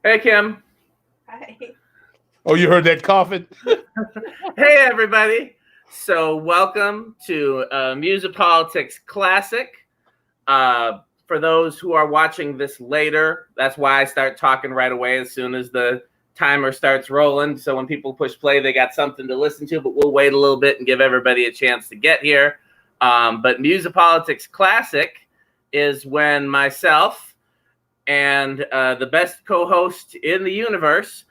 Hey, Kim. Hi. Oh, you heard that coughing? Hey, everybody. So welcome to MUSiPOLiTiX CLASSiC. For those who are watching this later, that's why I start talking right away as soon as the timer starts rolling. So when people push play, they got something to listen to, but we'll wait a little bit and give everybody a chance to get here. But MUSiPOLiTiX CLASSiC is when myself and the best co-host in the universe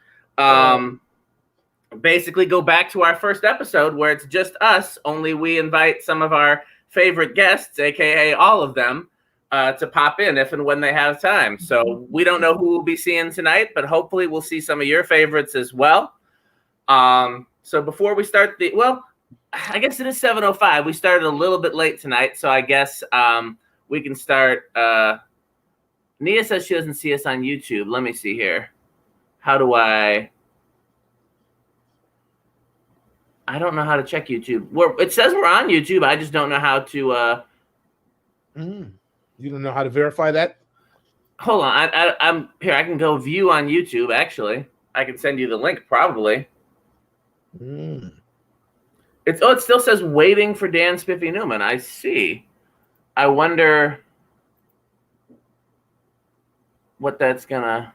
basically go back to our first episode where it's just us, only we invite some of our favorite guests, aka all of them, to pop in if and when they have time. So we don't know who we'll be seeing tonight, but hopefully we'll see some of your favorites as well. So before we start I guess it is 7:05. We started a little bit late tonight, so I guess we can start. Nia says she doesn't see us on YouTube. Let me see here. How do I don't know how to check YouTube. It says we're on YouTube. I just don't know how to. You don't know how to verify that? Hold on. I'm here. I can go view on YouTube. Actually, I can send you the link probably. It still says waiting for Dan Spiffy Neuman. I see. I wonder what that's gonna.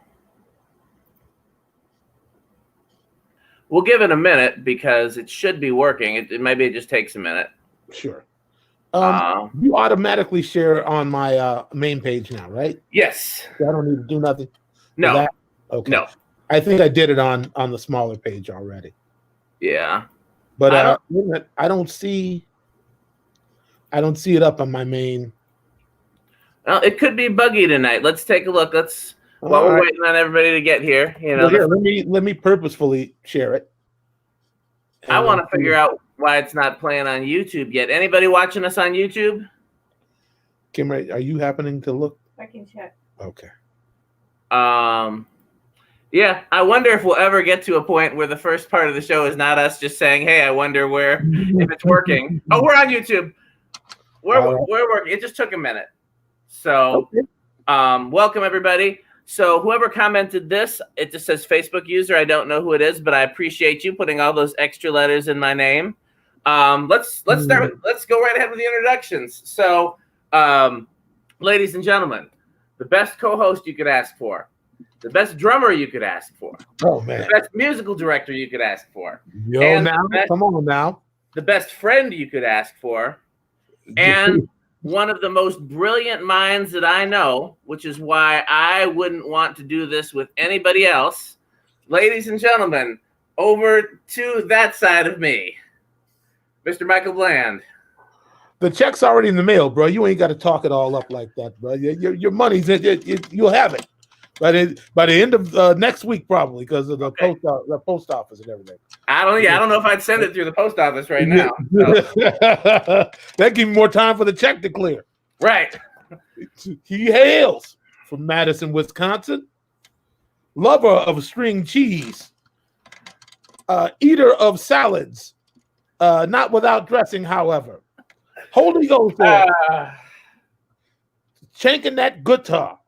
We'll give it a minute because it should be working. Maybe it just takes a minute. Sure. You automatically share on my main page now, right? Yes. So I don't need to do nothing. No. Okay. No. I think I did it on the smaller page already. Yeah. But I don't see it up on my main. Well, it could be buggy tonight. Let's take a look. While we're waiting on everybody to get here, let me purposefully share it. I want to figure out why it's not playing on YouTube yet. Anybody watching us on YouTube? Kim, are you happening to look? I can check. Okay. Yeah, I wonder if we'll ever get to a point where the first part of the show is not us just saying, "Hey, I wonder if it's working." Oh, we're on YouTube. We're working. It just took a minute. So, welcome everybody. So whoever commented this, it just says Facebook user. I don't know who it is, but I appreciate you putting all those extra letters in my name. Let's start. Let's go right ahead with the introductions. So, ladies and gentlemen, the best co-host you could ask for, the best drummer you could ask for, the best musical director you could ask for, come on now, the best friend you could ask for, and one of the most brilliant minds that I know, which is why I wouldn't want to do this with anybody else. Ladies and gentlemen, over to that side of me, Mr. Michael Bland. The check's already in the mail, bro. You ain't got to talk it all up like that, bro. Your money's you'll have it by the end of next week, probably, because of the post office and everything. I don't know if I'd send it through the post office right now. So. That give me more time for the check to clear. Right. He hails from Madison, Wisconsin. Lover of string cheese. Eater of salads. Not without dressing, however. Holy Ghost. Shanking that guitar.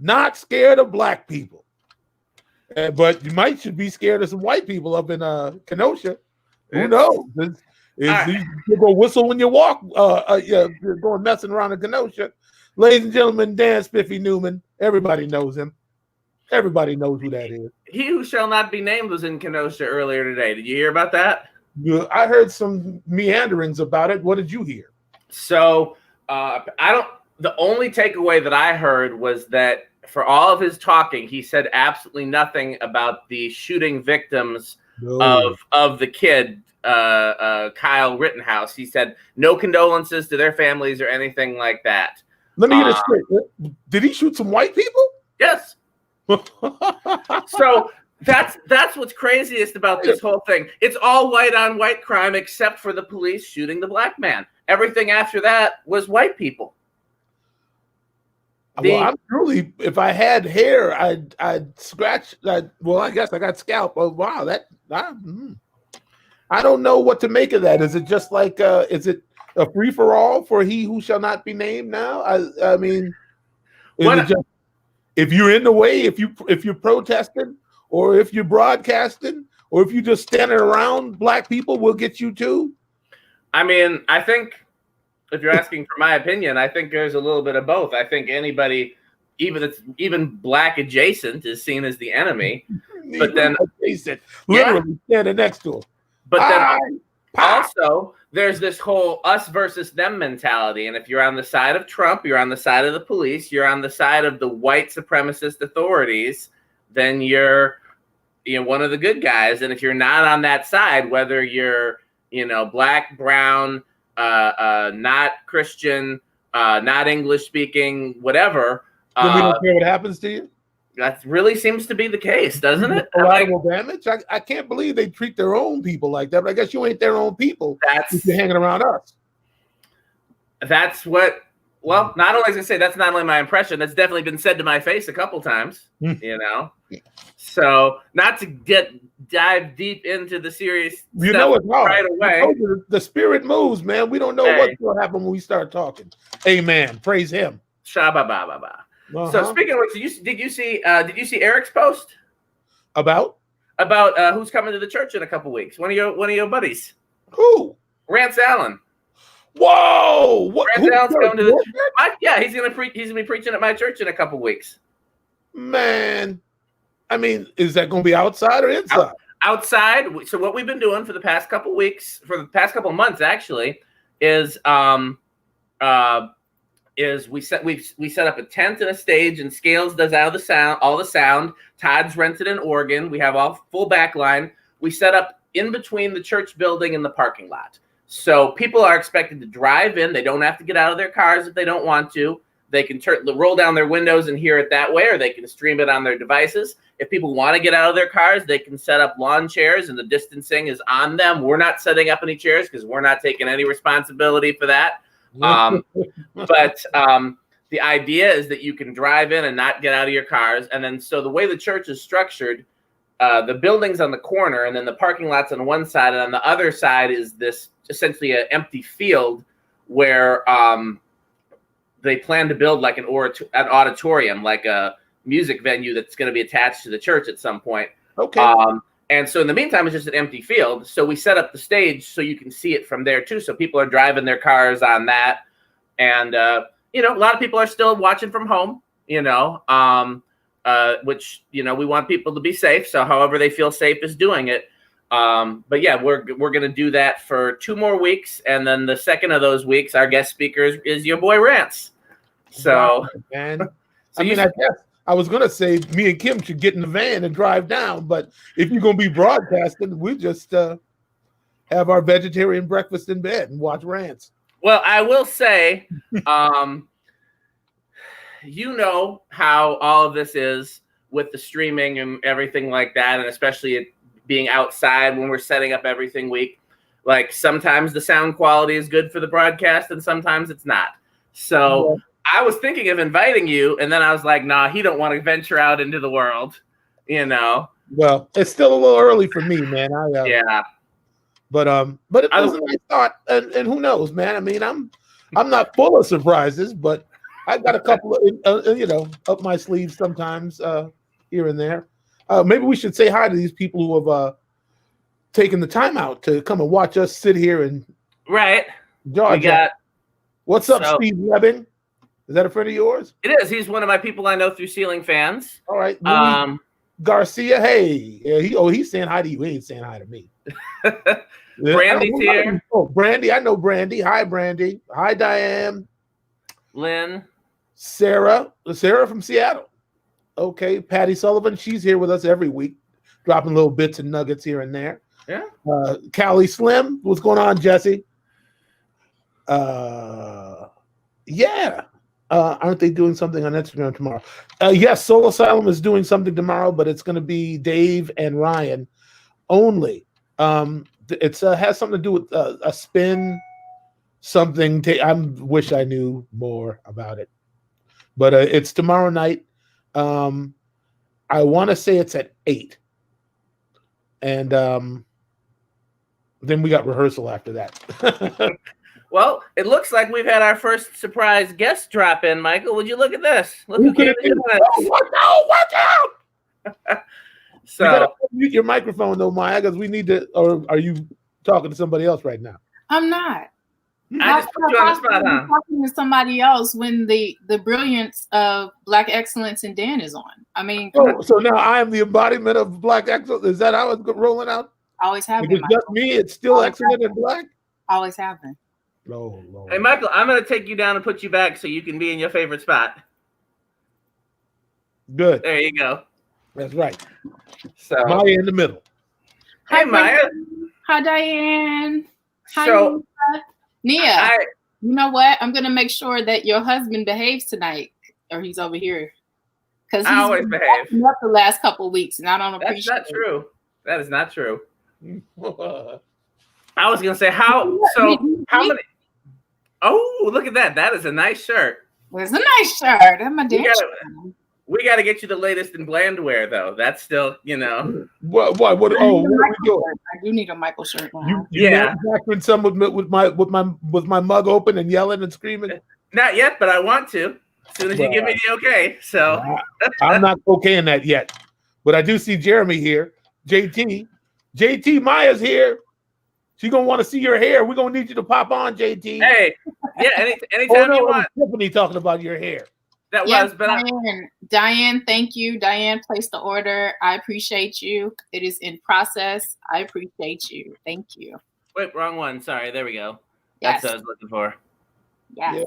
Not scared of black people. But you should be scared of some white people up in Kenosha. Who knows? You go whistle when you walk. You're going messing around in Kenosha. Ladies and gentlemen, Dan Spiffy Neuman. Everybody knows him. Everybody knows who that is. He who shall not be named was in Kenosha earlier today. Did you hear about that? I heard some meanderings about it. What did you hear? So the only takeaway that I heard was that for all of his talking, he said absolutely nothing about the shooting victims of the kid, Kyle Rittenhouse. He said no condolences to their families or anything like that. Let me get it straight. Did he shoot some white people? Yes. So that's what's craziest about this whole thing. It's all white on white crime except for the police shooting the black man. Everything after that was white people. I'm truly, if I had hair, I'd scratch. I guess I got scalp. Oh wow, I don't know what to make of that. Is it just like is it a free for all for he who shall not be named now? I mean, is if you're in the way, if you're protesting, or if you're broadcasting, or if you're just standing around black people, we'll get you too. I mean, I think if you're asking for my opinion, I think there's a little bit of both. I think anybody, even black adjacent, is seen as the enemy. But then adjacent, literally standing next to him. But then also, there's this whole us versus them mentality. And if you're on the side of Trump, you're on the side of the police, you're on the side of the white supremacist authorities, then you're one of the good guys. And if you're not on that side, whether you're black, brown, not Christian, not English speaking, whatever, then we don't care what happens to you. That really seems to be the case, doesn't it? Collateral damage. I can't believe they treat their own people like that. But I guess you ain't their own people. If you're hanging around us. That's what. Well, not only as I say, that's not only my impression. That's definitely been said to my face a couple times. So not to dive deep into the serious stuff right away. The spirit moves, man. We don't know what's going to happen when we start talking. Amen. Praise Him. Sha-ba-ba-ba-ba. So speaking of which, did you see Eric's post about who's coming to the church in a couple weeks? One of your buddies. Who? Rance Allen. Whoa! Rance Allen's coming to the church. Yeah, he's gonna be preaching at my church in a couple weeks. Man, I mean, is that going to be outside or inside? Outside. So what we've been doing for the past couple weeks, for the past couple months actually, is we set up a tent and a stage, and Scales does all the sound. Todd's rented an organ. We have all full backline. We set up in between the church building and the parking lot. So people are expected to drive in. They don't have to get out of their cars if they don't want to. They can roll down their windows and hear it that way, or they can stream it on their devices. If people want to get out of their cars, they can set up lawn chairs, and the distancing is on them. We're not setting up any chairs because we're not taking any responsibility for that. But the idea is that you can drive in and not get out of your cars. And then, so the way the church is structured, the building's on the corner, and then the parking lot's on one side, and on the other side is this essentially an empty field where they plan to build like an auditorium, like a music venue that's going to be attached to the church at some point. Okay. And so in the meantime, it's just an empty field. So we set up the stage so you can see it from there too. So people are driving their cars on that. And, a lot of people are still watching from home, which, we want people to be safe. So however they feel safe is doing it. But yeah, we're going to do that for 2 more weeks. And then the second of those weeks, our guest speaker is your boy Rance. So, man, I guess I was going to say me and Kim should get in the van and drive down. But if you're going to be broadcasting, we just have our vegetarian breakfast in bed and watch Rance. Well, I will say, how all of this is with the streaming and everything like that, and especially it being outside when we're setting up everything week. Like sometimes the sound quality is good for the broadcast and sometimes it's not. So I was thinking of inviting you, and then I was like, nah, he don't want to venture out into the world, Well, it's still a little early for me, man. Yeah. But it was a nice thought, and who knows, man? I mean, I'm not full of surprises, but I got a couple of up my sleeves sometimes here and there. Maybe we should say hi to these people who have taken the time out to come and watch us sit here in Georgia. What's up, Steve Webbing? Is that a friend of yours? It is. He's one of my people I know through Ceiling Fans. All right. Garcia, hey. He's saying hi to you. He ain't saying hi to me. Brandy's here. Oh, Brandy. I know Brandy. Hi, Brandy. Hi, Diane. Lynn. Sarah from Seattle. Okay. Patty Sullivan. She's here with us every week, dropping little bits and nuggets here and there. Yeah. Callie Slim. What's going on, Jesse? Yeah. Aren't they doing something on Instagram tomorrow? Yes, Soul Asylum is doing something tomorrow, but it's going to be Dave and Ryan only. It has something to do with a spin, something. I wish I knew more about it, but it's tomorrow night. I want to say it's at 8, and then we got rehearsal after that. Well, it looks like we've had our first surprise guest drop in, Michael. Would you look at this? Look who came in. Watch out! So you gotta mute your microphone though, Maya, because we need to. Or are you talking to somebody else right now? I'm not. I just put you on the spot, huh? Talking to somebody else when the brilliance of Black excellence and Dan is on. I mean, so now I am the embodiment of Black excellence. Is that how it's rolling out? Always have If been. it's just me, it's still Always excellent and Black. Always have been. Oh, Lord. Hey, Michael, I'm going to take you down and put you back so you can be in your favorite spot. Good. There you go. That's right. So Maya in the middle. Hey, Maya. Hi, Diane. Hi, So Nia. You know what? I'm going to make sure that your husband behaves tonight, or he's over here. Because I always behave. Up the last couple of weeks, and I don't appreciate it. That's not true. That is not true. I was going to say, how many? Oh, look at that. That is a nice shirt. Well, it's a nice shirt. That's my damn shirt. We got to get you the latest in Blandware, though. That's still, you know. What? Oh, what are we doing? I do need a Michael shirt now. You yeah. When someone with my mug open and yelling and screaming. Not yet, but I want to. As soon as you give me the okay. So I'm not okaying that yet, but I do see Jeremy here. JT Maya's here. She's gonna want to see your hair. We're gonna need you to pop on, JT. Hey, yeah, anytime you want. Tiffany talking about your hair. That yes, was, but Diane, thank you. Diane placed the order. I appreciate you. It is in process. I appreciate you. Thank you. Wait, wrong one. Sorry. There we go. Yes. That's what I was looking for. Yes.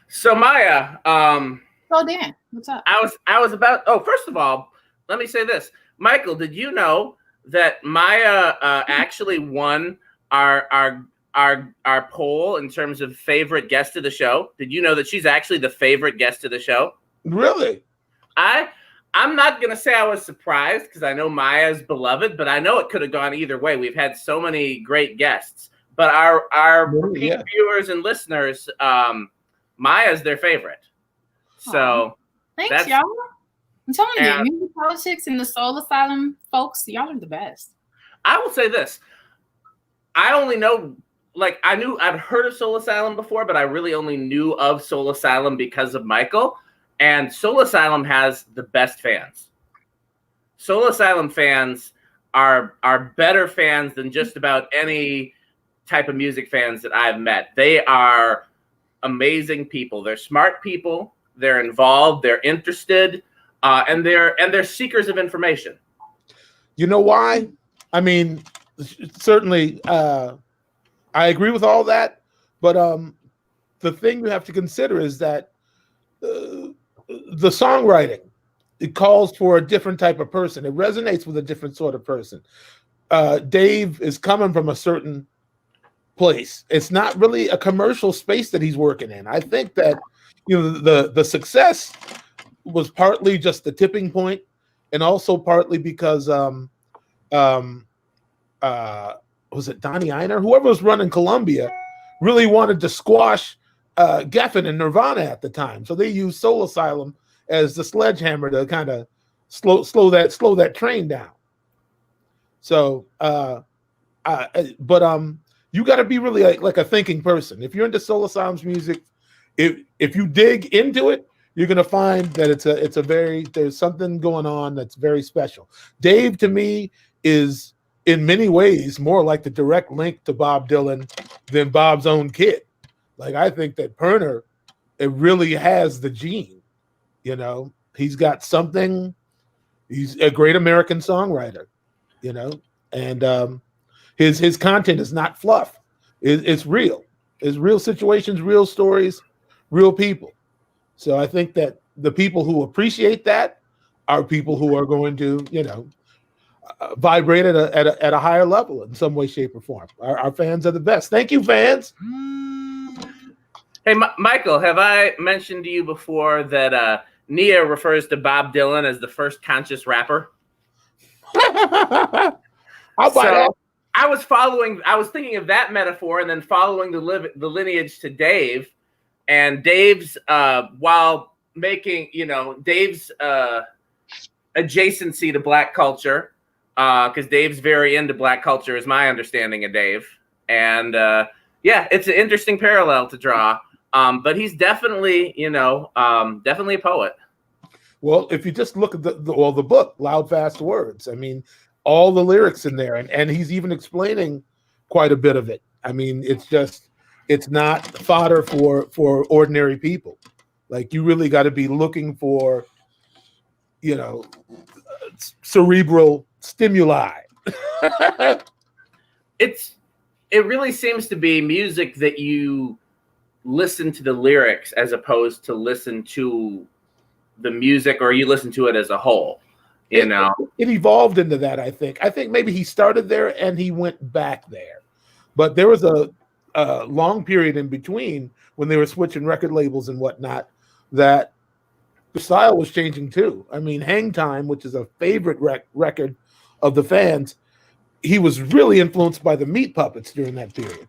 So Maya, So Dan, what's up? I was about. Oh, first of all, let me say this, Michael. Did you know that Maya actually won our poll in terms of favorite guest of the show? Did you know that she's actually the favorite guest of the show? Really? I'm not gonna say I was surprised because I know Maya's beloved, but I know it could have gone either way. We've had so many great guests, but our repeat viewers and listeners, Maya's their favorite. So thanks, y'all. I'm telling you, MUSiPOLiTiX and the Soul Asylum folks, y'all are the best. I will say this. I only know, like, I've heard of Soul Asylum before, but I really only knew of Soul Asylum because of Michael. And Soul Asylum has the best fans. Soul Asylum fans are better fans than just about any type of music fans that I've met. They are amazing people. They're smart people. They're involved. They're interested. And they're seekers of information. You know why? I mean, certainly, I agree with all that. But the thing you have to consider is that the songwriting, it calls for a different type of person. It resonates with a different sort of person. Dave is coming from a certain place. It's not really a commercial space that he's working in. I think that, you know, the success was partly just the tipping point, and also partly because was it Donnie Ienner? Whoever was running Columbia really wanted to squash Geffen and Nirvana at the time, so they used Soul Asylum as the sledgehammer to kind of slow that train down. So, you got to be really like a thinking person. If you're into Soul Asylum's music, if you dig into it, you're gonna find that there's something going on that's very special. Dave, to me, is in many ways more like the direct link to Bob Dylan than Bob's own kid. Like, I think that Perner, it really has the gene. You know, he's got something. He's a great American songwriter. You know, and his content is not fluff. It's real. It's real situations, real stories, real people. So I think that the people who appreciate that are people who are going to, you know, vibrate at a higher level in some way, shape, or form. Our fans are the best. Thank you, fans. Hey, Michael, have I mentioned to you before that Nia refers to Bob Dylan as the first conscious rapper? How about that? I was thinking of that metaphor and then following the lineage to Dave. And Dave's, while making, you know, Dave's adjacency to Black culture, because Dave's very into Black culture, is my understanding of Dave. And yeah, it's an interesting parallel to draw. But he's definitely, definitely a poet. Well, if you just look at the book, Loud Fast Words, I mean, all the lyrics in there, and he's even explaining quite a bit of it. I mean, it's not fodder for ordinary people. Like, you really got to be looking for, cerebral stimuli. It really seems to be music that you listen to the lyrics as opposed to listen to the music, or you listen to it as a whole. It evolved into that. I think maybe he started there and he went back there, but there was a long period in between when they were switching record labels and whatnot that the style was changing too. I mean, Hang Time, which is a favorite record of the fans, he was really influenced by the Meat Puppets during that period.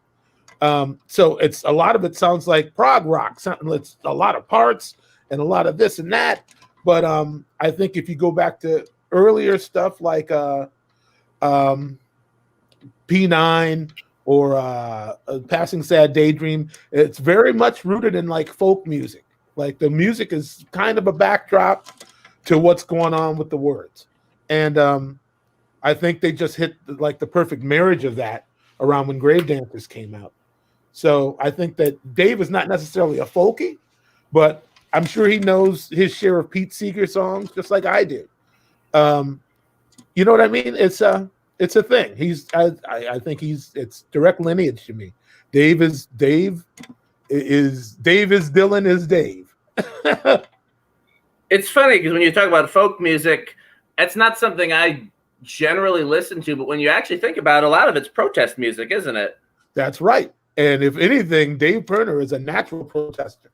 So it's a lot of it sounds like prog rock, something that's a lot of parts and a lot of this and that. But I think if you go back to earlier stuff like P9 or Passing Sad Daydream, it's very much rooted in like folk music. Like, the music is kind of a backdrop to what's going on with the words. And I think they just hit like the perfect marriage of that around when Grave Dancers came out. So I think that Dave is not necessarily a folkie, but I'm sure he knows his share of Pete Seeger songs just like I do. You know what I mean? It's a thing. I think it's direct lineage to me. Dave is Dylan is Dave. It's funny because when you talk about folk music, that's not something I generally listen to, but when you actually think about it, a lot of it's protest music, isn't it? That's right. And if anything, Dave Perner is a natural protester.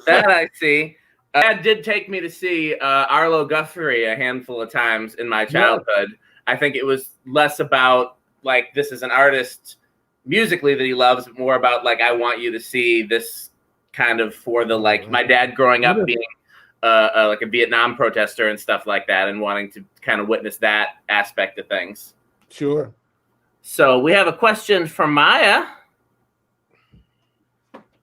That I see. Dad did take me to see Arlo Guthrie a handful of times in my childhood. Yeah. I think it was less about like this is an artist musically that he loves, but more about like I want you to see this kind of for the like my dad growing up being like a Vietnam protester and stuff like that, and wanting to kind of witness that aspect of things. Sure. So we have a question from Maya.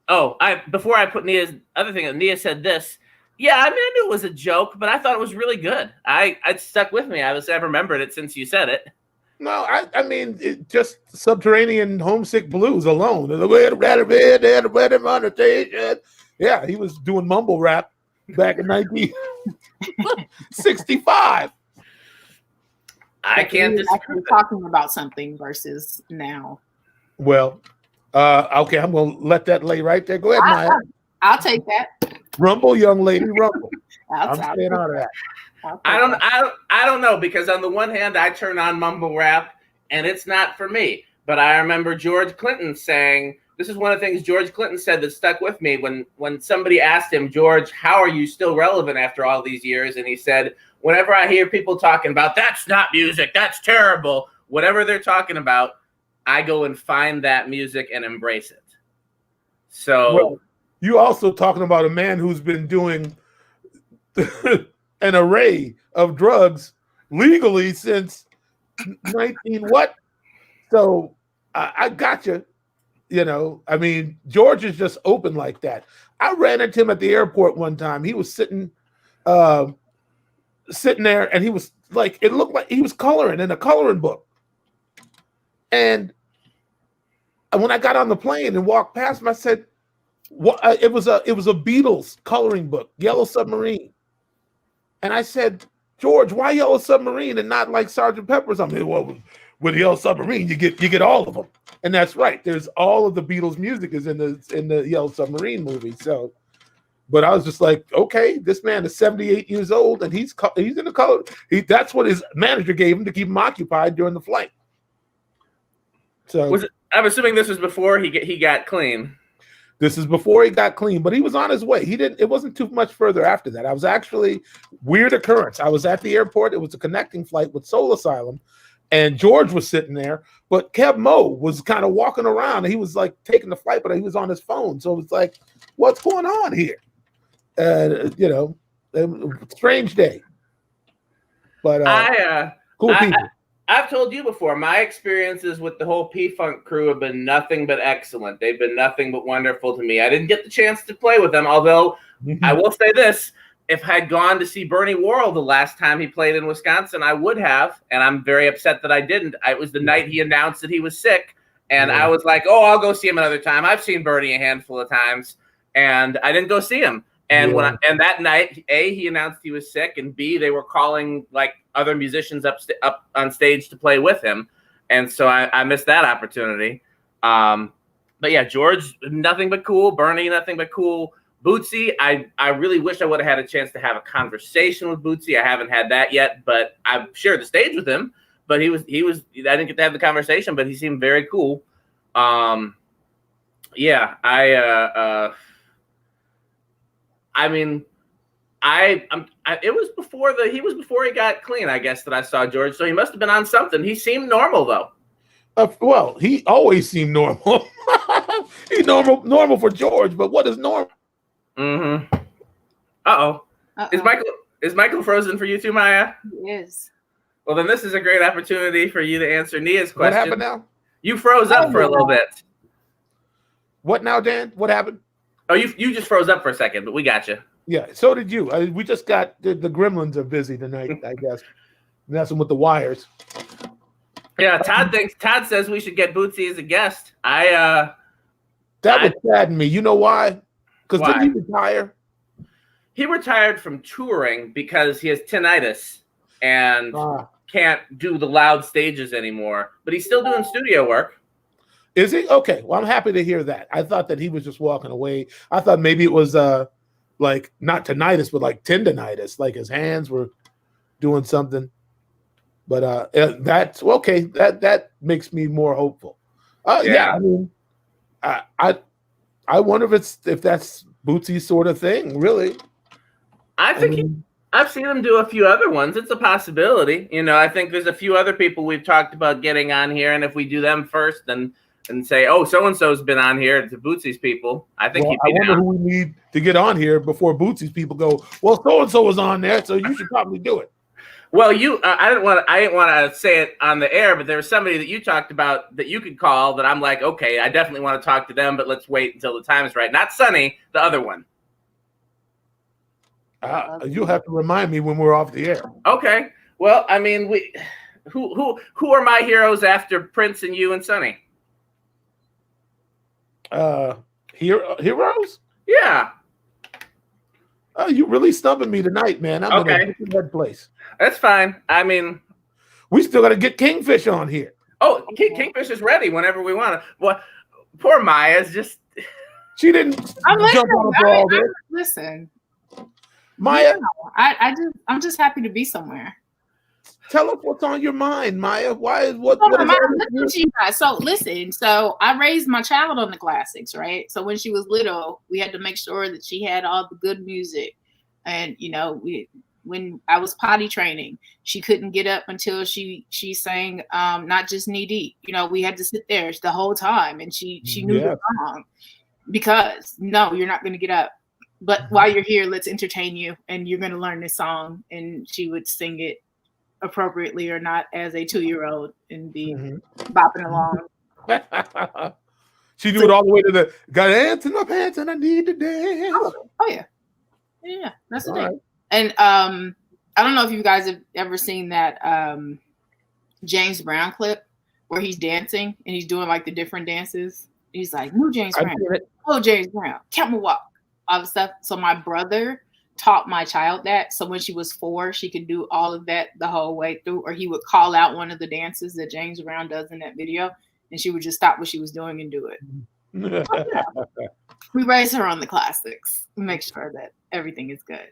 Oh, before I put Nia's other thing, Nia said this. Yeah, I mean, I knew it was a joke, but I thought it was really good. It stuck with me. I've remembered it since you said it. No, I mean, just Subterranean Homesick Blues alone. Yeah, he was doing mumble rap back in 1965. I can't actually talking about something versus now. Well, okay, I'm going to let that lay right there. Go ahead, Maya. I'll take that. Rumble, young lady, rumble. I'm staying out of that. I don't know, because on the one hand, I turn on mumble rap, and it's not for me. But I remember George Clinton saying, this is one of the things George Clinton said that stuck with me when somebody asked him, George, how are you still relevant after all these years? And he said, whenever I hear people talking about, that's not music, that's terrible, whatever they're talking about, I go and find that music and embrace it. So... Well, you also talking about a man who's been doing an array of drugs legally since 19 what? So I got you. You know, I mean, George is just open like that. I ran into him at the airport one time. He was sitting there, and he was like, it looked like he was coloring in a coloring book. And when I got on the plane and walked past him, I said, "What?" It was a Beatles coloring book, Yellow Submarine. And I said, George, why Yellow Submarine and not like Sgt. Pepper's? I mean, well, with Yellow Submarine, you get all of them. And that's right. There's all of the Beatles music is in the Yellow Submarine movie. So, but I was just like, okay, this man is 78 years old and he's in the color. That's what his manager gave him to keep him occupied during the flight. So I'm assuming this was before he got clean. This is before he got clean, but he was on his way. It wasn't too much further after that. I was actually, weird occurrence. I was at the airport. It was a connecting flight with Soul Asylum, and George was sitting there, but Kev Mo was kind of walking around. He was like taking the flight, but he was on his phone. So it was like, what's going on here? Strange day. But cool people. I've told you before, my experiences with the whole P-Funk crew have been nothing but excellent. They've been nothing but wonderful to me. I didn't get the chance to play with them, although I will say this. If I had gone to see Bernie Worrell the last time he played in Wisconsin, I would have, and I'm very upset that I didn't. It was the night he announced that he was sick, and I was like, oh, I'll go see him another time. I've seen Bernie a handful of times, and I didn't go see him. And and that night, A, he announced he was sick, and B, they were calling like other musicians up on stage to play with him, and so I missed that opportunity. But yeah, George, nothing but cool. Bernie, nothing but cool. Bootsy, I really wish I would have had a chance to have a conversation with Bootsy. I haven't had that yet, but I've shared the stage with him. But he was. I didn't get to have the conversation, but he seemed very cool. Yeah, I mean, it was before he got clean, I guess, that I saw George. So he must have been on something. He seemed normal though. Well, he always seemed normal. He's normal for George, but what is normal? Mm-hmm. Uh-oh. Is Michael frozen for you too, Maya? He is. Well, then this is a great opportunity for you to answer Nia's question. What happened now? You froze up for a little bit. What now, Dan? What happened? Oh, you just froze up for a second, but we got you. Yeah, so did you. We just got the gremlins are busy tonight, I guess. Messing with the wires. Yeah, Todd says we should get Bootsy as a guest. That would sadden me. You know why? Because didn't he retire? He retired from touring because he has tinnitus and can't do the loud stages anymore. But he's still doing studio work. Is he? Okay. Well, I'm happy to hear that. I thought that he was just walking away. I thought maybe it was like not tinnitus, but like tendonitis, like his hands were doing something. But that's okay. That makes me more hopeful. Yeah. I mean, I wonder if that's Bootsy's sort of thing, really. I've seen him do a few other ones. It's a possibility. You know, I think there's a few other people we've talked about getting on here, and if we do them first, and say, oh, so-and-so's been on here to Bootsy's people, I think he'd be I wonder who we need to get on here before Bootsy's people go, well, so-and-so was on there, so you should probably do it. Well, I didn't want to say it on the air, but there was somebody that you talked about that you could call that I'm like, okay, I definitely want to talk to them, but let's wait until the time's right. Not Sonny, the other one. You'll have to remind me when we're off the air. Okay. Well, I mean, who are my heroes after Prince and you and Sonny? Heroes? Yeah. You really stumping me tonight, man. I'm in a good place. That's fine. I mean, we still got to get Kingfish on here. Oh, Kingfish is ready whenever we want to. Well, poor Maya's just. She didn't jump on the ball there. Listen, Maya. I'm just happy to be somewhere. Tell us what's on your mind, Maya. What is you guys. So listen, I raised my child on the classics, right? So when she was little, we had to make sure that she had all the good music. And when I was potty training, she couldn't get up until she sang Not Just Knee Deep. We had to sit there the whole time, and she knew the song because no, you're not going to get up. But while you're here, let's entertain you, and you're going to learn this song. And she would sing it appropriately or not as a 2-year-old and be bopping along. She knew it all the way to the got ants in my pants and I need to dance. Oh yeah. Yeah, that's the thing. Right. And I don't know if you guys have ever seen that James Brown clip where he's dancing and he's doing like the different dances. He's like, "New James Brown, oh James Brown, camel walk," all the stuff. So my brother taught my child that. So when she was 4, she could do all of that the whole way through, or he would call out one of the dances that James Brown does in that video, and she would just stop what she was doing and do it. We raise her on the classics. Make sure that everything is good.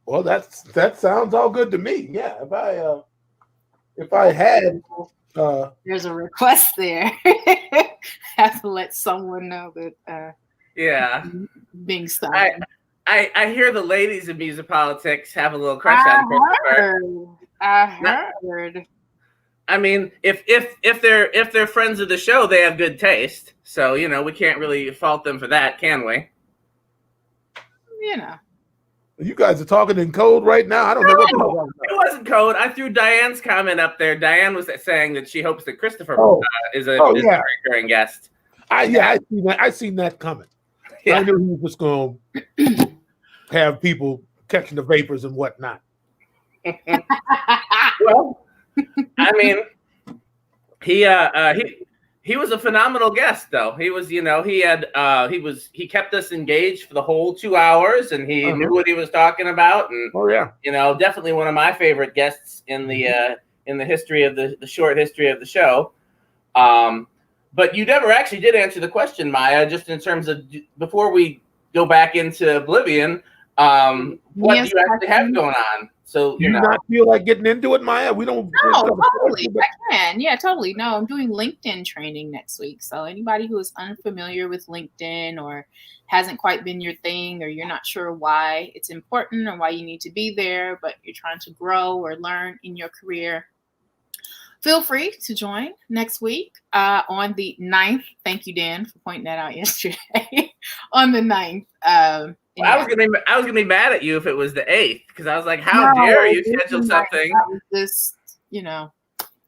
Well, that sounds all good to me. Yeah, if I had there's a request there. Have to let someone know that being stuck. I hear the ladies of MUSiPOLiTiX have a little crush on Christopher. I heard. I mean, if they're friends of the show, they have good taste. So we can't really fault them for that, can we? You guys are talking in code right now. I don't know what. wasn't code. I threw Diane's comment up there. Diane was saying that she hopes that Christopher is a recurring guest. I seen that coming. Yeah. I knew he was just going to have people catching the vapors and whatnot. Well, I mean, he was a phenomenal guest, though. He was, he kept us engaged for the whole 2 hours, and he knew what he was talking about. And definitely one of my favorite guests in the history of the short history of the show. But you never actually did answer the question, Maya. Just in terms of before we go back into oblivion, what do you actually have going on? So you not feel like getting into it, Maya? We don't. No, totally. I can. Yeah, totally. No, I'm doing LinkedIn training next week. So anybody who is unfamiliar with LinkedIn or hasn't quite been your thing, or you're not sure why it's important or why you need to be there, but you're trying to grow or learn in your career, feel free to join next week on the 9th. Thank you, Dan, for pointing that out yesterday. On the 9th. I was gonna be mad at you if it was the 8th, because I was like, how dare you schedule something? I was just,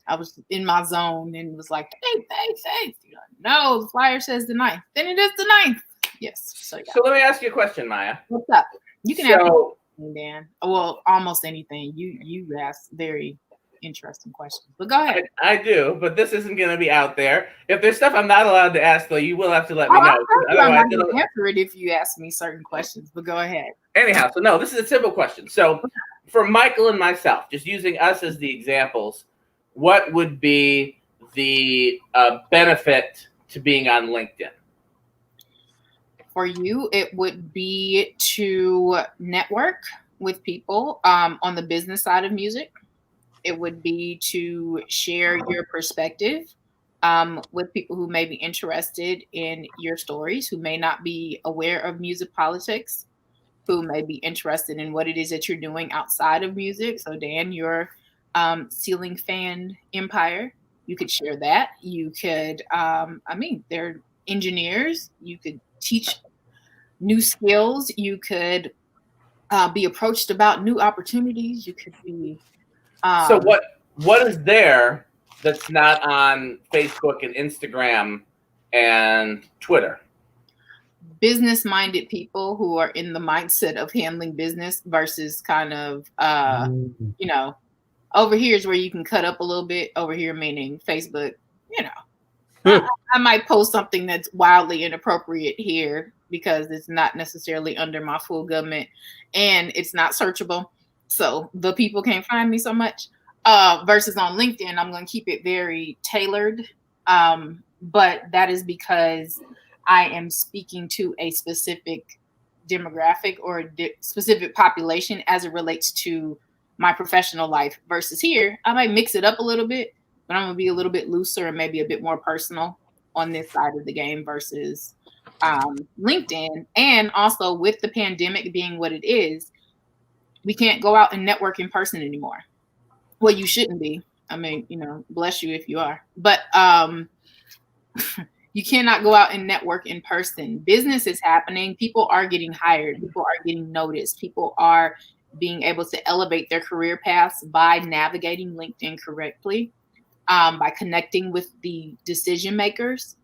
I was in my zone and was like, hey. No, the flyer says the 9th. Then it is the 9th. Yes. So let me ask you a question, Maya. What's up? You can ask me, Dan. Well, almost anything. You ask very interesting questions, but go ahead. I do, but this isn't going to be out there. If there's stuff I'm not allowed to ask, though, you will have to let me know. I'm not going to answer it if you ask me certain questions, but go ahead. Anyhow, so no, this is a simple question. So for Michael and myself, just using us as the examples, what would be the benefit to being on LinkedIn? For you, it would be to network with people on the business side of music. It would be to share your perspective with people who may be interested in your stories, who may not be aware of MUSiPOLiTiX, who may be interested in what it is that you're doing outside of music. So, Dan, your ceiling fan empire, you could share that. You could, they're engineers. You could teach new skills. You could be approached about new opportunities. You could be... So what is there that's not on Facebook and Instagram and Twitter? Business-minded people who are in the mindset of handling business versus kind of, over here is where you can cut up a little bit. Over here, meaning Facebook, I might post something that's wildly inappropriate here because it's not necessarily under my full government and it's not searchable. So the people can't find me so much versus on LinkedIn, I'm going to keep it very tailored. But that is because I am speaking to a specific demographic or specific population as it relates to my professional life versus here. I might mix it up a little bit, but I'm going to be a little bit looser and maybe a bit more personal on this side of the game versus LinkedIn. And also with the pandemic being what it is, we can't go out and network in person anymore. Well, you shouldn't be. I mean, bless you if you are. But you cannot go out and network in person. Business is happening. People are getting hired. People are getting noticed. People are being able to elevate their career paths by navigating LinkedIn correctly, by connecting with the decision makers.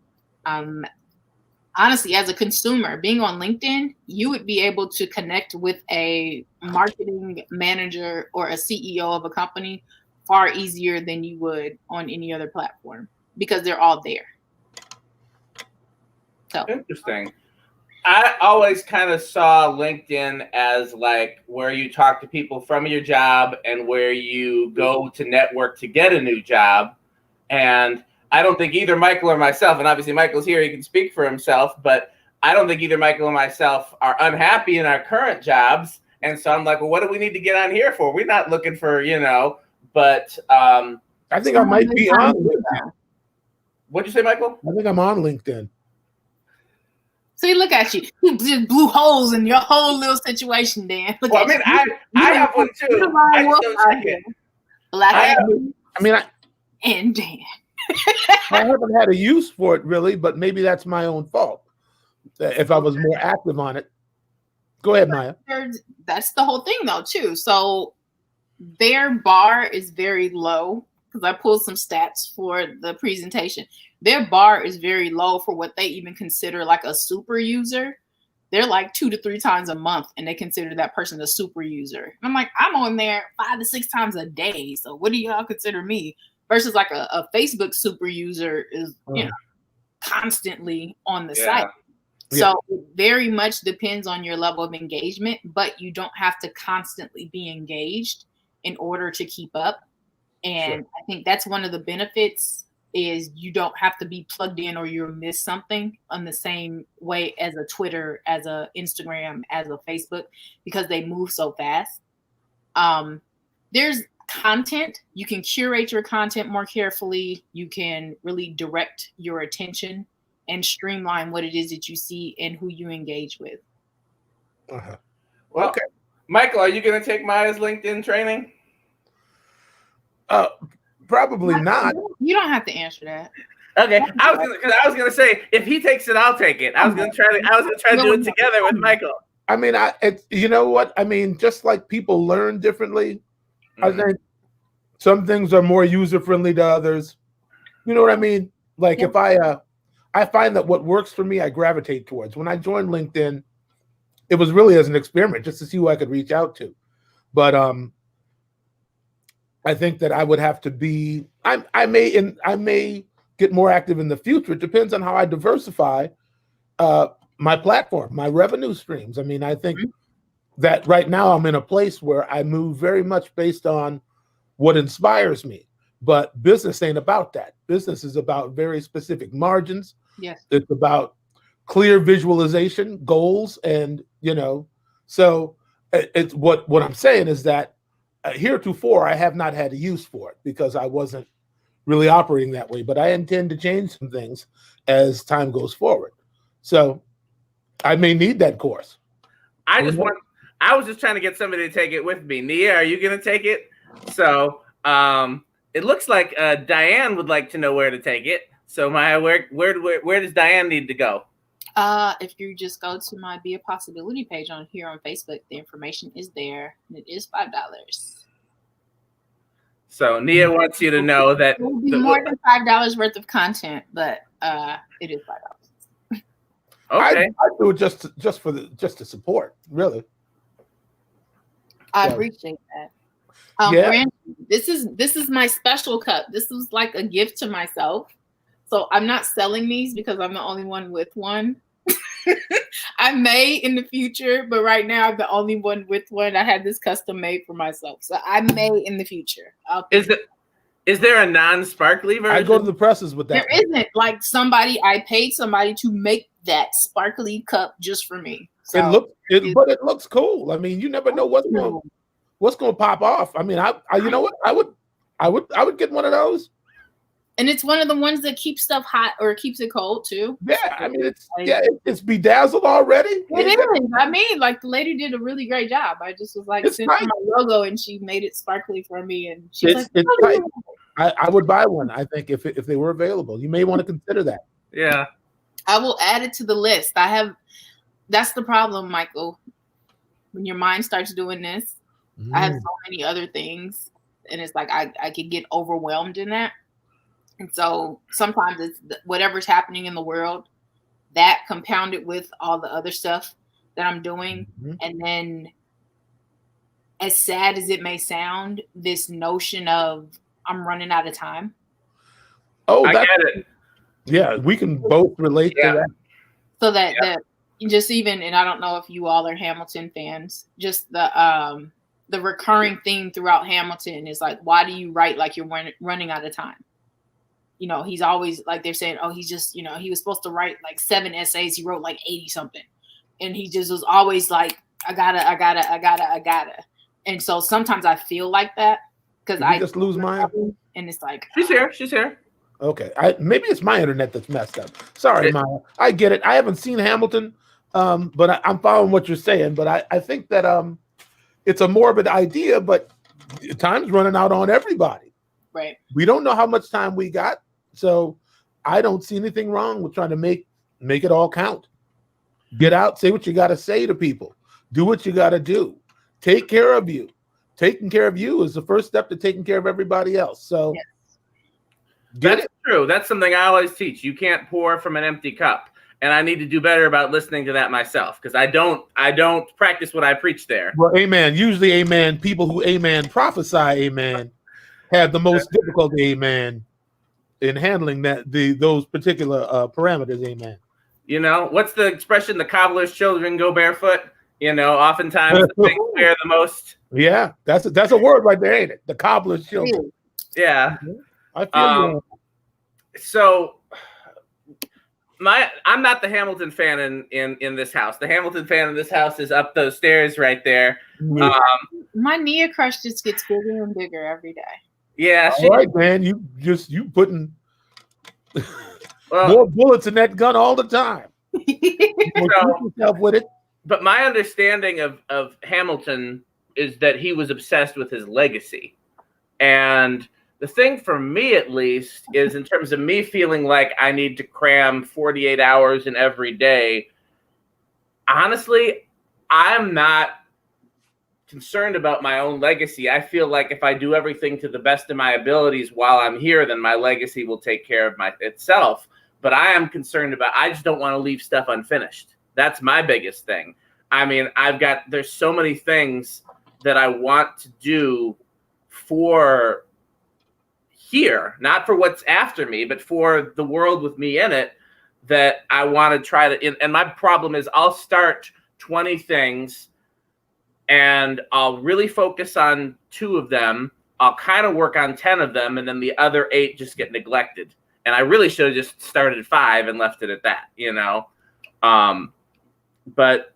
Honestly, as a consumer, being on LinkedIn, you would be able to connect with a marketing manager or a CEO of a company far easier than you would on any other platform because they're all there. So interesting. I always kind of saw LinkedIn as like where you talk to people from your job and where you go to network to get a new job. And I don't think either Michael or myself, and obviously Michael's here, he can speak for himself, but I don't think either Michael or myself are unhappy in our current jobs. And so I'm like, well, what do we need to get on here for? We're not looking for, but I think I might be on LinkedIn. What'd you say, Michael? I think I'm on LinkedIn. See, look at you. You just blew holes in your whole little situation, Dan. Look well, I have one too. I just don't check it. And Dan. I haven't had a use for it really, but maybe that's my own fault. If I was more active on it. Go ahead, Maya. That's the whole thing though, too. So their bar is very low, because I pulled some stats for the presentation. Their bar is very low for what they even consider like a super user. They're like 2 to 3 times a month, and they consider that person a super user. And I'm like, I'm on there 5 to 6 times a day. So what do y'all consider me? Versus like a Facebook super user is, you know, constantly on the site. So it very much depends on your level of engagement, but you don't have to constantly be engaged in order to keep up. And I think that's one of the benefits, is you don't have to be plugged in or you'll miss something on the same way as a Twitter, as a Instagram, as a Facebook, because they move so fast. There's content. You can curate your content more carefully. You can really direct your attention and streamline what it is that you see and who you engage with. Well, okay. Michael, are you going to take Maya's LinkedIn training? Probably not. You don't have to answer that. Okay, I was gonna say, if he takes it, I'll take it. I was gonna try to do it together with Michael. I mean, you know what? I mean, just like people learn differently, I think some things are more user friendly to others. You know what I mean? Like if I find that what works for me, I gravitate towards. When I joined LinkedIn, it was really as an experiment, just to see who I could reach out to. But I think that I would have to be. I may get more active in the future. It depends on how I diversify my platform, my revenue streams. I mean, I think that right now I'm in a place where I move very much based on what inspires me. But business ain't about that. Business is about very specific margins. Yes. It's about clear visualization, goals, and so it's what I'm saying is that heretofore I have not had a use for it because I wasn't really operating that way. But I intend to change some things as time goes forward. So I may need that course. I was just trying to get somebody to take it with me. Nia, are you going to take it? So it looks like Diane would like to know where to take it. So Maya, where does Diane need to go? If you just go to my Be a Possibility page on Facebook, the information is there, and it is $5. So Nia wants you to know that it will be more than $5 worth of content, but it is $5. Okay, I do it just to support, really. I appreciate that. Brandon, this is my special cup. This was like a gift to myself. So I'm not selling these because I'm the only one with one. I may in the future, but right now I'm the only one with one. I had this custom made for myself. So I may in the future. Is there a non-sparkly version? I go to the presses with that. There isn't. Like I paid somebody to make that sparkly cup just for me. So it looks cool. I mean, you never know what's going to pop off. I mean, you know what? I would get one of those. And it's one of the ones that keeps stuff hot or keeps it cold too. Yeah, I mean it's bedazzled already. It is. I mean, like the lady did a really great job. I just was like, sent her my logo and she made it sparkly for me. And she's like, it's tight. I would buy one. I think if they were available, you may want to consider that. Yeah, I will add it to the list. That's the problem, Michael. When your mind starts doing this, I have so many other things, and it's like I could get overwhelmed in that. And so sometimes it's whatever's happening in the world, that compounded with all the other stuff that I'm doing. And then as sad as it may sound, this notion of I'm running out of time. Oh, I get it. Yeah, we can both relate to that. So that just even, and I don't know if you all are Hamilton fans, just the recurring theme throughout Hamilton is like, why do you write like you're running out of time? He's always like, they're saying, oh, he's just, he was supposed to write like 7 essays. He wrote like 80 something. And he just was always like, I gotta. And so sometimes I feel like that because I just lose mine. And it's like, she's here. Okay. Maybe it's my internet that's messed up. Sorry, Maya. I get it. I haven't seen Hamilton, but I'm following what you're saying. But I think that it's a morbid idea, but time's running out on everybody. Right. We don't know how much time we got. So I don't see anything wrong with trying to make it all count. Get out, say what you got to say to people. Do what you got to do. Take care of you. taking care of you is the first step to taking care of everybody else. So that's true. That's something I always teach. You can't pour from an empty cup. And I need to do better about listening to that myself, because I don't practice what I preach there. Well, amen. Usually, amen, people who amen prophesy, amen, have the most difficulty, amen, in handling those particular parameters, amen. You know, what's the expression? The cobbler's children go barefoot. You know, oftentimes the things wear the most. Yeah, that's a word right there, ain't it? The cobbler's children. Yeah. I feel you. So I'm not the Hamilton fan in this house. The Hamilton fan in this house is up those stairs right there. My Nia crush just gets bigger and bigger every day. Yeah. All right, man. You putting more bullets in that gun all the time. Yourself with it. But my understanding of Hamilton is that he was obsessed with his legacy. And the thing for me, at least, is in terms of me feeling like I need to cram 48 hours in every day, honestly, I'm not concerned about my own legacy. I feel like if I do everything to the best of my abilities while I'm here, then my legacy will take care of itself. But I am concerned about, I just don't want to leave stuff unfinished. That's my biggest thing. I mean, there's so many things that I want to do for here, not for what's after me, but for the world with me in it, that I want to try to, and my problem is I'll start 20 things and I'll really focus on 2 of them. I'll kind of work on 10 of them, and then the other 8 just get neglected. And I really should have just started 5 and left it at that, you know? But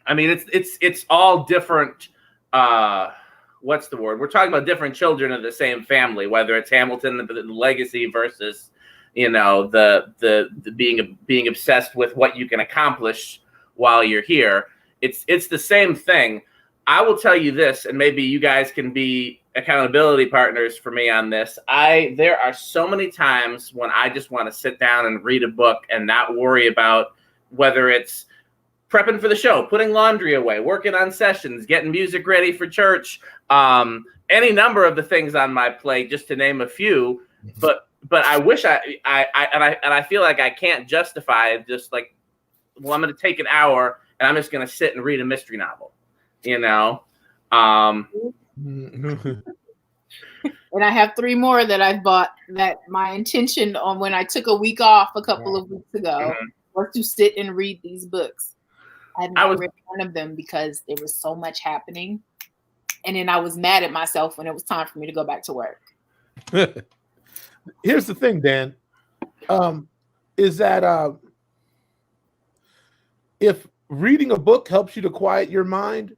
I mean, it's all different. What's the word? We're talking about different children of the same family, whether it's Hamilton, the legacy versus, you know, the being obsessed with what you can accomplish while you're here. It's the same thing. I will tell you this, and maybe you guys can be accountability partners for me on this. There are so many times when I just want to sit down and read a book and not worry about whether it's prepping for the show, putting laundry away, working on sessions, getting music ready for church, any number of the things on my plate, just to name a few. But I wish I feel like I can't justify just like, well, I'm going to take an hour and I'm just going to sit and read a mystery novel, you know? And I have 3 more that I've bought, that my intention on when I took a week off a couple of weeks ago was to sit and read these books. I had not read one of them because there was so much happening. And then I was mad at myself when it was time for me to go back to work. Here's the thing, Dan, is that if reading a book helps you to quiet your mind,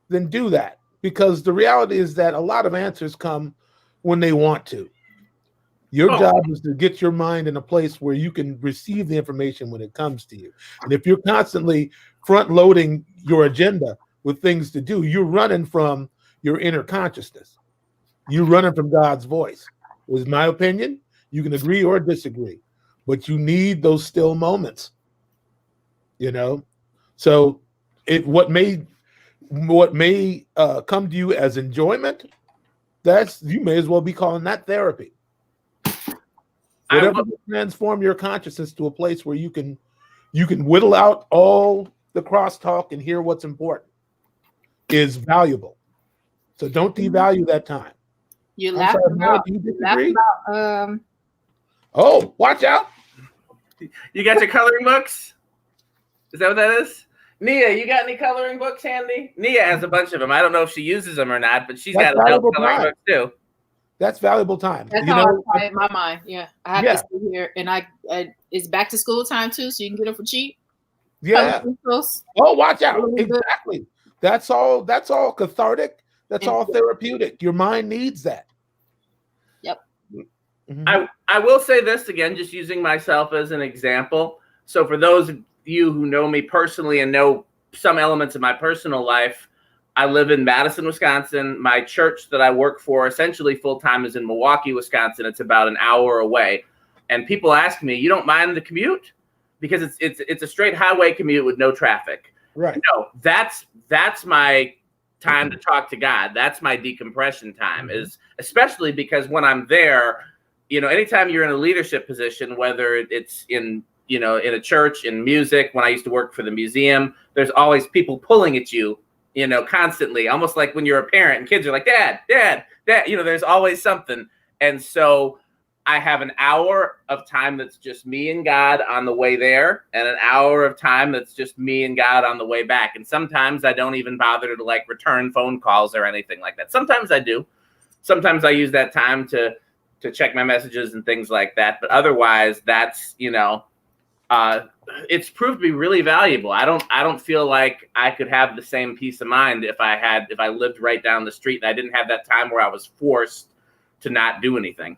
then do that. Because the reality is that a lot of answers come when they want to. Your job is to get your mind in a place where you can receive the information when it comes to you. And if you're constantly front-loading your agenda with things to do, you're running from your inner consciousness. You're running from God's voice. Was my opinion. You can agree or disagree, but you need those still moments. You know, so what may come to you as enjoyment, you may as well be calling that therapy. Whatever will transform your consciousness to a place where you can whittle out all the crosstalk and hear what's important is valuable. So don't devalue that time. You laugh about. Oh, watch out! You got your coloring books? Is that what that is? Nia, you got any coloring books handy? Nia has a bunch of them. I don't know if she uses them or not, but she's got a coloring books too. That's valuable time. That's how I quiet my mind. Yeah, I have to sit here, and it's back to school time too, so you can get them for cheap. Yeah. Oh, watch out! Exactly. That's all cathartic. That's all therapeutic. Your mind needs that. Yep. Mm-hmm. I will say this again, just using myself as an example. So for those of you who know me personally and know some elements of my personal life, I live in Madison, Wisconsin. My church that I work for essentially full-time is in Milwaukee, Wisconsin. It's about an hour away. And people ask me, you don't mind the commute? Because it's a straight highway commute with no traffic. Right. No, that's my time to talk to God. That's my decompression time, is especially because when I'm there, you know, anytime you're in a leadership position, whether it's in, you know, in a church, in music, when I used to work for the museum, there's always people pulling at you, you know, constantly, almost like when you're a parent and kids are like, Dad, Dad, Dad, you know, there's always something. And so I have an hour of time that's just me and God on the way there, and an hour of time that's just me and God on the way back. And sometimes I don't even bother to like return phone calls or anything like that. Sometimes I do. Sometimes I use that time to check my messages and things like that. But otherwise, that's, you know, it's proved to be really valuable. I don't feel like I could have the same peace of mind if I lived right down the street and I didn't have that time where I was forced to not do anything.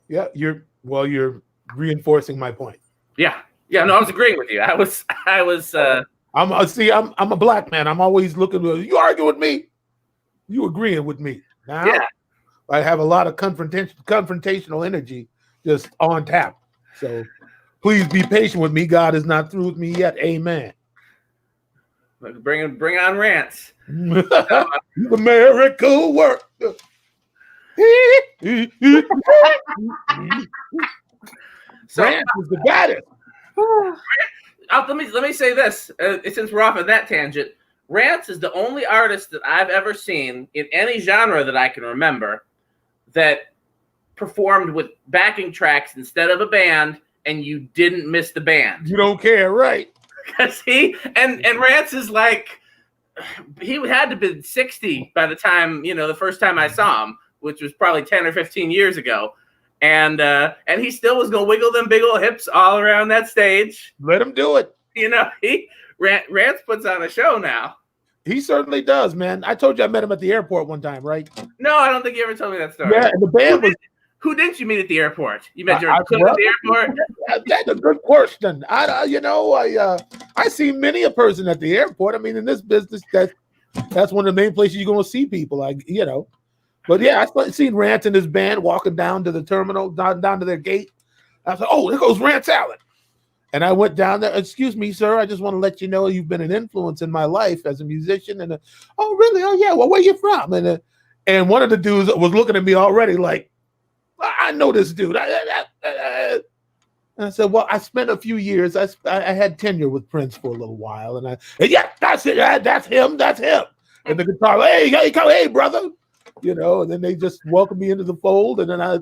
Yeah, you're reinforcing my point. Yeah. No, I was agreeing with you. I was. I'm a black man. I'm always looking. You arguing with me? You agreeing with me? Now, yeah. I have a lot of confrontational energy just on tap. So please be patient with me. God is not through with me yet. Amen. Bring on rants. The miracle work. So Rance is the baddest. Let me say this, since we're off of that tangent. Rance is the only artist that I've ever seen in any genre that I can remember that performed with backing tracks instead of a band, and you didn't miss the band. You don't care, right? Because and Rance is like, he had to have been 60 by the time, you know, the first time I saw him, which was probably 10 or 15 years ago. And he still was going to wiggle them big old hips all around that stage. Let him do it. You know, Rance puts on a show now. He certainly does, man. I told you I met him at the airport one time, right? No, I don't think you ever told me that story. Yeah, and the band was... Who didn't you meet at the airport? You met your cousin at the airport? That's a good question. I see many a person at the airport. I mean, in this business, that's one of the main places you're going to see people. But yeah, I seen Rance and his band walking down to the terminal, down to their gate. I said, "Oh, there goes Rance Allen." And I went down there. "Excuse me, sir. I just want to let you know you've been an influence in my life as a musician." And "Oh, really? Oh, yeah. Well, where you from?" And one of the dudes was looking at me already like, "I know this dude." And I said, "Well, I spent a few years. I had tenure with Prince for a little while, and yeah, that's it. That's him. That's him." And the guitar, hey, brother, you know. And then they just welcomed me into the fold, and then I,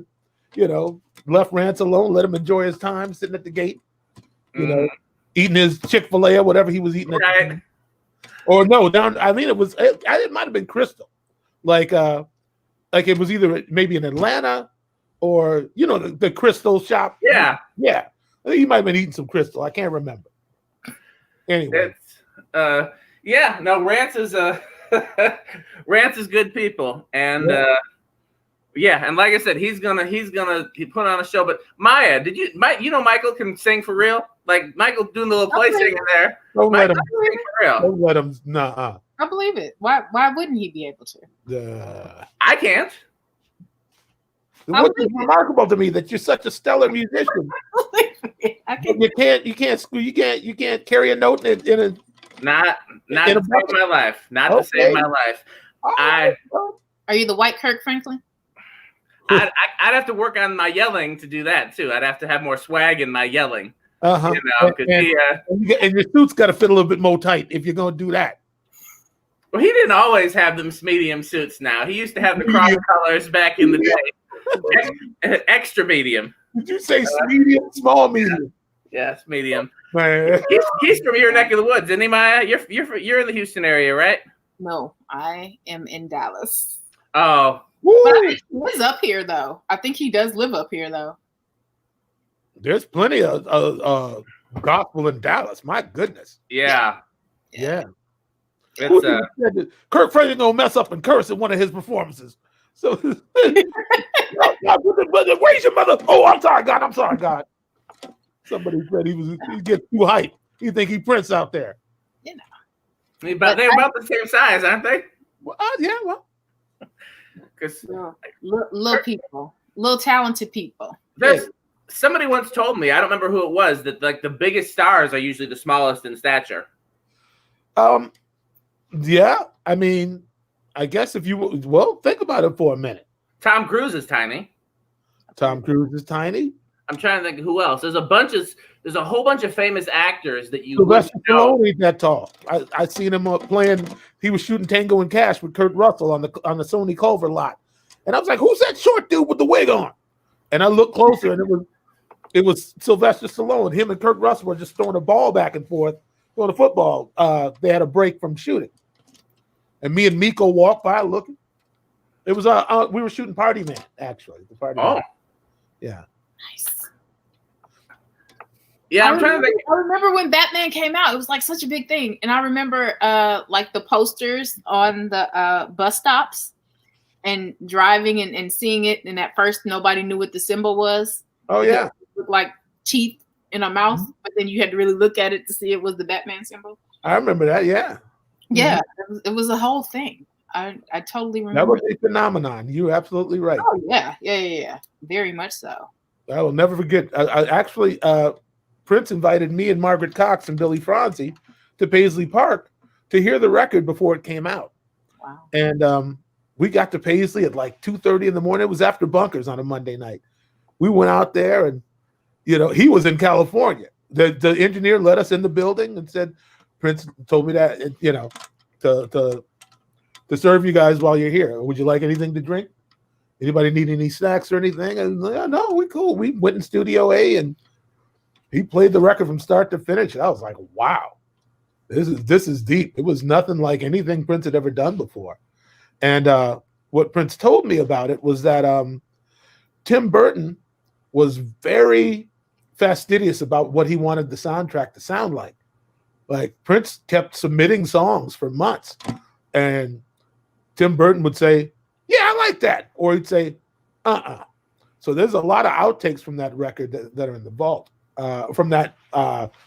you know, left Rance alone, let him enjoy his time sitting at the gate, you know, eating his Chick-fil-A or whatever he was eating. Right. Or no, down. I mean, it might have been Crystal, like it was either maybe in Atlanta. Or, you know, the Crystal shop. Yeah. Yeah. I think he might have been eating some Crystal. I can't remember. Anyway. Yeah. No, Rance is Rance is good people. And yeah, and like I said, he put on a show. But Maya, you know Michael can sing for real? Like Michael doing the little play singing there. Don't let him sing for real. Don't let him. Nah. I believe it. Why wouldn't he be able to? I can't. What's remarkable to me that you're such a stellar musician. You can't carry a note in a not to save my life. Not to save my life. Are you the white Kirk Franklin? I'd have to work on my yelling to do that too. I'd have to have more swag in my yelling. You know, and your suit's got to fit a little bit more tight if you're going to do that. Well, he didn't always have them medium suits. Now he used to have the cross colors back in the day. Extra medium. Did you say medium, small, medium? Yes, medium. Man. He's from your neck of the woods, isn't he, Maya? You're in the Houston area, right? No, I am in Dallas. Oh, but he lives up here, though. I think he does live up here, though. There's plenty of gospel in Dallas. My goodness. Yeah. It's Kirk Franklin gonna mess up and curse in one of his performances. So, where's your mother? Oh, I'm sorry, God. Somebody said he gets too hyped. You think he Prince out there? You know, they're about the same size, aren't they? Well, yeah, well, because little people, little talented people. Somebody once told me, I don't remember who it was, that like the biggest stars are usually the smallest in stature. Yeah, I mean, I guess if you well think about it for a minute. Tom Cruise is tiny. Tom Cruise is tiny. I'm trying to think of who else. There's a whole bunch of famous actors that you Sylvester know. Stallone ain't that tall. I seen him playing. He was shooting Tango and Cash with Kurt Russell on the Sony Culver lot, and I was like, "Who's that short dude with the wig on?" And I looked closer, and it was Sylvester Stallone. Him and Kurt Russell were just throwing a ball back and forth on the football. They had a break from shooting, and me and Miko walked by looking. It was we were shooting Party Man, actually. The Party Man. Yeah. Nice. Yeah, I'm trying to think. I remember when Batman came out, it was like such a big thing. And I remember like the posters on the bus stops and driving and seeing it. And at first nobody knew what the symbol was. Oh yeah. It looked like teeth in a mouth, but then you had to really look at it to see it was the Batman symbol. I remember that, yeah. Yeah, it was a whole thing. I totally remember. That was a phenomenon. You're absolutely right. Oh yeah. Very much so. I will never forget. I actually Prince invited me and Margaret Cox and Billy Franzi to Paisley Park to hear the record before it came out. Wow. And we got to Paisley at like 2:30 in the morning. It was after Bunkers on a Monday night. We went out there, and he was in California. The engineer let us in the building and said, Prince told me that to serve you guys while you're here. Would you like anything to drink? Anybody need any snacks or anything? And no, we cool. We went in Studio A and he played the record from start to finish. And I was like, wow, this is deep. It was nothing like anything Prince had ever done before. And what Prince told me about it was that Tim Burton was very fastidious about what he wanted the soundtrack to sound like. Like Prince kept submitting songs for months, and Tim Burton would say, "Yeah, I like that," or he'd say, So there's a lot of outtakes from that record that are in the vault, from that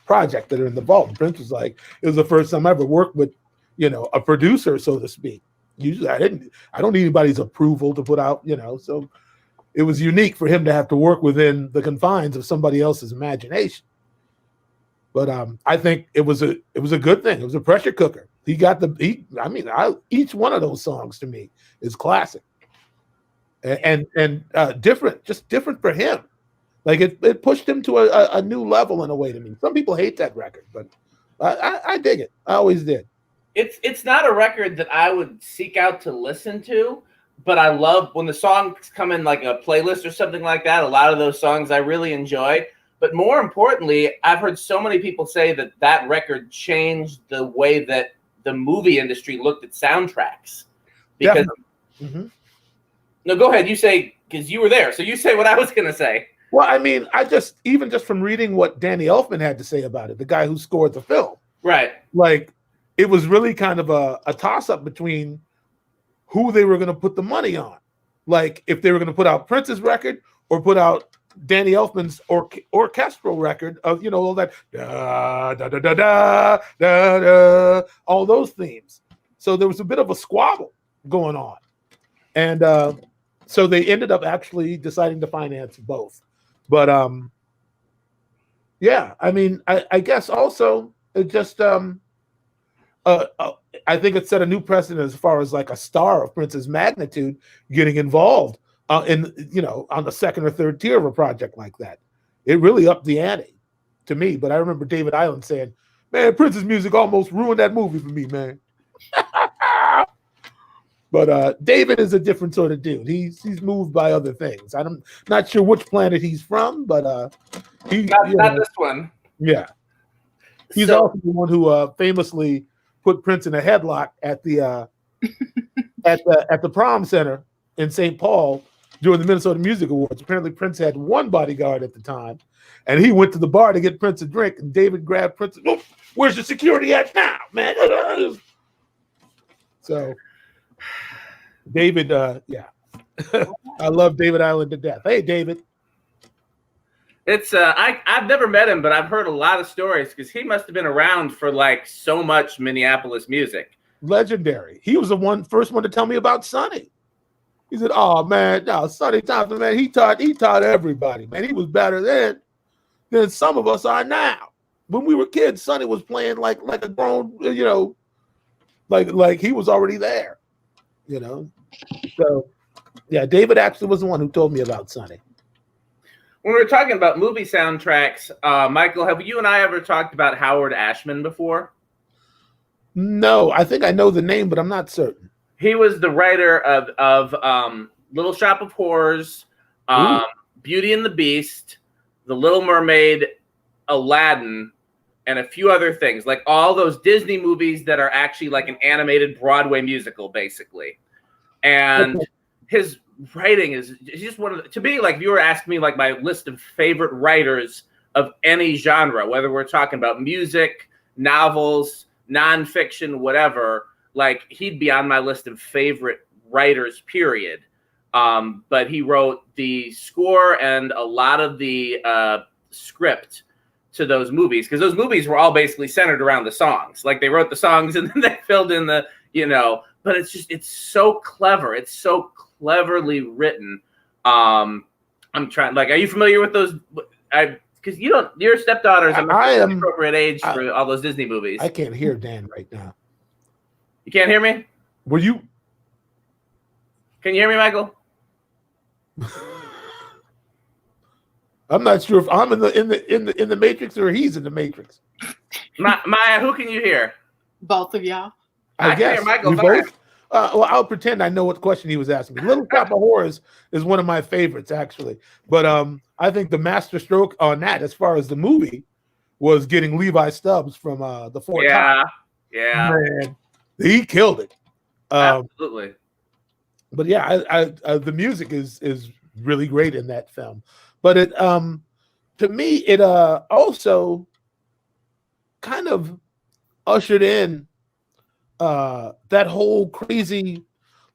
project that are in the vault. And Prince was like, "It was the first time I ever worked with, a producer, so to speak. Usually, I don't need anybody's approval to put out, So it was unique for him to have to work within the confines of somebody else's imagination." But I think it was a good thing. It was a pressure cooker. Each one of those songs to me is classic, and different, just different for him. Like it pushed him to a new level in a way to me. Some people hate that record, but I dig it. I always did. It's not a record that I would seek out to listen to, but I love when the songs come in like a playlist or something like that. A lot of those songs I really enjoy. But more importantly, I've heard so many people say that record changed the way that the movie industry looked at soundtracks. Because No, go ahead. You say, because you were there. So you say what I was going to say. Well, I mean, even just from reading what Danny Elfman had to say about it, the guy who scored the film. Right. Like, it was really kind of a toss-up between who they were going to put the money on. Like, if they were going to put out Prince's record or put out Danny Elfman's orchestral record of, all that da da da da da da da, all those themes. So there was a bit of a squabble going on, and so they ended up actually deciding to finance both. But yeah, I mean, I guess also it just I think it set a new precedent as far as like a star of Prince's magnitude getting involved on the second or third tier of a project like that. It really upped the ante to me. But I remember David Island saying, "Man, Prince's music almost ruined that movie for me, man." But David is a different sort of dude. He's moved by other things. I'm not sure which planet he's from, but not this one. Yeah, he's also the one who famously put Prince in a headlock at the at the prom center in St. Paul during the Minnesota Music Awards. Apparently, Prince had one bodyguard at the time, and he went to the bar to get Prince a drink, and David grabbed Prince. "Oh, where's the security at now, man?" So, David, yeah. I love David Island to death. Hey, David. It's I've never met him, but I've heard a lot of stories because he must have been around for like so much Minneapolis music. Legendary. He was the first one to tell me about Sonny. He said, "Oh man, no, Sonny Thompson, man, he taught everybody, man. He was better then than some of us are now. When we were kids, Sonny was playing like a grown, like he was already there." you know. So yeah, David actually was the one who told me about Sonny. When we were talking about movie soundtracks, Michael, have you and I ever talked about Howard Ashman before? No, I think I know the name, but I'm not certain. He was the writer of Little Shop of Horrors, Beauty and the Beast, The Little Mermaid, Aladdin, and a few other things, like all those Disney movies that are actually like an animated Broadway musical, basically. And his writing is just one of the, to me, like if you were asking me like my list of favorite writers of any genre, whether we're talking about music, novels, nonfiction, whatever, like he'd be on my list of favorite writers, period. But he wrote the score and a lot of the script to those movies, because those movies were all basically centered around the songs. Like they wrote the songs and then they filled in the, you know, but it's just, it's so clever. It's so cleverly written. I'm trying, like, are you familiar with those? Because you don't, your stepdaughter's an appropriate age for all those Disney movies. I can't hear Dan right now. You can't hear me? Were you? Can you hear me, Michael? I'm not sure if I'm in the Matrix or he's in the Matrix. Maya, who can you hear? Both of y'all. I guess hear Michael we both. Well, I'll pretend I know what question he was asking me. Little Shop of Horrors is one of my favorites, actually. But I think the master stroke on that, as far as the movie, was getting Levi Stubbs from the Four Tops. Yeah. Man, he killed it. Absolutely. But yeah, the music is really great in that film. But it, to me, it also kind of ushered in that whole crazy,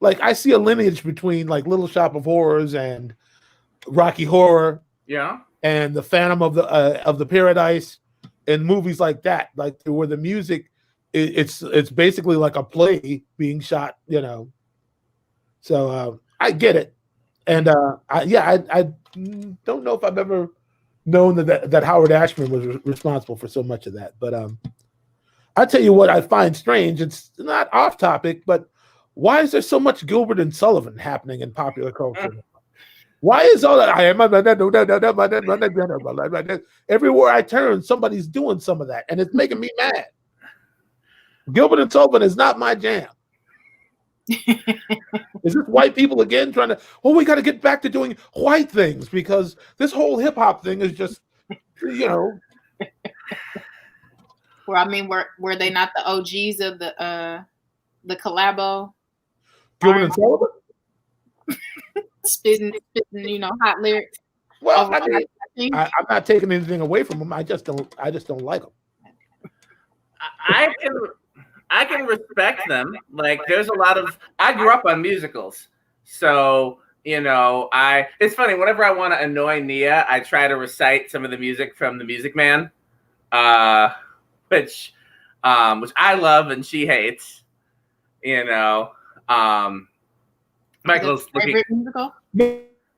like I see a lineage between like Little Shop of Horrors and Rocky Horror, and the Phantom of the Paradise, and movies like that, like where the music, it's basically like a play being shot, you know. So I get it, and I don't know if I've ever known that Howard Ashman was responsible for so much of that, but I tell you what I find strange. It's not off topic, but why is there so much Gilbert and Sullivan happening in popular culture? Why is all that? Everywhere I turn, somebody's doing some of that, and it's making me mad. Gilbert and Sullivan is not my jam. Is this white people again trying to? Oh, we got to get back to doing white things because this whole hip hop thing is just, you know. Well, I mean, were they not the OGs of the collabo? Gilbert and Sullivan? spitting, you know, hot lyrics. Well, I mean, I'm not taking anything away from them. I just don't like them. I can respect them. Like, there's a lot of. I grew up on musicals, so you know, it's funny. Whenever I want to annoy Nia, I try to recite some of the music from The Music Man, which I love and she hates. You know, Michael's favorite musical?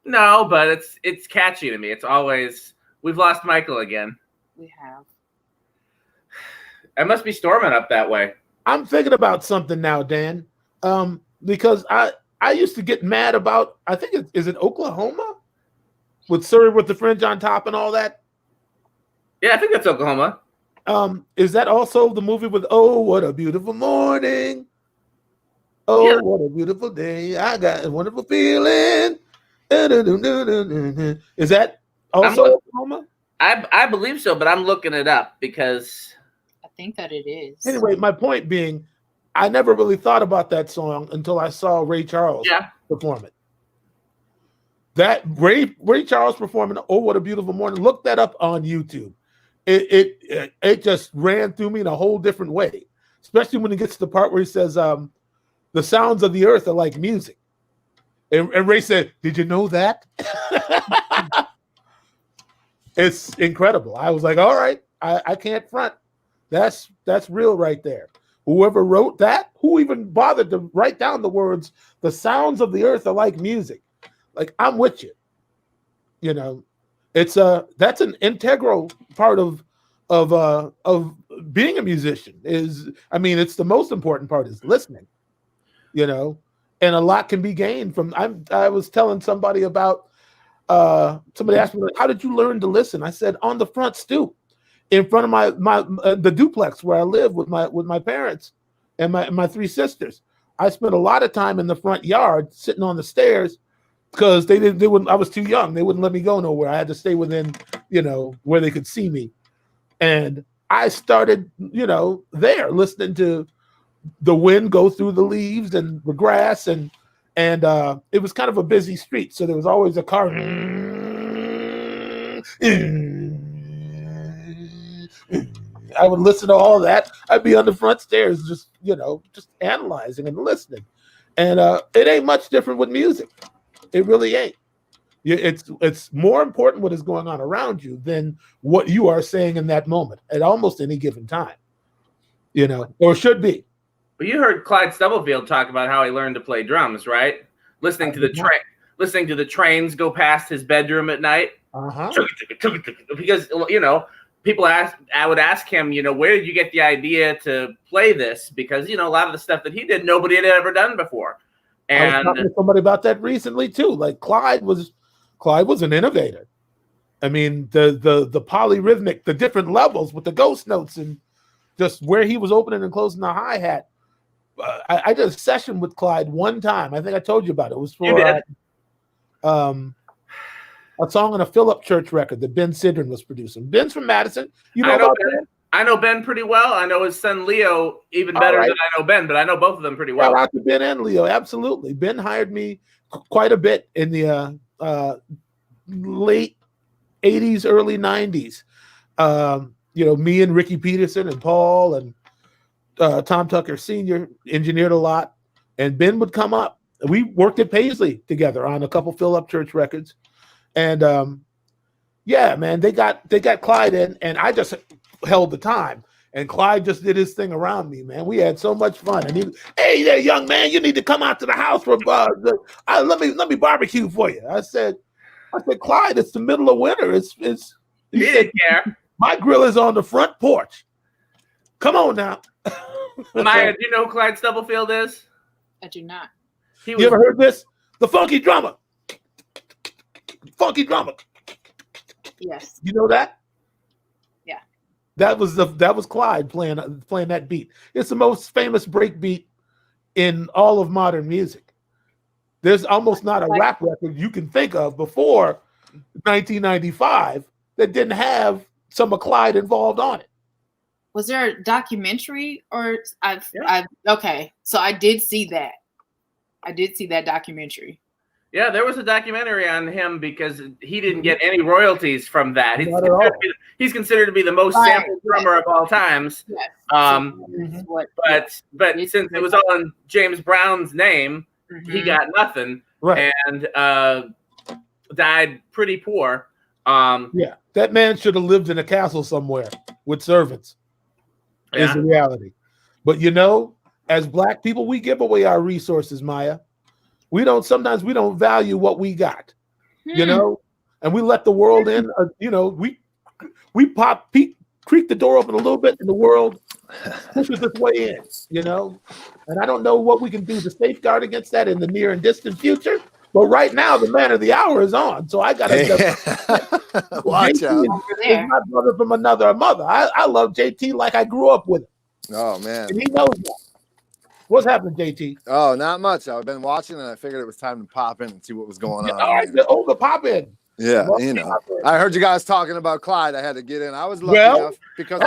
No, but it's catchy to me. It's always, we've lost Michael again. We have. I must be storming up that way. I'm thinking about something now, Dan, because I used to get mad about, I think is it Oklahoma with Surrey with the fringe on top and all that? Yeah, I think that's Oklahoma. Is that also the movie with "Oh, what a beautiful morning"? Oh, yeah. What a beautiful day! I got a wonderful feeling. Is that also Oklahoma? I believe so, but I'm looking it up because I think that it is. Anyway, my point being, I never really thought about that song until I saw Ray Charles perform it. That Ray Charles performing "Oh, What a Beautiful Morning." Look that up on YouTube. It just ran through me in a whole different way, especially when he gets to the part where he says, "The sounds of the earth are like music," and Ray said, "Did you know that?" It's incredible. I was like, "All right, I can't front. That's real right there." Whoever wrote that, who even bothered to write down the words, "The sounds of the earth are like music." Like, I'm with you. You know, it's that's an integral part of being a musician. It's the most important part is listening. You know, and a lot can be gained from. I was telling somebody about. Somebody asked me, like, how did you learn to listen? I said, on the front stoop, in front of the duplex where I live with my parents and my three sisters. I spent a lot of time in the front yard sitting on the stairs because they wouldn't. I was too young. They wouldn't let me go nowhere. I had to stay within, where they could see me. And I started, there listening to the wind go through the leaves and the grass, and it was kind of a busy street, so there was always a car. I would listen to all that. I'd be on the front stairs, just analyzing and listening. And it ain't much different with music. It really ain't. It's more important what is going on around you than what you are saying in that moment at almost any given time, or should be. But you heard Clyde Stubblefield talk about how he learned to play drums, right? Listening to the trains go past his bedroom at night. Because I would ask him, where did you get the idea to play this? Because a lot of the stuff that he did, nobody had ever done before. And I was talking to somebody about that recently too. Like Clyde was an innovator. I mean, the polyrhythmic, the different levels with the ghost notes and just where he was opening and closing the hi-hat. I did a session with Clyde one time. I think I told you about it. It was for a song on a Philip Church record that Ben Sidran was producing. Ben's from Madison. I know Ben pretty well. I know his son Leo even better than I know Ben, but I know both of them pretty well. Shout out to Ben and Leo. Absolutely. Ben hired me quite a bit in the late 80s, early 90s. Me and Ricky Peterson and Paul and Tom Tucker Sr. engineered a lot, and Ben would come up. We worked at Paisley together on a couple Philip Church records, and man, they got Clyde in, and I just held the time, and Clyde just did his thing around me, man. We had so much fun, and hey there, young man, you need to come out to the house for let me barbecue for you. I said, Clyde, it's the middle of winter. He didn't care. My grill is on the front porch. Come on now. Maya, do you know who Clyde Stubblefield is? I do not. You ever heard this? The funky drummer. Funky drummer. Yes. You know that? Yeah. That was Clyde playing that beat. It's the most famous break beat in all of modern music. There's almost not a rap record you can think of before 1995 that didn't have some of Clyde involved on it. Was there a documentary or okay. So I did see that. I did see that documentary. Yeah, there was a documentary on him because he didn't get any royalties from that. He's considered to be the most sampled drummer of all times. Yes. But since it was all in James Brown's name, he got nothing, and died pretty poor. That man should have lived in a castle somewhere with servants. Is the reality. But as Black people, we give away our resources, Maya. Sometimes we don't value what we got, and we let the world in. We creak the door open a little bit, and the world pushes its way in, And I don't know what we can do to safeguard against that in the near and distant future. But right now, the man of the hour is on, so I got to watch out. He's my brother from another mother. I love JT like I grew up with him. Oh man, and he knows that. What's happening, JT? Oh, not much. I've been watching, and I figured it was time to pop in and see what was going on. All right, the pop in. Yeah, I heard you guys talking about Clyde. I had to get in. I was lucky enough because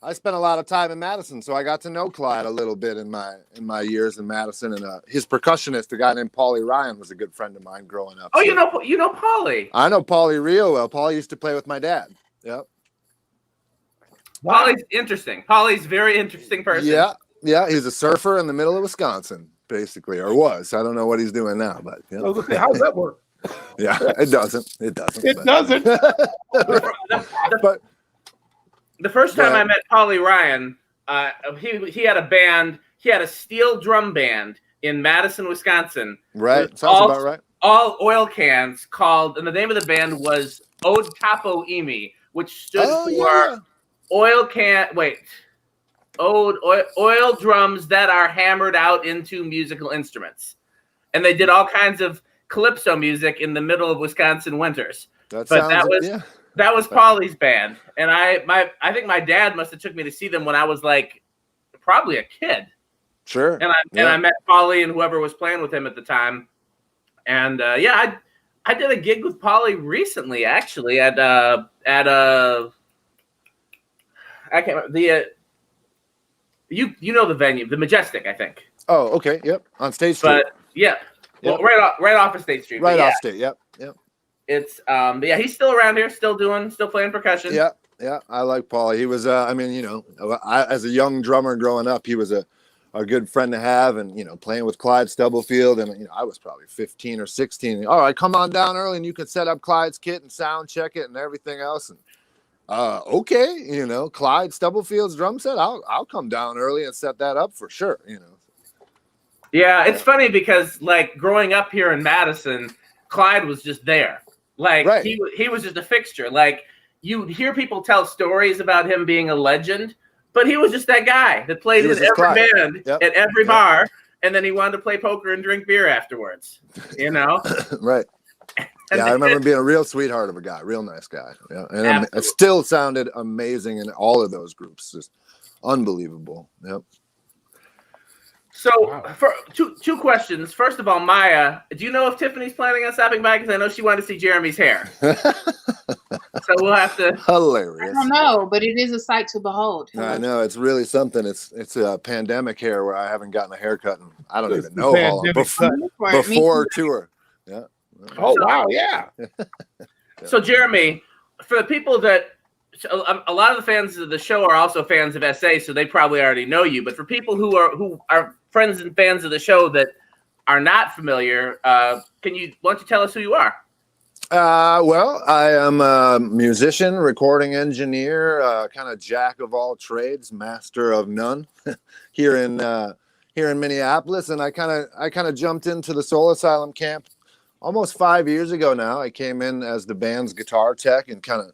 I spent a lot of time in Madison, so I got to know Clyde a little bit in my years in Madison. And his percussionist, a guy named Paulie Ryan, was a good friend of mine growing up. Oh, so. you know Paulie. I know Paulie real well. Paulie used to play with my dad. Yep. Wow. Paulie's interesting. Paulie's a very interesting person. Yeah. He's a surfer in the middle of Wisconsin, basically, or was. I don't know what he's doing now, but how does that work? Yeah, it doesn't. But the first time I met Paulie Ryan, he had a band. He had a steel drum band in Madison, Wisconsin. Right, sounds about right. All oil cans and the name of the band was Ode Tapo Imi, which stood for oil can. Wait, oil drums that are hammered out into musical instruments, and they did all kinds of calypso music in the middle of Wisconsin winters. That was Paulie's band, and I think my dad must have took me to see them when I was like probably a kid. Sure. And I met Paulie and whoever was playing with him at the time, and I did a gig with Paulie recently, actually, at I can't remember the you know the venue, the Majestic, I think. Oh, okay, yep, on State Street. But yeah, well, right off of State Street. Right off State, yep. It's but yeah, he's still around here, still playing percussion. Yeah, I like Paulie. He was, I mean, you know, as a young drummer growing up, he was a good friend to have, and, you know, playing with Clyde Stubblefield, and, you know, I was probably 15 or 16. All right, come on down early and you can set up Clyde's kit and sound check it and everything else. And okay, you know, Clyde Stubblefield's drum set, I'll come down early and set that up for sure, you know. Yeah, it's funny because like growing up here in Madison, Clyde was just there. Like he was just a fixture. Like you'd hear people tell stories about him being a legend, but he was just that guy that played in every band at every bar, and then he wanted to play poker and drink beer afterwards, you know? Right. Yeah, I remember him being a real sweetheart of a guy, real nice guy. Yeah, and it still sounded amazing in all of those groups. Just unbelievable. Yep. So, for two questions. First of all, Maya, do you know if Tiffany's planning on stopping by? Because I know she wanted to see Jeremy's hair. So we'll have to. Hilarious. I don't know, but it is a sight to behold. I know, it's really something. It's a pandemic hair where I haven't gotten a haircut, and I don't even know how long before tour. Yeah. Oh wow, yeah. So Jeremy, for the people that a lot of the fans of the show are also fans of SA, so they probably already know you. But for people who are friends and fans of the show that are not familiar, why don't you tell us who you are? Well, I am a musician, recording engineer, kind of jack of all trades, master of none here in Minneapolis. And I kind of jumped into the Soul Asylum camp almost 5 years ago now. I came in as the band's guitar tech and kind of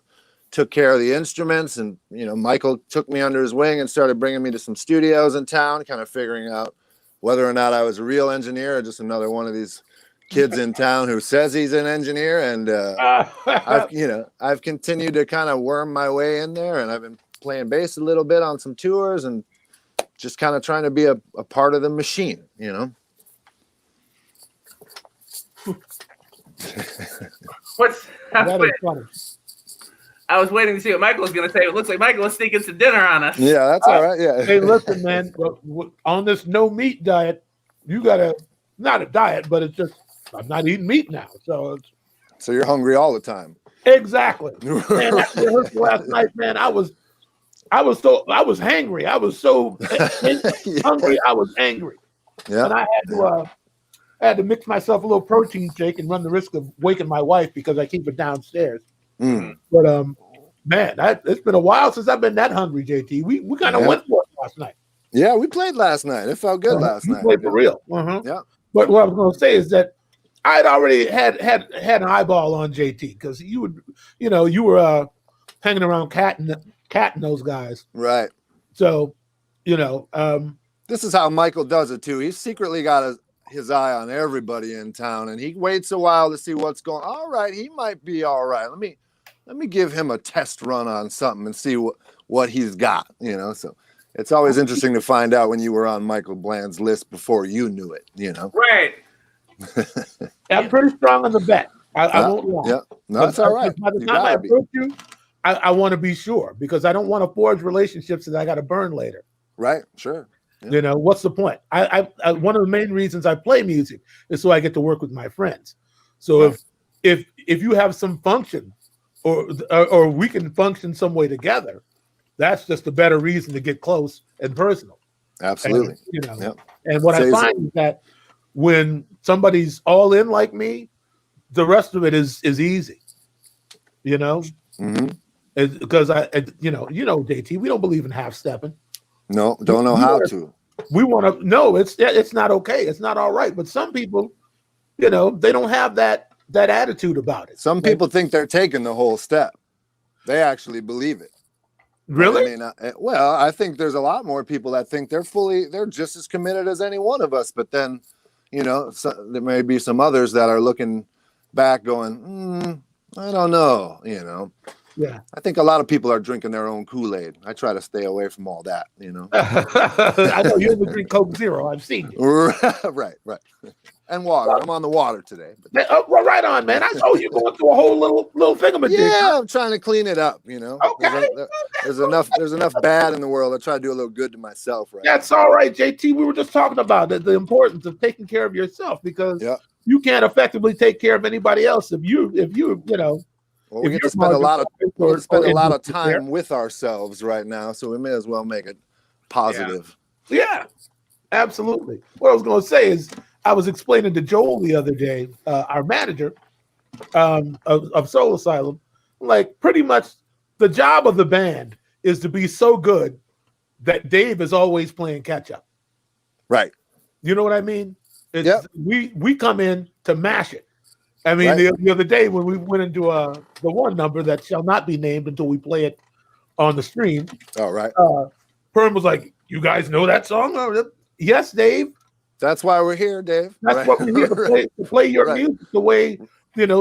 took care of the instruments. And, you know, Michael took me under his wing and started bringing me to some studios in town, kind of figuring out whether or not I was a real engineer or just another one of these kids in town who says he's an engineer. And I've continued to kind of worm my way in there, and I've been playing bass a little bit on some tours and just kind of trying to be a part of the machine, you know. I was waiting to see what Michael was going to say. It looks like Michael was sneaking some dinner on us. Yeah, that's all right. Yeah. Hey, listen, man, on this no meat diet, you got not a diet, but it's just, I'm not eating meat now. So you're hungry all the time. Exactly. Man, after rehearsal last night, man, I was hangry. I was so hungry. I was angry. Yeah. And I had to mix myself a little protein shake and run the risk of waking my wife because I keep it downstairs. Mm. But man, it's been a while since I've been that hungry, JT. We kind of went for it last night. Yeah, we played last night. It felt good last night. Played for real. Yeah. But what I was going to say is that I'd already had an eyeball on JT because you were hanging around Cat and those guys, right? So, this is how Michael does it too. He's secretly got his eye on everybody in town, and he waits a while to see what's going. All right, he might be all right. Let me give him a test run on something and see what he's got. You know, so it's always interesting to find out when you were on Michael Bland's list before you knew it. You know, right? I'm pretty strong on the bet. I won't lie. Yeah, no, that's all right. By the time I approach you, I want to be sure because I don't want to forge relationships that I got to burn later. Right. Sure. Yeah. You know, what's the point? I one of the main reasons I play music is so I get to work with my friends. So if you have some function or we can function some way together, that's just a better reason to get close and personal. Absolutely. And, and what I find is that when somebody's all in like me, the rest of it is easy. You know? Mm-hmm. Because JT, we don't believe in half stepping. No, don't know how to. We want to. No, it's not okay. It's not all right. But some people, they don't have that attitude about it. Some people think they're taking the whole step. They actually believe it. Really? I mean, well, I think there's a lot more people that think they're just as committed as any one of us. But then, there may be some others that are looking back going, I don't know, Yeah. I think a lot of people are drinking their own Kool-Aid. I try to stay away from all that, I know you only drink Coke Zero. I've seen you. Right. And water. I'm on the water today. But well, right on, man. I saw you going through a whole little thingamajig. yeah, I'm trying to clean it up, Okay. There's enough bad in the world. I try to do a little good to myself, right? That's all right, JT. We were just talking about the importance of taking care of yourself, because you can't effectively take care of anybody else if you Well, we get to spend a lot of time with ourselves right now, so we may as well make it positive. Yeah, absolutely. What I was going to say is, I was explaining to Joel the other day, our manager of Soul Asylum, like pretty much the job of the band is to be so good that Dave is always playing catch up. Right. You know what I mean? We come in to mash it. I mean, the other day when we went into the one number that shall not be named until we play it on the stream. All right. Perm was like, "You guys know that song?" Yes, Dave. That's why we're here, Dave. That's what we're here to play your music the way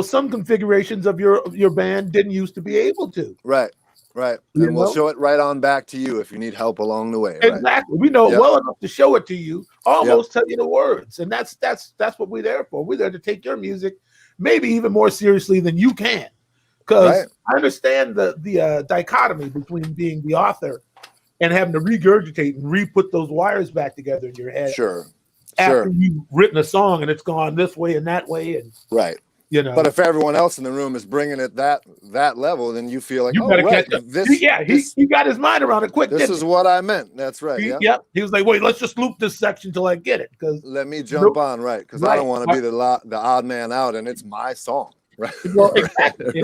some configurations of your band didn't used to be able to. Right. And we'll show it right on back to you if you need help along the way. Exactly. Right? We know it well enough to show it to you, almost tell you the words, and that's what we're there for. We're there to take your music maybe even more seriously than you can, because I understand the dichotomy between being the author and having to regurgitate and re-put those wires back together in your head. Sure. After you've written a song and it's gone this way and that way, and But if everyone else in the room is bringing it that level, then you feel like, you gotta catch up. He got his mind around it quick. This is what I meant. That's right. He was like, wait, let's just loop this section till I get it. Because let me jump on, because I don't want to be the odd man out, and it's my song. Right. Well, exactly. And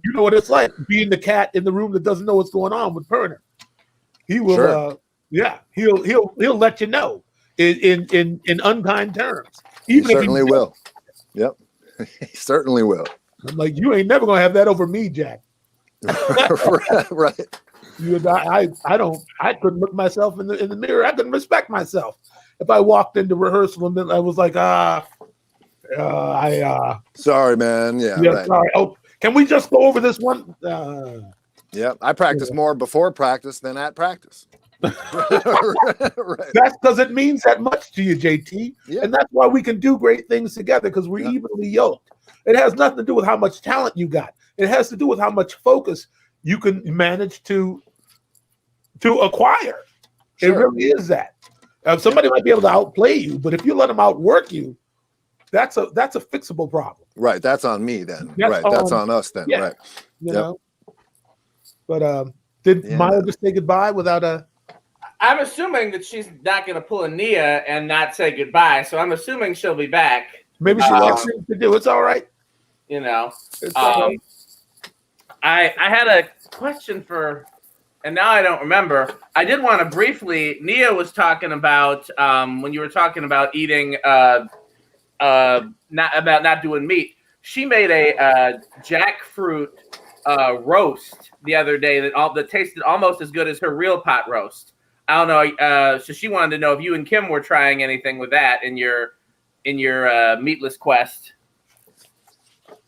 you know what it's like being the cat in the room that doesn't know what's going on with Perner. He will, he'll let you know in unkind terms. He certainly will. Yep. He certainly will. I'm like, you ain't never gonna have that over me, Jack. Right. I couldn't look myself in the mirror. I couldn't respect myself if I walked into rehearsal and then I was like, sorry, man. Yeah. Sorry. Oh, can we just go over this one? I practice more before practice than at practice. That's because it means that much to you, JT, and that's why we can do great things together, because we're evenly yoked. It has nothing to do with how much talent you got. It has to do with how much focus you can manage to acquire. It really is that. Somebody might be able to outplay you, but if you let them outwork you, that's a fixable problem. Right. That's on me then. That's on us then. Yeah. Right. You know. But did Maya just say goodbye without a? I'm assuming that she's not going to pull a Nia and not say goodbye, so I'm assuming she'll be back. Maybe she wants things to do. It's all right. I had a question for, and now I don't remember. I did want to briefly. Nia was talking about when you were talking about eating, not doing meat. She made a jackfruit roast the other day that tasted almost as good as her real pot roast. I don't know. So she wanted to know if you and Kim were trying anything with that in your meatless quest.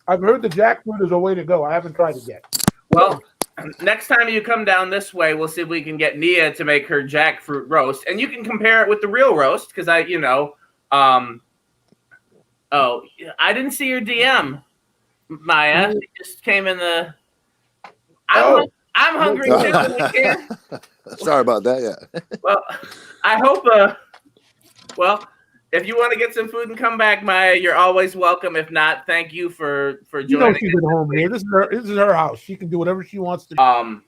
I've heard the jackfruit is a way to go. I haven't tried it yet. Well, next time you come down this way, we'll see if we can get Nia to make her jackfruit roast, and you can compare it with the real roast because I didn't see your DM, Maya. It just came in the. I'm hungry too. Sorry about that. Yeah. Well, I hope. If you want to get some food and come back, Maya, you're always welcome. If not, thank you for joining. She's at home here. This is her house. She can do whatever she wants to do.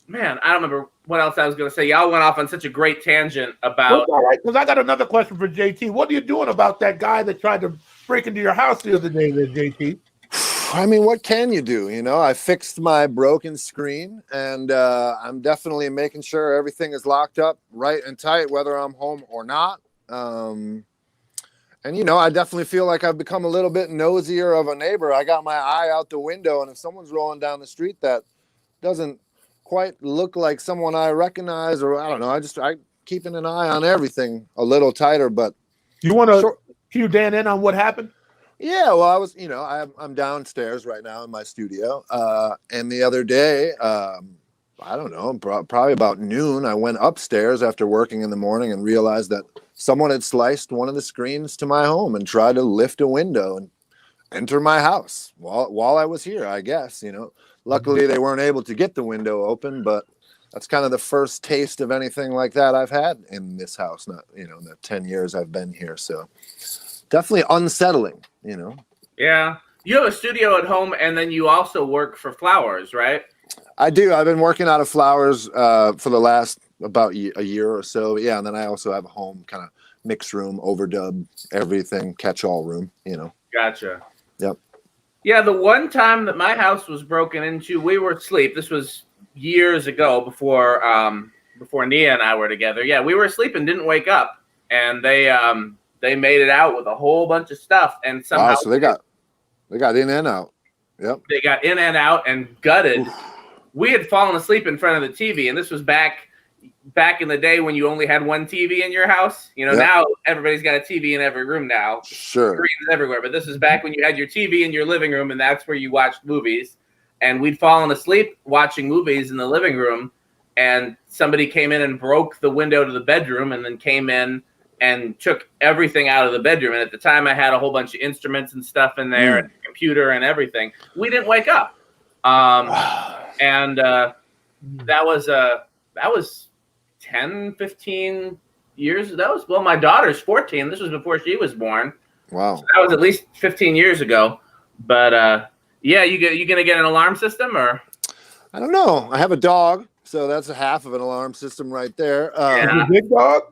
Man, I don't remember what else I was going to say. Y'all went off on such a great tangent about. All right, because I got another question for JT. What are you doing about that guy that tried to break into your house the other day, there, JT? I mean, what can you do? I fixed my broken screen, and I'm definitely making sure everything is locked up right and tight, whether I'm home or not. And, I definitely feel like I've become a little bit nosier of a neighbor. I got my eye out the window, and if someone's rolling down the street that doesn't quite look like someone I recognize, or I don't know. I keeping an eye on everything a little tighter. But you want to cue Dan in on what happened? Yeah, well, I was, I'm downstairs right now in my studio, and the other day, I don't know, probably about noon, I went upstairs after working in the morning and realized that someone had sliced one of the screens to my home and tried to lift a window and enter my house while I was here, I guess. Luckily they weren't able to get the window open, but that's kind of the first taste of anything like that I've had in this house, not, in the 10 years I've been here. So definitely unsettling, Yeah. You have a studio at home, and then you also work for Flowers, right? I do. I've been working out of Flowers for the last about a year or so. Yeah, and then I also have a home kind of mix room, overdub, everything, catch-all room, Gotcha. Yep. Yeah, the one time that my house was broken into, we were asleep. This was years ago before Nia and I were together. Yeah, we were asleep and didn't wake up, and they made it out with a whole bunch of stuff, and somehow so they got in and out. Yep. They got in and out and gutted. Oof. We had fallen asleep in front of the TV, and this was back in the day when you only had one TV in your house. Yep. Now everybody's got a TV in every room now. Sure. Screens everywhere. But this is back when you had your TV in your living room, and that's where you watched movies. And we'd fallen asleep watching movies in the living room, and somebody came in and broke the window to the bedroom, and then came in and took everything out of the bedroom. And at the time, I had a whole bunch of instruments and stuff in there, and a computer and everything. We didn't wake up. And that was 10, 15 years. My daughter's 14. This was before she was born. Wow. So that was at least 15 years ago. But yeah, you gonna get an alarm system, or? I don't know. I have a dog, so that's a half of an alarm system right there. Yeah. Big dog?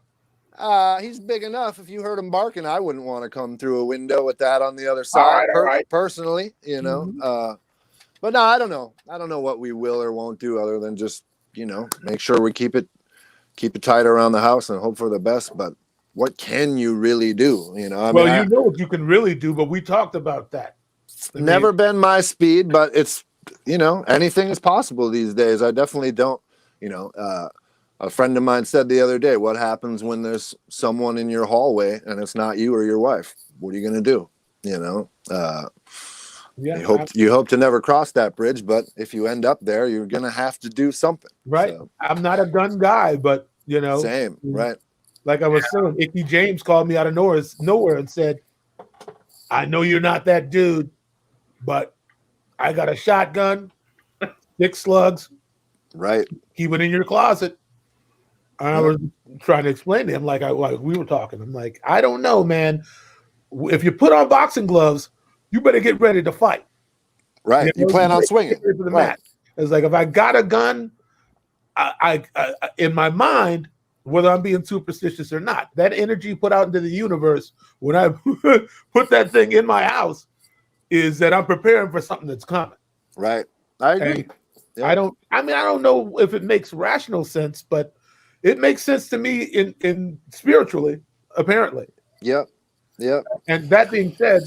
He's big enough. If you heard him barking, I wouldn't want to come through a window with that on the other side. All right. Personally, Mm-hmm. But no, I don't know. I don't know what we will or won't do other than just, make sure we keep it tight around the house and hope for the best. But what can you really do? What you can really do, but we talked about that. Never been my speed, but it's, anything is possible these days. I definitely don't, a friend of mine said the other day, what happens when there's someone in your hallway and it's not you or your wife? What are you going to do? You hope to never cross that bridge, but if you end up there, you're going to have to do something. Right. So. I'm not a gun guy, but same. Right. Like I was saying, Icky James called me out of nowhere and said, I know you're not that dude, but I got a shotgun, 6 slugs. Right. Keep it in your closet. I was trying to explain to him like we were talking. I'm like, I don't know, man. If you put on boxing gloves, you better get ready to fight. Right. You plan on swinging. Right. It's like if I got a gun, I in my mind, whether I'm being superstitious or not, that energy put out into the universe when I put that thing in my house is that I'm preparing for something that's coming. Right. I agree. Yep. I don't know if it makes rational sense, but it makes sense to me in spiritually, apparently. Yep. Yep. And that being said,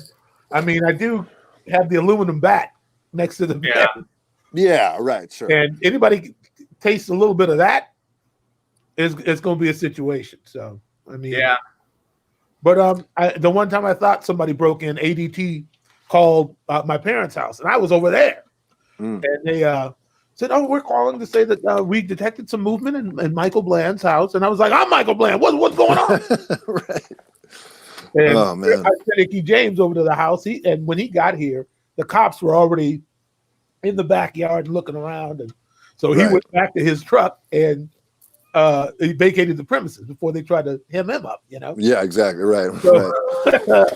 I do have the aluminum bat next to the bed. Yeah, right, sure. And anybody tastes a little bit of that, it's going to be a situation. So, yeah. But the one time I thought somebody broke in, ADT called my parents' house, and I was over there. And they said, "Oh, we're calling to say that we detected some movement in Michael Bland's house." And I was like, "I'm Michael Bland. What's going on?" Right. And oh man! I sent Icky James over to the house. And when he got here, the cops were already in the backyard looking around, and so he went back to his truck and he vacated the premises before they tried to hem him up. Yeah, exactly. Right. So, right.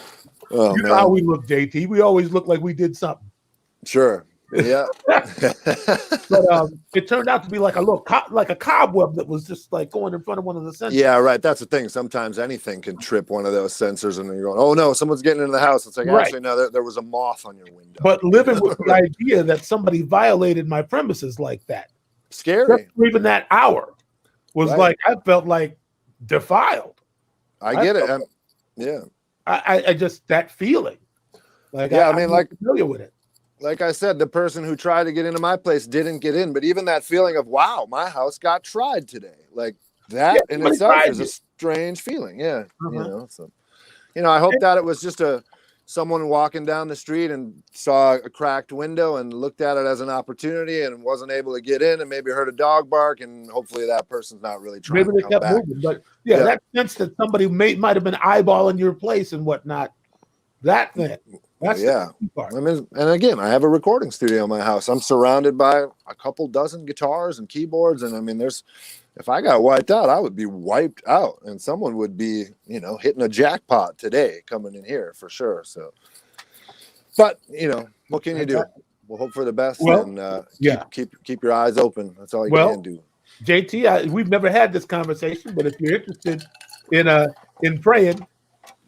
Oh, you know how we look, JT. We always look like we did something. Sure. Yeah. But it turned out to be like a little like a cobweb that was just like going in front of one of the sensors. Yeah, right. That's the thing. Sometimes anything can trip one of those sensors, and then you're going, "Oh no, someone's getting into the house." It's like, actually, no, there was a moth on your window. But living with the idea that somebody violated my premises like that, scary. Just even that hour was like I felt like defiled. I get it. Yeah. I just that feeling. Like yeah, I'm like familiar with it. like I said, the person who tried to get into my place didn't get in. But even that feeling of, wow, my house got tried today, like that in itself is a strange feeling. Yeah, so I hope that it was just someone walking down the street and saw a cracked window and looked at it as an opportunity and wasn't able to get in and maybe heard a dog bark, and hopefully that person's not really trying to come back. Moving, but that sense that somebody might have been eyeballing your place and whatnot, that thing. That's I mean, and again, I have a recording studio in my house. I'm surrounded by a couple dozen guitars and keyboards, and I mean, if I got wiped out, I would be wiped out, and someone would be, hitting a jackpot today coming in here for sure. So, but what can you do? We'll hope for the best, and keep your eyes open. That's all you can do. JT, we've never had this conversation, but if you're interested in praying,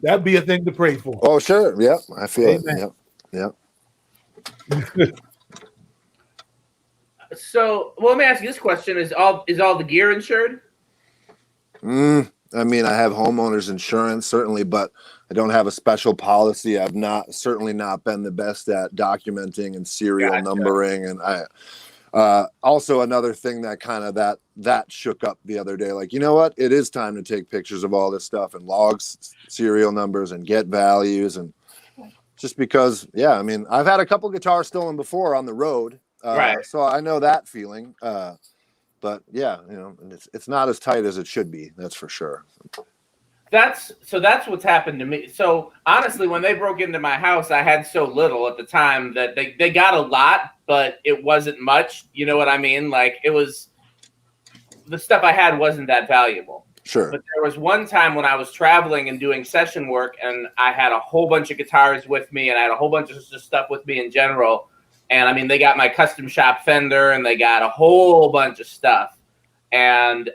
that'd be a thing to pray for. Oh, sure. Yeah, I feel it. Yep. So, let me ask you this question: Is all the gear insured? I mean, I have homeowners insurance, certainly, but I don't have a special policy. I've certainly not been the best at documenting and serial numbering, and I also another thing that kind of that shook up the other day. Like, you know what? It is time to take pictures of all this stuff and logs serial numbers and get values, and just because, I mean, I've had a couple guitars stolen before on the road. So I know that feeling, but it's not as tight as it should be. That's for sure. That's what's happened to me. So honestly, when they broke into my house, I had so little at the time that they got a lot, but it wasn't much. You know what I mean? Like, it was, the stuff I had wasn't that valuable. Sure. But there was one time when I was traveling and doing session work, and I had a whole bunch of guitars with me, and I had a whole bunch of just stuff with me in general. And I mean, they got my custom shop Fender, and they got a whole bunch of stuff. And it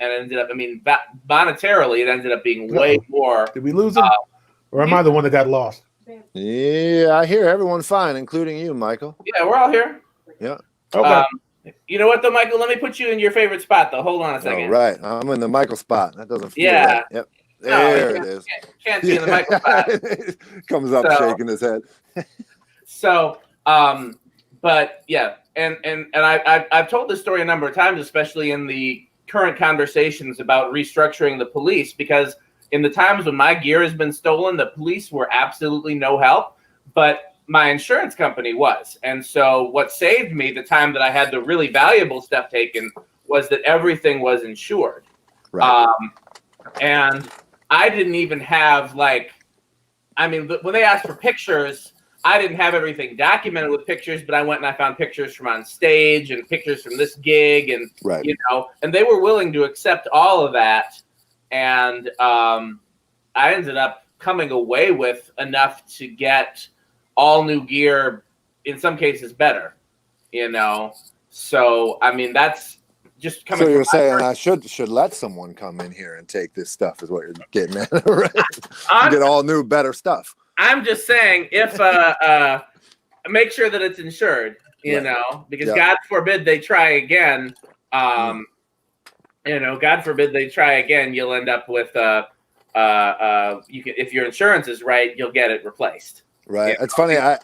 ended up, I mean, monetarily, it ended up being way more. Did we lose him? Or am I the one that got lost? Yeah, I hear everyone fine, including you, Michael. Yeah, we're all here. Yeah. Okay. You know what, though, Michael? Let me put you in your favorite spot, though. Hold on a second. Oh, right. I'm in the Michael spot. That doesn't feel right. Yep. There it is. Can't be in the Michael spot. Comes up shaking his head. So, but yeah, and I've told this story a number of times, especially in the current conversations about restructuring the police, because in the times when my gear has been stolen, the police were absolutely no help, but my insurance company was. And so what saved me the time that I had the really valuable stuff taken was that everything was insured. Right. And I didn't even have when they asked for pictures, I didn't have everything documented with pictures, but I went and I found pictures from on stage and pictures from this gig, and and they were willing to accept all of that. And I ended up coming away with enough to get all new gear, in some cases better, So I mean, that's just coming. So you're saying I should let someone come in here and take this stuff, is what you're getting at, right? Get all new, better stuff. I'm just saying, if make sure that it's insured, because God forbid they try again. God forbid they try again, you'll end up with if your insurance is right, you'll get it replaced. Right. It's funny. I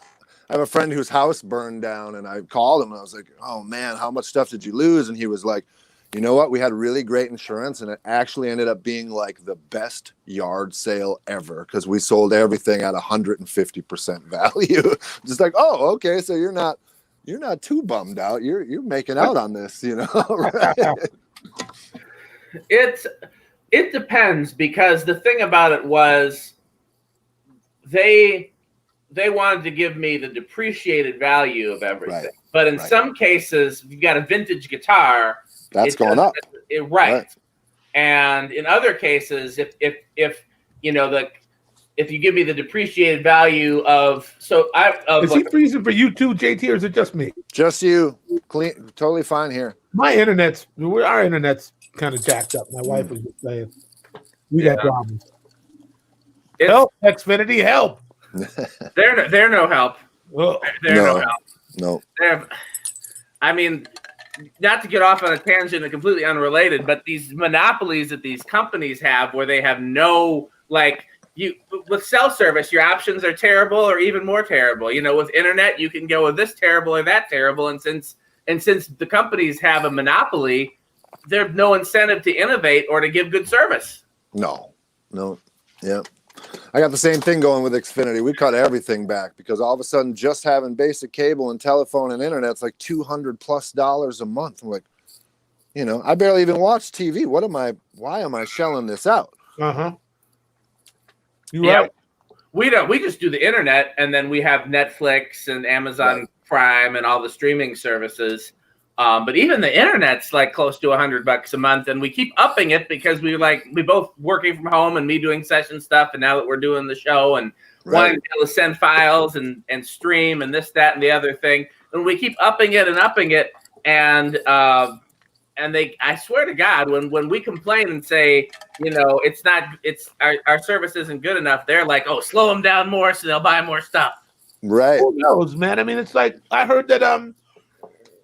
have a friend whose house burned down, and I called him and I was like, "Oh man, how much stuff did you lose?" And he was like, "You know what? We had really great insurance, and it actually ended up being like the best yard sale ever, because we sold everything at 150% value." Just like, oh, okay, so you're not too bummed out. You're making out on this, right? It depends, because the thing about it was they wanted to give me the depreciated value of everything. Right. But in some cases, if you've got a vintage guitar, that's going up. Right. And in other cases, if you give me the depreciated value of, is he freezing for you too, JT, or is it just me? Just you. Clean, totally fine here. Our internet's kind of jacked up. My wife was just saying we got problems. Help, Xfinity, help. They're no help. They're no help. No. I mean, not to get off on a tangent and completely unrelated, but these monopolies that these companies have, where they have no, with cell service, your options are terrible or even more terrible. You know, with internet, you can go with this terrible or that terrible, and since the companies have a monopoly, there's no incentive to innovate or to give good service. No, yeah. I got the same thing going with Xfinity. We cut everything back because all of a sudden just having basic cable and telephone and internet's like $200+ a month. I'm like, you know, I barely even watch TV. Why am I shelling this out? You're right. We don't. We just do the internet, and then we have Netflix and Amazon Prime and all the streaming services. But even the internet's like close to $100 a month, and we keep upping it because we both working from home and me doing session stuff, and now that we're doing the show and wanting to be able to send files and stream and this, that, and the other thing, and we keep upping it, and I swear to God, when we complain and say, you know, our service isn't good enough, they're like, oh, slow them down more so they'll buy more stuff. Right. Who knows, man? I mean, it's like I heard that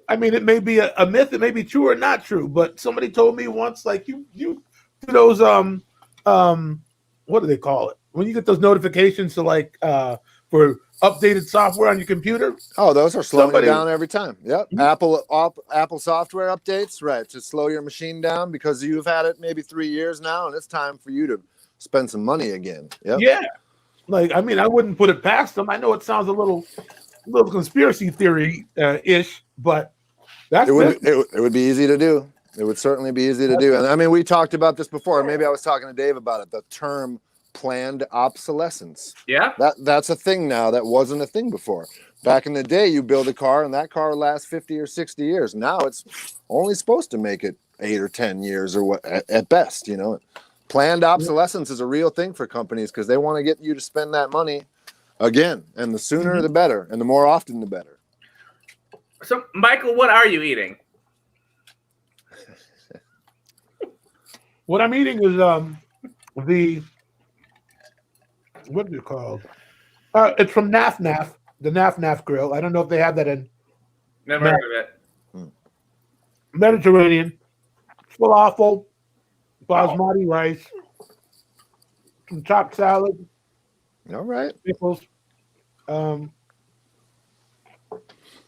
I mean, it may be a myth, it may be true or not true, but somebody told me once, like you do those what do they call it? When you get those notifications to like for updated software on your computer. Oh, those are slowing it down every time. Yep. Apple software updates, right, to slow your machine down because you've had it maybe 3 years now and it's time for you to spend some money again. Yep. Yeah. Like, I mean, I wouldn't put it past them. I know it sounds a little conspiracy theory ish, but it would be easy to do. It would certainly be easy to do. And I mean, we talked about this before. Maybe I was talking to Dave about it. The term planned obsolescence. Yeah. That's a thing now that wasn't a thing before. Back in the day, you build a car and that car lasts 50 or 60 years. Now it's only supposed to make it 8 or 10 years or what at best, you know. Planned obsolescence is a real thing for companies because they want to get you to spend that money again. And the sooner the better. And the more often the better. So, Michael, what are you eating? What I'm eating is what is it called? It's from Naf Naf, the Naf Naf Grill. I don't know if they have that in. Never heard of it. Mediterranean, falafel, basmati rice, some chopped salad. All right. Pickles.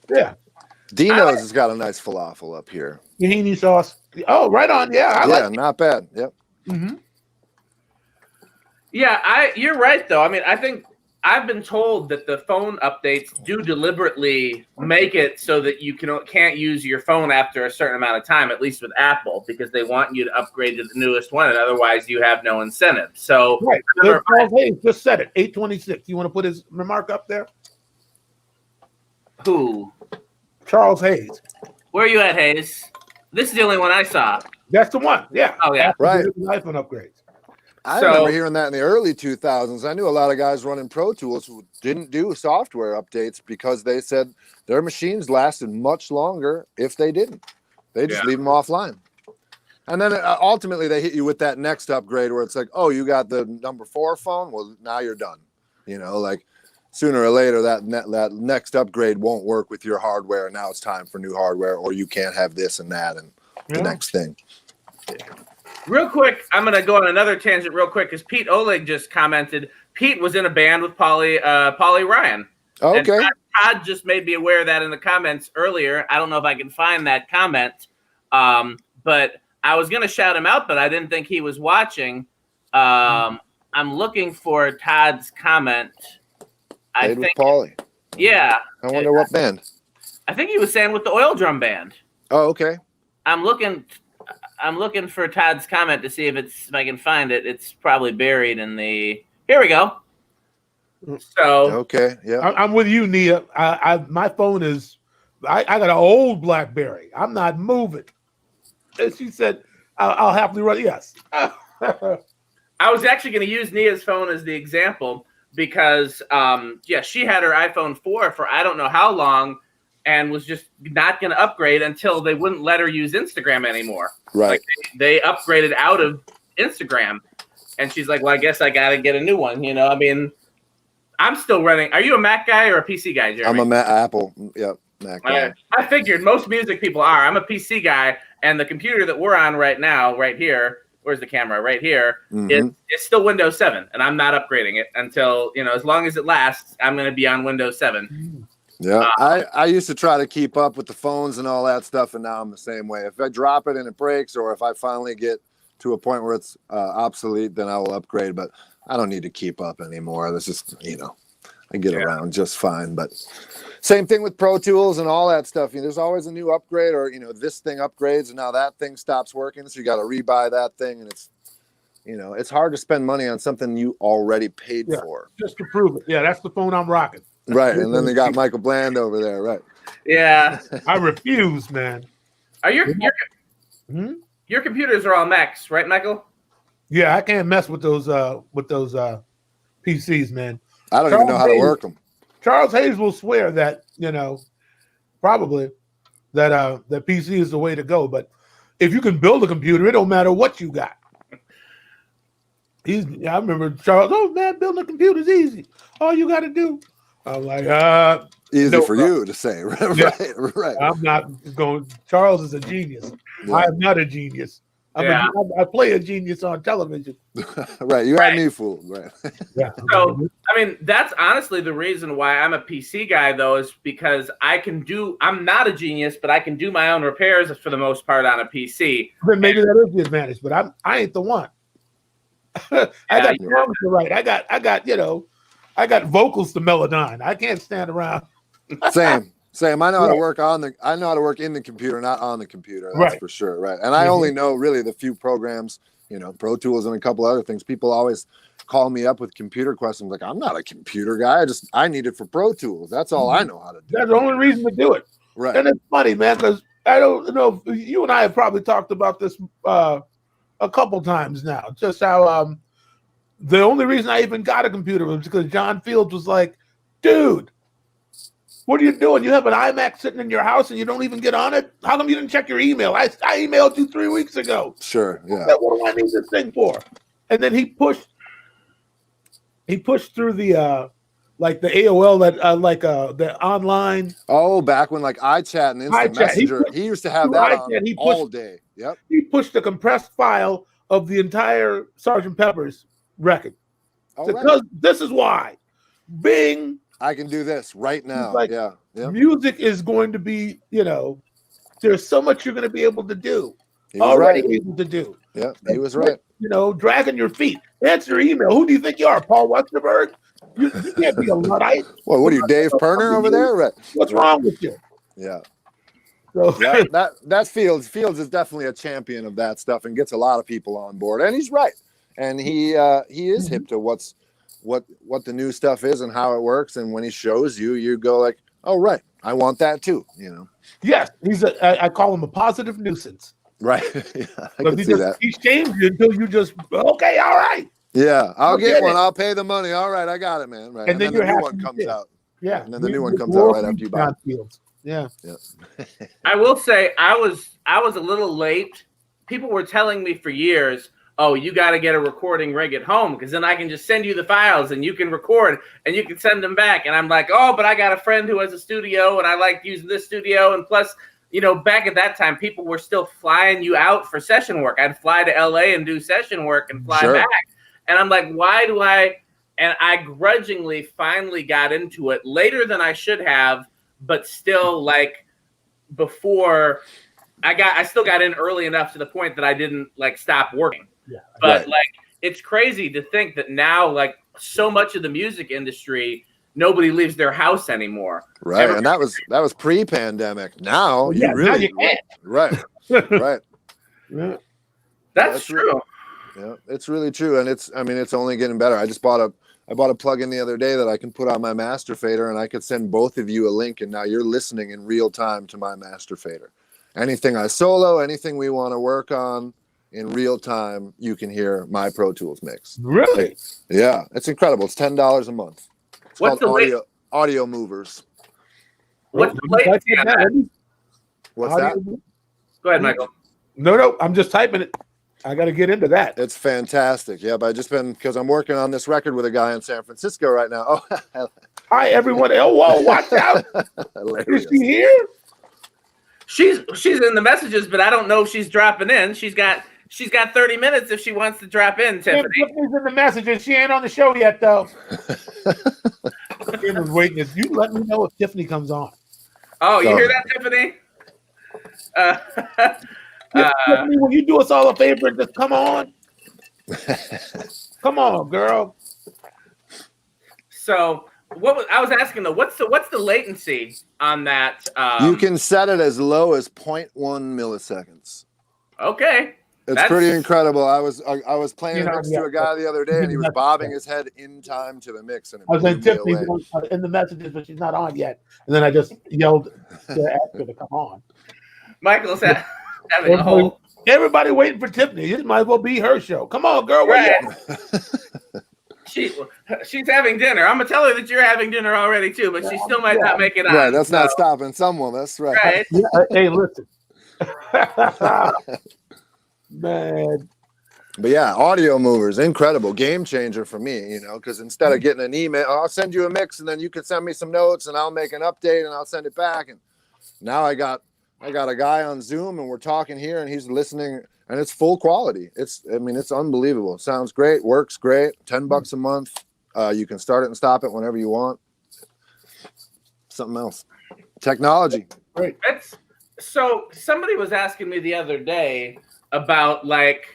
Yeah. Dino's has got a nice falafel up here. Tahini sauce. Oh, right on. Yeah. Not bad. Yep. Mm-hmm. Yeah, you're right though. I mean, I think I've been told that the phone updates do deliberately make it so that you can't use your phone after a certain amount of time, at least with Apple, because they want you to upgrade to the newest one, and otherwise you have no incentive. So right. Charles Hayes just said it. 826. You want to put his remark up there? Who? Charles Hayes. Where are you at, Hayes? This is the only one I saw. That's the one. Yeah. Oh yeah. Right. iPhone upgrades. I remember hearing that in the early 2000s. I knew a lot of guys running Pro Tools who didn't do software updates because they said their machines lasted much longer if they didn't. They just leave them offline. And then ultimately they hit you with that next upgrade where it's like, oh, you got the number 4 phone? Well, now you're done. You know, like sooner or later that next upgrade won't work with your hardware. Now it's time for new hardware, or you can't have this and that and the next thing. Real quick, I'm going to go on another tangent real quick because Pete Oleg just commented. Pete was in a band with Polly Ryan. Okay. And Todd just made me aware of that in the comments earlier. I don't know if I can find that comment, but I was going to shout him out, but I didn't think he was watching. I'm looking for Todd's comment. Played with Polly. Yeah. I wonder what band. I think he was saying with the Oil Drum Band. Oh, okay. I'm looking for Todd's comment to see if I can find it. It's probably buried in the. Here we go. So okay, yeah, I'm with you, Nia. My phone is. I got an old BlackBerry. I'm not moving. And she said, "I'll happily run." Yes. I was actually going to use Nia's phone as the example because, she had her iPhone 4 for I don't know how long. And was just not going to upgrade until they wouldn't let her use Instagram anymore. Right. Like they upgraded out of Instagram. And she's like, well, I guess I got to get a new one. You know, I mean, I'm still running. Are you a Mac guy or a PC guy, Jeremy? I'm a Apple. Yep, Mac guy. I figured most music people are. I'm a PC guy. And the computer that we're on right now, right here, where's the camera? Right here. It's still Windows 7, and I'm not upgrading it until, as long as it lasts, I'm going to be on Windows 7. Yeah, I used to try to keep up with the phones and all that stuff, and now I'm the same way. If I drop it and it breaks, or if I finally get to a point where it's obsolete, then I will upgrade. But I don't need to keep up anymore. That's just, I get around just fine. But same thing with Pro Tools and all that stuff. There's always a new upgrade, or this thing upgrades and now that thing stops working, so you got to rebuy that thing, and it's hard to spend money on something you already paid for just to prove it. Yeah, that's the phone I'm rocking. Right, and then they got Michael Bland over there. Right. Yeah, I refuse, man. Are your computers are all Macs, right, Michael? Yeah, I can't mess with those PCs, man. I don't even know how to work them. Charles Hayes will swear that, probably that PC is the way to go. But if you can build a computer, it don't matter what you got. I remember Charles, oh man, building a computer is easy. All you got to do. I'm like, easy for you to say. Right. I'm not going. Charles is a genius. Yeah. I am not a genius. I play a genius on television. Right. You had me fooled. Right. Yeah. So, that's honestly the reason why I'm a PC guy, though, is because I'm not a genius, but I can do my own repairs for the most part on a PC. Then maybe that is the advantage, but I ain't the one. I got songs to write. I got vocals to melodine. I can't stand around. Same. I know how to work in the computer, not on the computer. That's for sure. Right. And I only know really the few programs, Pro Tools and a couple other things. People always call me up with computer questions. Like, I'm not a computer guy. I need it for Pro Tools. That's all I know how to do. That's the only reason to do it. Right. And it's funny, man, because I don't know. You and I have probably talked about this a couple times now. Just how the only reason I even got a computer was because John Fields was like, dude, what are you doing? You have an iMac sitting in your house and you don't even get on it? How come you didn't check your email? I emailed you 3 weeks ago. Sure, yeah. What do I need this thing for? And then he pushed through the like the AOL the online. Oh, back when like iChat and Instant Messenger, he used to have that on all day. Yep. He pushed a compressed file of the entire Sgt. Pepper's record. Because this is why. Bing. I can do this right now. Like, music is going to be, there's so much you're going to be able to do. Able to do. Yeah, he was right. Dragging your feet. Answer email. Who do you think you are, Paul Westerberg? You can't be a Luddite. Well, what are you, Dave Perner over there? Right. What's wrong with you? Yeah. So that's Fields. Fields is definitely a champion of that stuff and gets a lot of people on board. And he's right. And he is hip to what the new stuff is and how it works. And when he shows you, you go like, oh, right, I want that too, Yes, I call him a positive nuisance. Right. Yeah, I can see that. He shames you until you just, okay, all right. Yeah, I'll get one. I'll pay the money. All right, I got it, man. Right. And then the new one comes out. Yeah. And then the new one comes out right after you buy it. Yeah. I will say I was a little late. People were telling me for years, oh, you got to get a recording rig at home because then I can just send you the files and you can record and you can send them back. And I'm like, oh, but I got a friend who has a studio and I like using this studio. And plus, back at that time, people were still flying you out for session work. I'd fly to LA and do session work and fly back. And I'm like, why do I? And I grudgingly finally got into it later than I should have, but still like before I still got in early enough to the point that I didn't like stop working. Yeah, but like, it's crazy to think that now, like so much of the music industry, nobody leaves their house anymore. Right. And that was pre-pandemic. Now you really can't. Right. Right. Yeah. That's true. Yeah, it's really true. And it's only getting better. I bought a plugin the other day that I can put on my master fader and I could send both of you a link. And now you're listening in real time to my master fader. Anything I solo, anything we want to work on in real time, you can hear my Pro Tools mix. Really? Yeah. It's incredible. It's $10 a month. It's What's called Audio Movers. What's the latency on that? What's that? Go ahead, Michael. No, I'm just typing it. I got to get into that. It's fantastic. Yeah, but because I'm working on this record with a guy in San Francisco right now. Oh, hi everyone. Oh, whoa, watch out. Is she here? She's in the messages, but I don't know if she's dropping in. She's got she's got 30 minutes if she wants to drop in, Tiffany. Tiffany's in the messages. She ain't on the show yet, though. Tiffany's waiting. You let me know if Tiffany comes on. Oh, you hear that, Tiffany? Tiffany, will you do us all a favor and just come on? Come on, girl. So I was asking though, what's the latency on that? You can set it as low as 0.1 milliseconds. Okay. It's pretty incredible. I was playing next to a guy the other day, and he was bobbing his head in time to the mix. And I was saying Tiffany's in the messages, but she's not on yet. And then I just yelled to ask her to come on. Michael's having a whole. Everybody waiting for Tiffany. This might as well be her show. Come on, girl. Right. She's having dinner. I'm gonna tell her that you're having dinner already too, but she still might not make it on. Right, that's not stopping someone. That's right. Right. Yeah, hey, listen. Man. But yeah, Audio Movers, incredible game changer for me, because instead of getting an email, I'll send you a mix and then you can send me some notes and I'll make an update and I'll send it back. And now I got a guy on Zoom and we're talking here and he's listening and it's full quality. It's unbelievable. Sounds great, works great. $10 a month. You can start it and stop it whenever you want. Something else. Technology. Great. So somebody was asking me the other day about like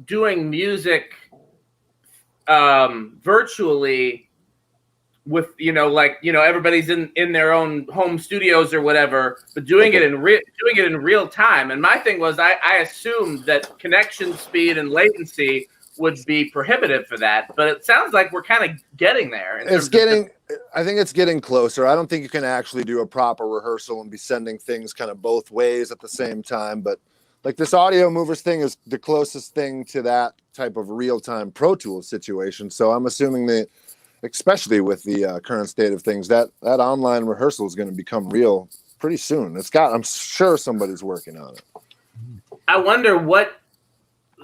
doing music virtually with everybody's in their own home studios or whatever, but doing it in real time. And my thing was I assumed that connection speed and latency would be prohibitive for that, but it sounds like we're kind of getting there. I think it's getting closer. I don't think you can actually do a proper rehearsal and be sending things kind of both ways at the same time, but like this Audio Movers thing is the closest thing to that type of real-time Pro Tools situation. So I'm assuming that, especially with the current state of things, that online rehearsal is going to become real pretty soon. I'm sure somebody's working on it. I wonder what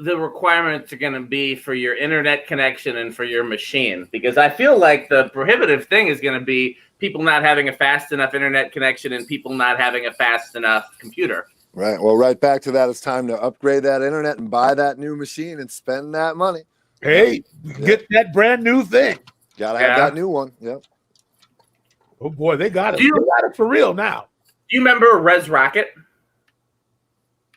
the requirements are going to be for your internet connection and for your machine, because I feel like the prohibitive thing is going to be people not having a fast enough internet connection and people not having a fast enough computer. Right. Well, right back to that. It's time to upgrade that internet and buy that new machine and spend that money. Hey, get that brand new thing. Gotta have that new one. Yep. Oh boy, they got it. They got it for real now. Do you remember Res Rocket?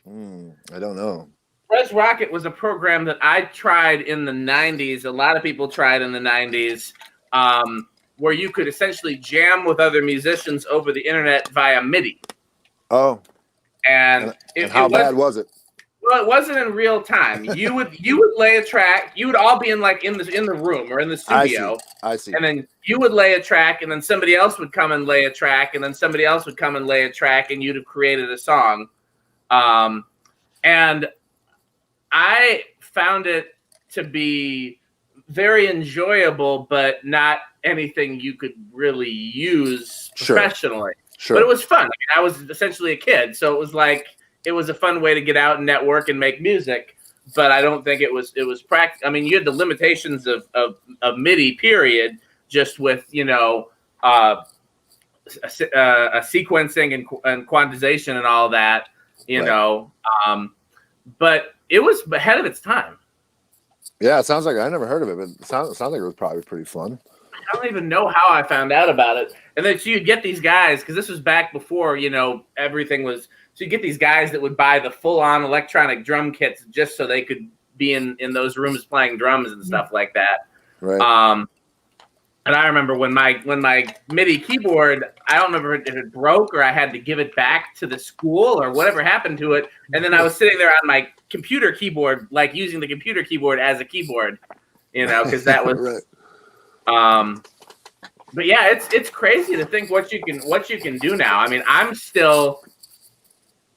I don't know. Res Rocket was a program that I tried in the 90s. A lot of people tried in the 90s, where you could essentially jam with other musicians over the internet via MIDI. Oh. And how bad was it? Well, it wasn't in real time. You would lay a track. You would all be in the room or in the studio. I see. And then you would lay a track, and then somebody else would come and lay a track, and then somebody else would come and lay a track, and you'd have created a song. And I found it to be very enjoyable, but not anything you could really use professionally. Sure. But it was fun. I mean, I was essentially a kid, so it was a fun way to get out and network and make music. But I don't think it was practical. I mean, you had the limitations of MIDI, period, just with a sequencing and quantization and all that, but it was ahead of its time. Yeah, it sounds like I never heard of it, but it sounds like it was probably pretty fun. I don't even know how I found out about it. And then so you'd get these guys, because this was back before, everything was. So you get these guys that would buy the full-on electronic drum kits just so they could be in those rooms playing drums and stuff like that. Right. And I remember when my MIDI keyboard, I don't remember if it broke or I had to give it back to the school or whatever happened to it. And then I was sitting there on my computer keyboard, like using the computer keyboard as a keyboard, because that was. Right. But yeah, it's crazy to think what you can do now. I mean, I'm still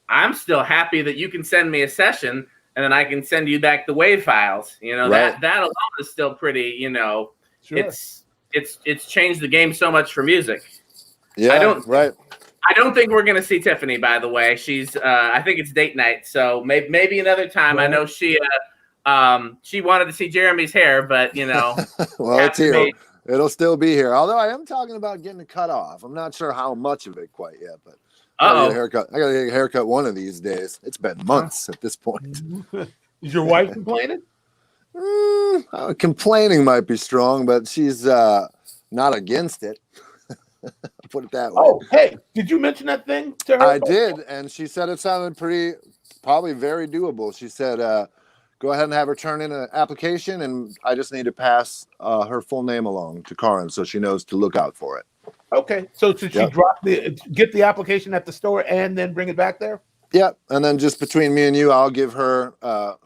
happy that you can send me a session and then I can send you back the WAV files. Right. that alone is still pretty. Sure. It's changed the game so much for music. Yeah, I don't think we're gonna see Tiffany. By the way, she's. I think it's date night, so maybe another time. Right. I know she wanted to see Jeremy's hair, but well, it's here. It'll still be here. Although I am talking about getting it cut off. I'm not sure how much of it quite yet, but gotta get a haircut. I gotta get a haircut one of these days. It's been months at this point. Is your wife complaining? Complaining might be strong, but she's not against it. Put it that way. Oh, hey, did you mention that thing to her? I did, and she said it sounded probably very doable. She said, go ahead and have her turn in an application, and I just need to pass her full name along to Karin so she knows to look out for it. Okay, so should she get the application at the store and then bring it back there? Yeah, and then just between me and you, I'll give her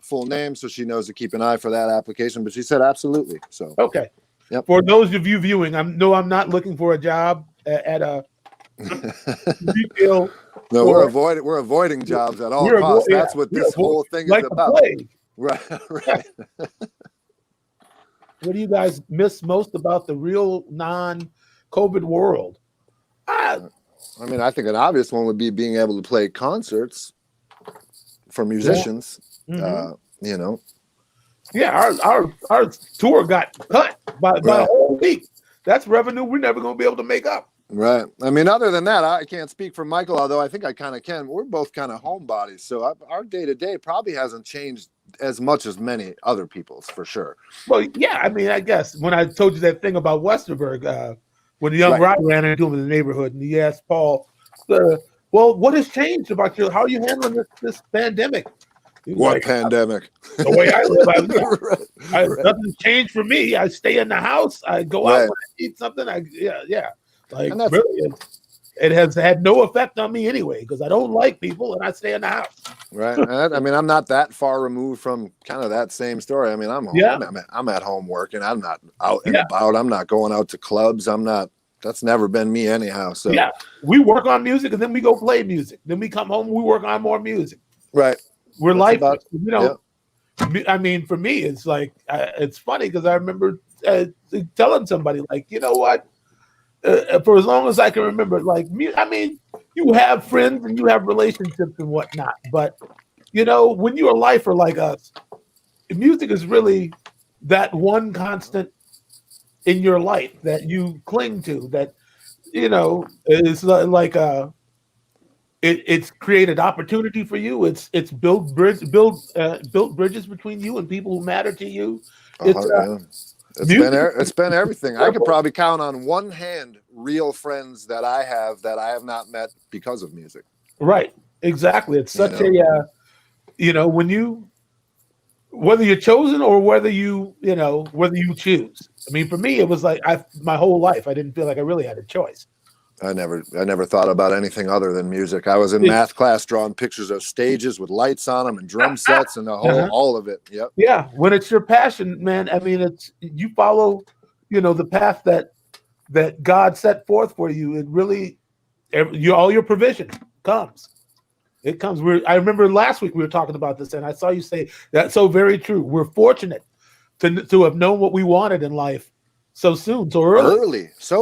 full name so she knows to keep an eye for that application. But she said absolutely. So okay. Yep. For those of you viewing, I'm not looking for a job at a retail. No, we're avoiding jobs at all costs. That's what this whole thing is about. Right. What do you guys miss most about the real non-COVID world? I mean, I think an obvious one would be being able to play concerts for musicians. You know. Yeah, our tour got cut by a whole week. That's revenue we're never going to be able to make up. Right. I mean, other than that, I can't speak for Michael, although I think I kind of can. We're both kind of homebodies, so our day-to-day probably hasn't changed as much as many other people's, for sure. Well, yeah, I mean, I guess when I told you that thing about Westerberg, when the young Rod ran into him in the neighborhood, and he asked Paul, well, what has changed about how are you handling this pandemic? What pandemic? The way I live, nothing's changed for me. I stay in the house. I go out when I eat something. Like really, it has had no effect on me anyway because I don't like people and I stay in the house. Right. I mean, I'm not that far removed from kind of that same story. I mean, I'm home. Yeah. I'm at home working. I'm not out and about. I'm not going out to clubs. That's never been me anyhow. So yeah, we work on music and then we go play music. Then we come home. We work on more music. Right. We're like, I mean, for me, it's like, it's funny because I remember telling somebody like, you know what, for as long as I can remember, like, I mean, you have friends and you have relationships and whatnot, but when you're a lifer like us, music is really that one constant in your life that you cling to, that, is like it's created opportunity for you. It's built bridges between you and people who matter to you. It's been everything. I could probably count on one hand real friends that I have not met because of music. Right. Exactly. It's such when whether you're chosen or whether you choose. I mean, for me, it was like my whole life, I didn't feel like I really had a choice. I never thought about anything other than music. I was in math class drawing pictures of stages with lights on them and drum sets and all of it. Yep. Yeah. When it's your passion, man, I mean, you follow, the path that God set forth for you. It really, all your provision comes. It comes. I remember last week we were talking about this and I saw you say that's so very true. We're fortunate to have known what we wanted in life so soon, so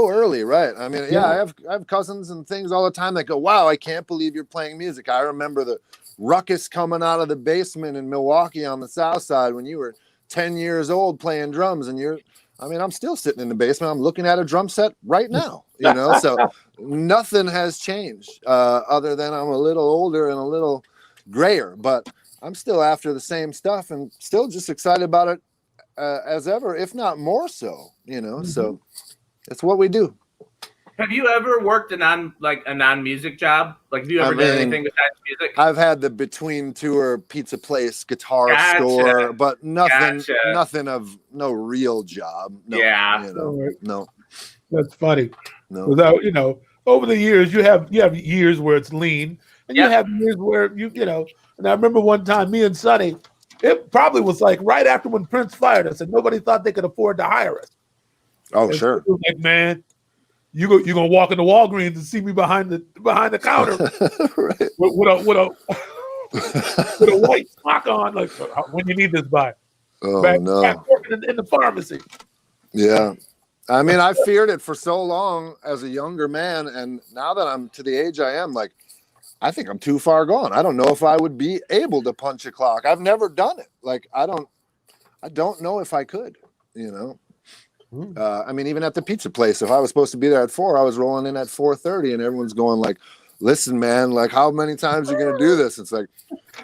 early, right? I mean, I have cousins and things all the time that go, "Wow, I can't believe you're playing music." I remember the ruckus coming out of the basement in Milwaukee on the South Side when you were 10 years old playing drums, and I'm still sitting in the basement. I'm looking at a drum set right now, So nothing has changed other than I'm a little older and a little grayer, but I'm still after the same stuff and still just excited about it. As ever, if not more so, so it's what we do. Have you ever worked a non-music job? Like, have you ever done anything besides music? I've had the between tour pizza place, guitar store, but nothing of no real job. No, no. That's funny. No. Without, over the years, you have years where it's lean, and you have years where and I remember one time me and Sonny, it probably was like right after when Prince fired us and nobody thought they could afford to hire us. Oh, and sure. Like, man, you're gonna walk into Walgreens and see me behind the counter right. with a white sock on, like when you need this by. Oh back working in the pharmacy. Yeah. I mean, I feared it for so long as a younger man, and now that I'm to the age I am, like, I think I'm too far gone. I don't know if I would be able to punch a clock. I've never done it. Like, I don't know if I could, I mean, even at the pizza place, if I was supposed to be there at 4, I was rolling in at 4:30 and everyone's going like, listen, man, like how many times are you gonna do this? It's like,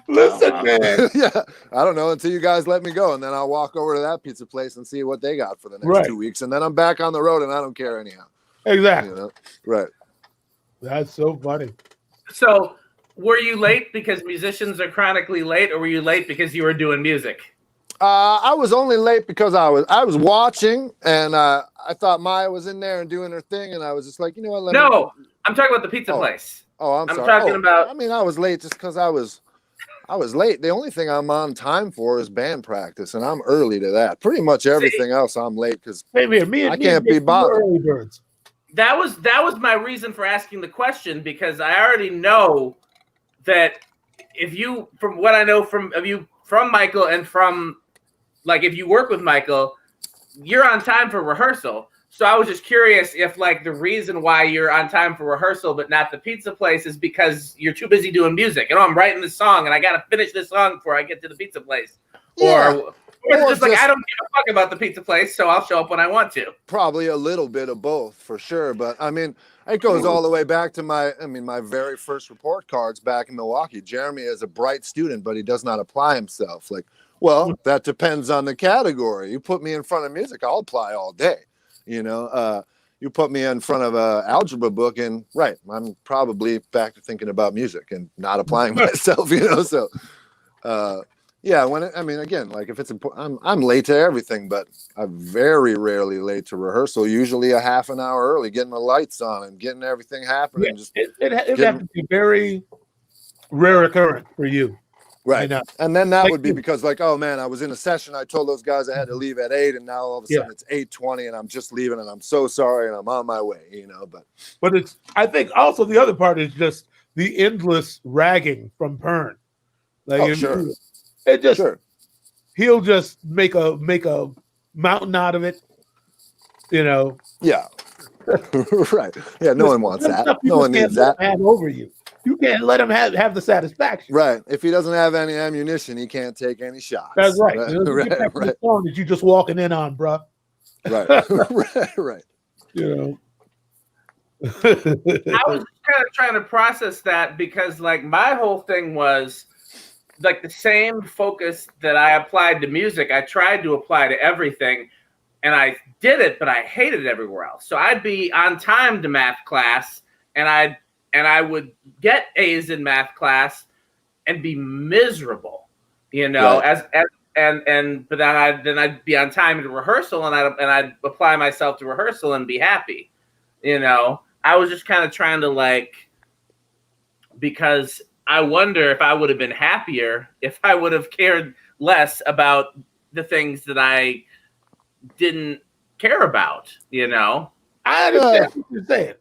listen, man. yeah, I don't know until you guys let me go, and then I'll walk over to that pizza place and see what they got for the next 2 weeks, and then I'm back on the road, and I don't care anyhow. Exactly. You know? Right. That's so funny. So, were you late because musicians are chronically late, or were you late because you were doing music? I was only late because I was watching, and I thought Maya was in there and doing her thing, and I was just like, you know what? I'm talking about the pizza place. Oh, I'm sorry. Talking about. I mean, I was late just because I was late. The only thing I'm on time for is band practice, and I'm early to that. Pretty much everything else I'm late because I can't be bothered. Early birds. That was my reason for asking the question, because I already know that if you, from what I know from Michael, and from like if you work with Michael, you're on time for rehearsal. So I was just curious if like the reason why you're on time for rehearsal but not the pizza place is because you're too busy doing music. You know, I'm writing this song and I got to finish this song before I get to the pizza place. Yeah. Or it's just like, I don't give a fuck about the pizza place, so I'll show up when I want to. Probably a little bit of both for sure. But I mean, it goes all the way back to my very first report cards back in Milwaukee. Jeremy is a bright student, but he does not apply himself. Like, well, that depends on the category. You put me in front of music, I'll apply all day. You know, you put me in front of an algebra book and I'm probably back to thinking about music and not applying myself, you know? So, yeah, again, like if it's important, I'm late to everything, but I'm very rarely late to rehearsal. Usually a half an hour early, getting the lights on and getting everything happening. Yeah, it has to be very rare occurrence for you. Right. And then that would be because like, oh man, I was in a session. I told those guys I had to leave at 8, and now all of a sudden it's 8:20 and I'm just leaving and I'm so sorry and I'm on my way, you know, but I think also the other part is just the endless ragging from Pern. Like he'll just make a mountain out of it, you know. Yeah. Right. Yeah, no one wants that. No one needs that. Have over you. You can't let him have the satisfaction. Right. If he doesn't have any ammunition, he can't take any shots. That's right. Right. The song that you just walking in on, bro. Right. Right. You know. I was kind of trying to process that because like my whole thing was like the same focus that I applied to music, I tried to apply to everything, and I did it, but I hated it everywhere else. So I'd be on time to math class, and I would get A's in math class and be miserable, you know, but then I'd be on time to rehearsal, and I'd apply myself to rehearsal and be happy, you know. I was just kind of trying to like, because I wonder if I would have been happier if I would have cared less about the things that I didn't care about, you know. I understand what you're saying.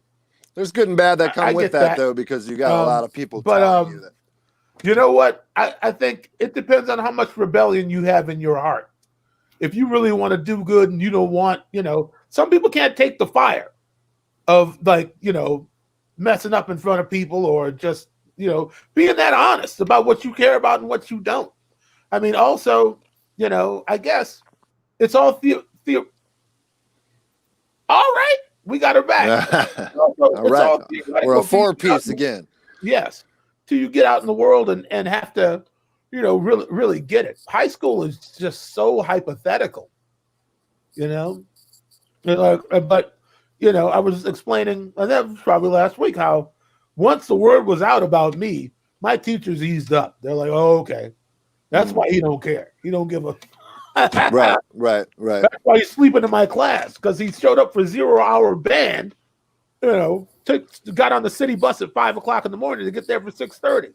There's good and bad that come with that, though, because you got a lot of people telling you that. You know what? I think it depends on how much rebellion you have in your heart. If you really want to do good and you don't want, you know, some people can't take the fire of like, you know, messing up in front of people or just, you know, being that honest about what you care about and what you don't. I mean, also, you know, I guess it's all all right. We got her back. All right. We're a 4-piece again. Yes. Till you get out in the world and have to, you know, really get it. High school is just so hypothetical, you know? But, you know, I was explaining, and that was probably last week, how once the word was out about me, my teachers eased up. They're like, oh, okay. That's why he don't care. He don't give a Right. That's why he's sleeping in my class, because he showed up for 0-hour band, you know, got on the city bus at 5 o'clock in the morning to get there for 6:30.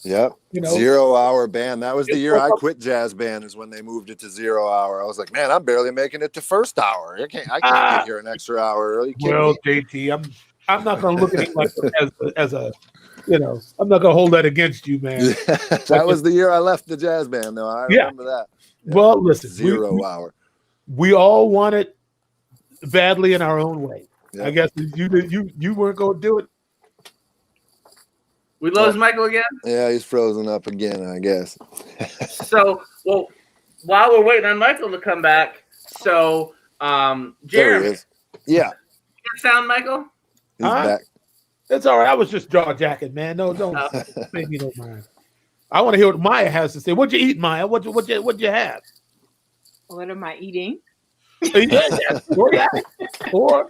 Yep. You know, 0-hour band. That was the year I quit jazz band, is when they moved it to 0-hour. I was like, man, I'm barely making it to first hour. I can't get here an extra hour early. Well, JT, I'm not going to look at it like as a, you know, I'm not going to hold that against you, man. That was the year I left the jazz band, though. I remember that. Yeah. Well, listen, 0-hour. We all want it badly in our own way. Yeah. I guess you weren't going to do it. We lost Michael again? Yeah, he's frozen up again, I guess. So, well, while we're waiting on Michael to come back, so Jeremy. There he is. Yeah. Good sound, Michael? He's back. It's all right. I was just jaw jacking, man. No, don't pay me no mind. I want to hear what Maya has to say. What'd you eat, Maya? What'd you have? What am I eating? Yeah, or that. Or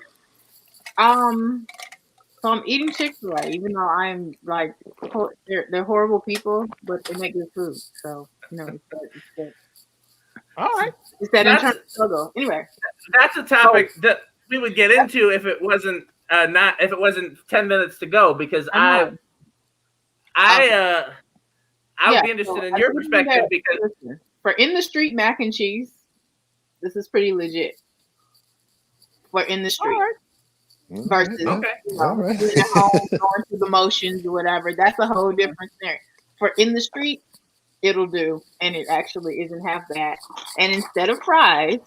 so I'm eating Chick-fil-A, even though I'm like they're horrible people, but they make good food. So it's good. All right. It's that internal struggle. Anyway, that's a topic that we would get into if it wasn't 10 minutes to go, because I would be interested in your perspective, because for in the street mac and cheese, this is pretty legit. For in the street. Versus being at home, going through the motions or whatever. That's a whole different scenario. For in the street, it'll do, and it actually isn't half bad. And instead of fries,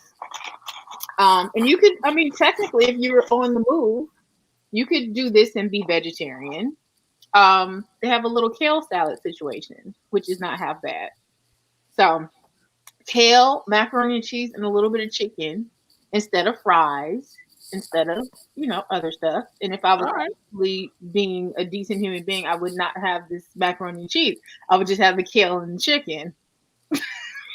and you could, technically, if you were on the move, you could do this and be vegetarian. They have a little kale salad situation, which is not half bad. So kale, macaroni and cheese, and a little bit of chicken instead of fries. Instead of, other stuff. And if I was actually being a decent human being, I would not have this macaroni and cheese. I would just have the kale and the chicken.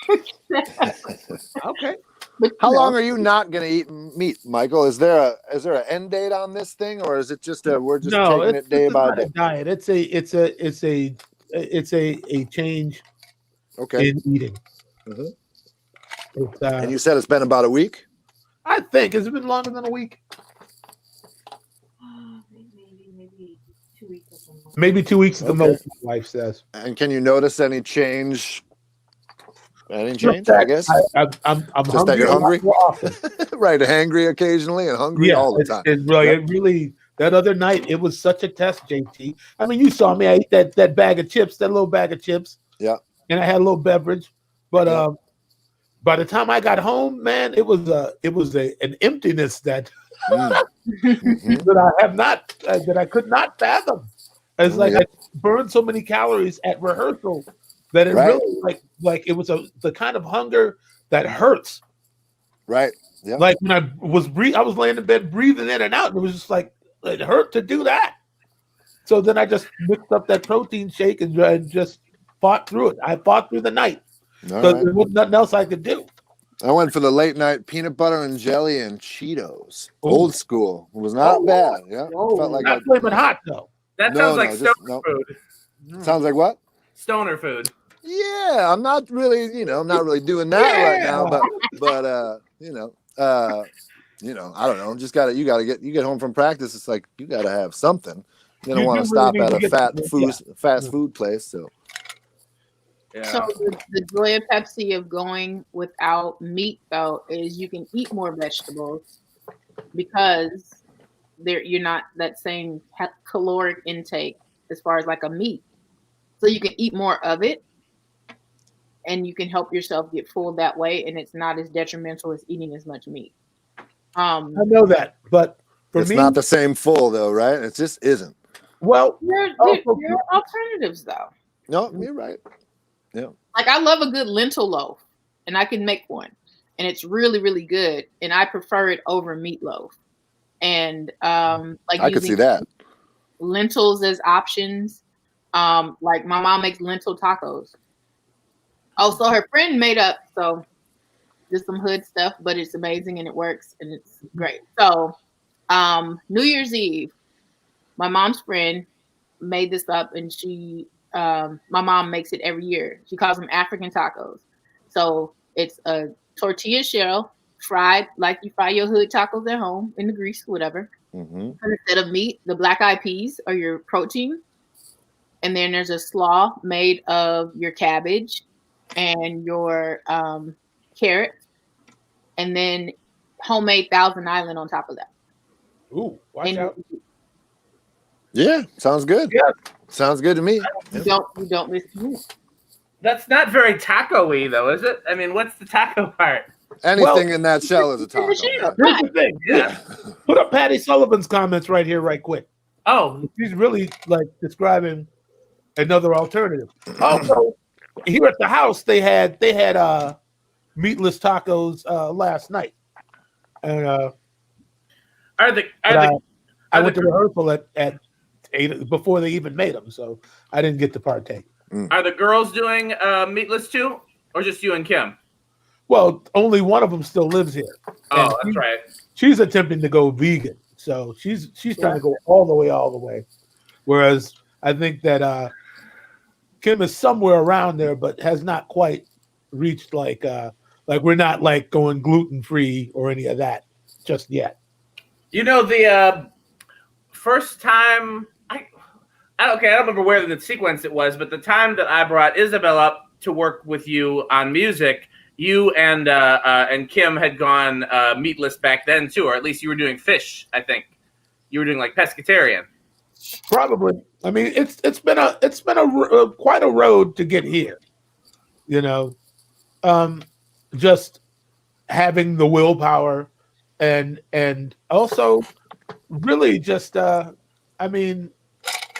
Okay. But how long are you not going to eat meat, Michael? Is there an end date on this thing, or is it just we're just taking it day by day? Diet. It's a change. Okay. In eating. Mm-hmm. And you said it's been about a week. I think has it been longer than a week? Maybe 2 weeks or something. Maybe 2 weeks at the most, my wife says. And can you notice any change? Any change? I guess. I'm just hungry. That you're hungry. Often. Right, hangry occasionally and hungry all the time. It really. That other night, it was such a test, JT. You saw me. I ate that bag of chips, that little bag of chips. Yeah. And I had a little beverage, but by the time I got home, man, it was an emptiness that that I could not fathom. It's like I burned so many calories at rehearsal that it really like it was the kind of hunger that hurts. Right. Yeah. Like when I was laying in bed breathing in and out, and it was just like it hurt to do that. So then I just mixed up that protein shake and just fought through it. I fought through the night. Because there was nothing else I could do. I went for the late night peanut butter and jelly and Cheetos. Old school. It was not bad. Yeah. Felt like not flaming hot though. That sounds like stoner food. Sounds like what? Stoner food. Yeah, I'm not really doing that right now, but I don't know. Just you get home from practice. It's like you got to have something. You don't want to stop at a fast food place. So. Yeah. So the joy of Pepsi of going without meat though is you can eat more vegetables because you're not that same caloric intake as far as like a meat. So you can eat more of it and you can help yourself get full that way, and it's not as detrimental as eating as much meat. I know that, but for it's me, not the same full though, right? It just isn't. Well, there are alternatives though. No, you're right. Yeah. Like I love a good lentil loaf, and I can make one, and it's really, really good. And I prefer it over meatloaf. And like I could see that lentils as options. Like my mom makes lentil tacos. Oh, so her friend made up just some hood stuff, but it's amazing and it works and it's great. So New Year's Eve, my mom's friend made this up, and my mom makes it every year. She calls them African tacos. So it's a tortilla shell fried like you fry your hood tacos at home in the grease, whatever. Mm-hmm. Instead of meat, the black eyed peas are your protein. And then there's a slaw made of your cabbage and your carrot. And then homemade Thousand Island on top of that. Ooh, watch out. Yeah, sounds good. Yeah. Sounds good to me. You don't miss me. That's not very taco-y, though, is it? I mean, what's the taco part? Anything in that shell is a taco. Here's the thing. Yeah. Put up Patty Sullivan's comments right here, right quick. Oh, she's really like describing another alternative. Also, here at the house, they had meatless tacos last night, and I went to rehearsal at ate it before they even made them, so I didn't get to partake. Are the girls doing meatless too, or just you and Kim? Well, only one of them still lives here. Oh, that's right. She's attempting to go vegan, so she's trying to go all the way. Whereas I think that Kim is somewhere around there, but has not quite reached like we're not like going gluten free or any of that just yet. You know, the first time I don't remember where in the sequence it was, but the time that I brought Isabel up to work with you on music, you and Kim had gone meatless back then too, or at least you were doing fish. I think you were doing like pescatarian. Probably. I mean, it's been quite a road to get here. You know, just having the willpower and also really just I mean,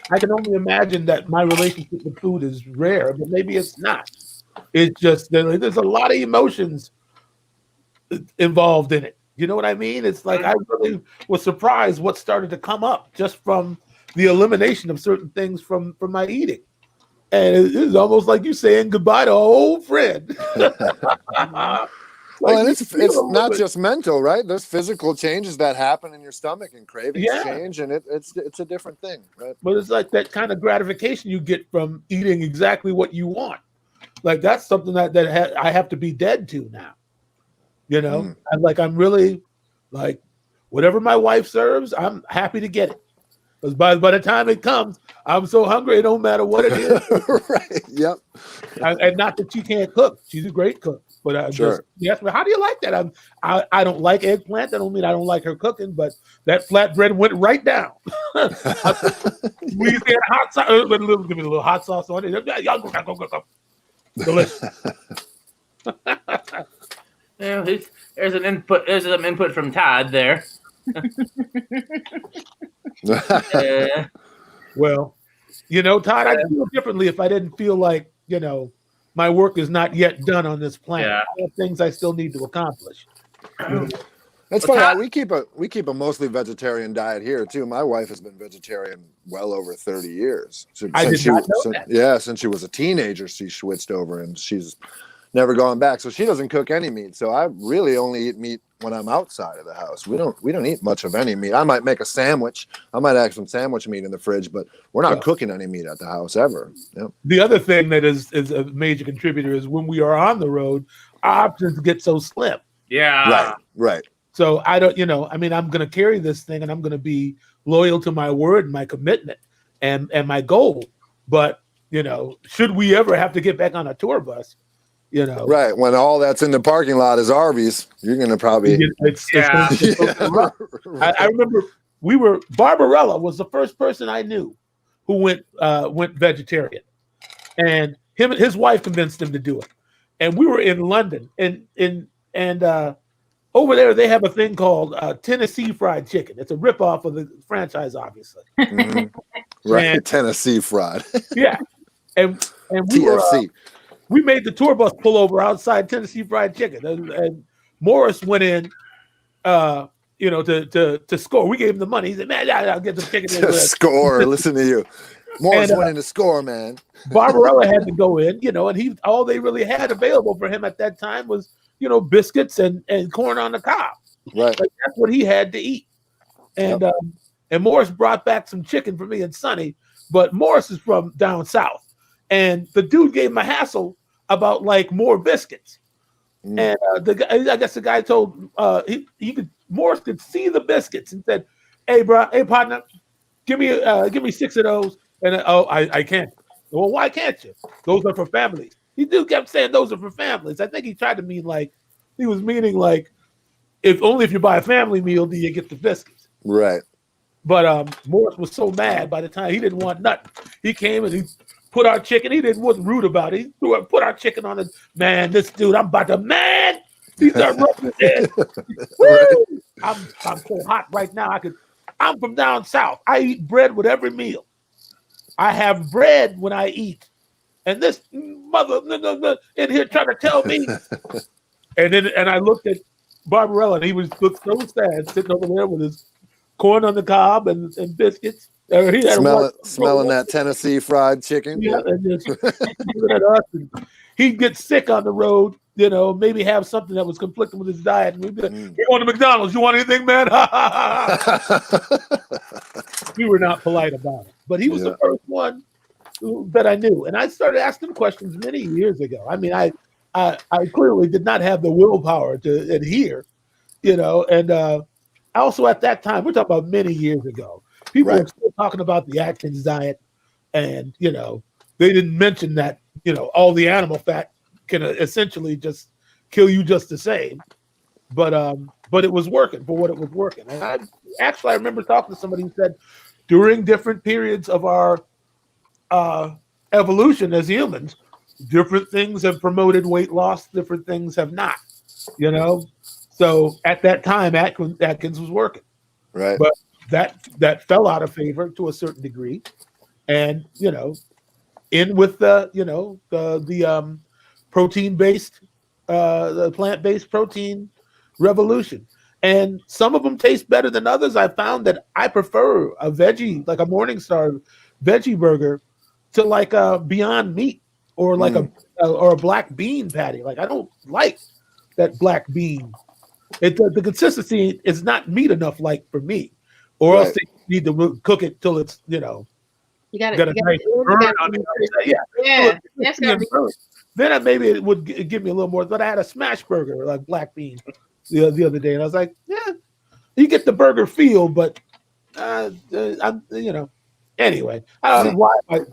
I can only imagine that my relationship with food is rare, but maybe it's not. It's just there's a lot of emotions involved in it. You know what I mean? It's like I really was surprised what started to come up just from the elimination of certain things from my eating. And it's almost like you saying goodbye to an old friend. Well, and it's not just mental, right? There's physical changes that happen in your stomach and cravings change, and it's a different thing, right? But it's like that kind of gratification you get from eating exactly what you want. Like that's something that I have to be dead to now. You know, I'm really like whatever my wife serves, I'm happy to get it. Because by the time it comes, I'm so hungry, it don't matter what it is. Right. Yep. And not that she can't cook. She's a great cook. But sure. She asked me, how do you like that? I don't like eggplant. That don't mean I don't like her cooking, but that flatbread went right down. We used to get hot sauce, give me a little hot sauce on it. Go. Delicious. Yeah, there's an input. There's some input from Todd there. Well, you know, Todd, I'd feel differently if I didn't feel like, you know, my work is not yet done on this planet. Yeah. I have things I still need to accomplish. It's funny. We keep a mostly vegetarian diet here too. My wife has been vegetarian well over 30 years. Since she was a teenager, she switched over, and she's never gone back. So she doesn't cook any meat. So I really only eat meat when I'm outside of the house. We don't eat much of any meat. I might make a sandwich. I might have some sandwich meat in the fridge, but we're not cooking any meat at the house ever. Yep. The other thing that is a major contributor is when we are on the road, our options get so slim. Yeah. Right. So I don't, you know, I mean, I'm going to carry this thing and I'm going to be loyal to my word and my commitment and my goal. But, you know, should we ever have to get back on a tour bus, you know, right, when all that's in the parking lot is Arby's, you're gonna probably I remember Barbarella was the first person I knew who went vegetarian, and his wife convinced him to do it. And we were in London, and over there they have a thing called Tennessee Fried Chicken. It's a ripoff of the franchise, obviously. Right, and, Tennessee Fried. Yeah, and we TFC. We made the tour bus pull over outside Tennessee Fried Chicken, and Morris went in, you know, to score. We gave him the money. He said, "Man, I'll get the chicken." To score. Listen to you. Morris went in to score, man. Barbarella had to go in, you know, and all they really had available for him at that time was, you know, biscuits and corn on the cob. Right. Like, that's what he had to eat. And and Morris brought back some chicken for me and Sonny, but Morris is from down south. And the dude gave him a hassle about like more biscuits. And I guess the guy told Morris could see the biscuits and said, hey partner, give me 6 of those. And I can't. Well, why can't you? Those are for families. He dude kept saying those are for families. I think he tried to mean like he was meaning like if you buy a family meal do you get the biscuits. Right. But Morris was so mad by the time he didn't want nothing. He came and he put our chicken. He wasn't rude about it. He put our chicken on it. Man, this dude, I'm about to He started rubbing his head. Woo! I'm so hot right now. I'm from down south. I eat bread with every meal. I have bread when I eat. And this mother in here trying to tell me. And I looked at Barbarella and he looked so sad sitting over there with his corn on the cob and biscuits. He had smelling that Tennessee fried chicken. Yeah, and just at us, and he'd get sick on the road. Maybe have something that was conflicting with his diet. And we'd be like, "We're going to McDonald's. You want anything, man?" We were not polite about it, but he was the first one that I knew, and I started asking questions many years ago. I mean, I clearly did not have the willpower to adhere, and also at that time, we're talking about many years ago. People were still talking about the Atkins diet, and they didn't mention that all the animal fat can essentially just kill you just the same. But it was working for what it was working. And I remember talking to somebody who said during different periods of our evolution as humans, different things have promoted weight loss, different things have not. So at that time, Atkins was working. Right. But that fell out of favor to a certain degree, and in with the protein-based, the plant-based protein revolution, and some of them taste better than others. I found that I prefer a veggie, like a Morningstar veggie burger, to like a Beyond Meat or like a black bean patty. Like I don't like that black bean. The consistency is not meat enough, like for me. Or else they need to cook it till it's you got a nice burn on it. Then maybe it would give me a little more. But I had a smash burger like black bean the other day, and I was like, yeah, you get the burger feel, but anyway, I don't know why am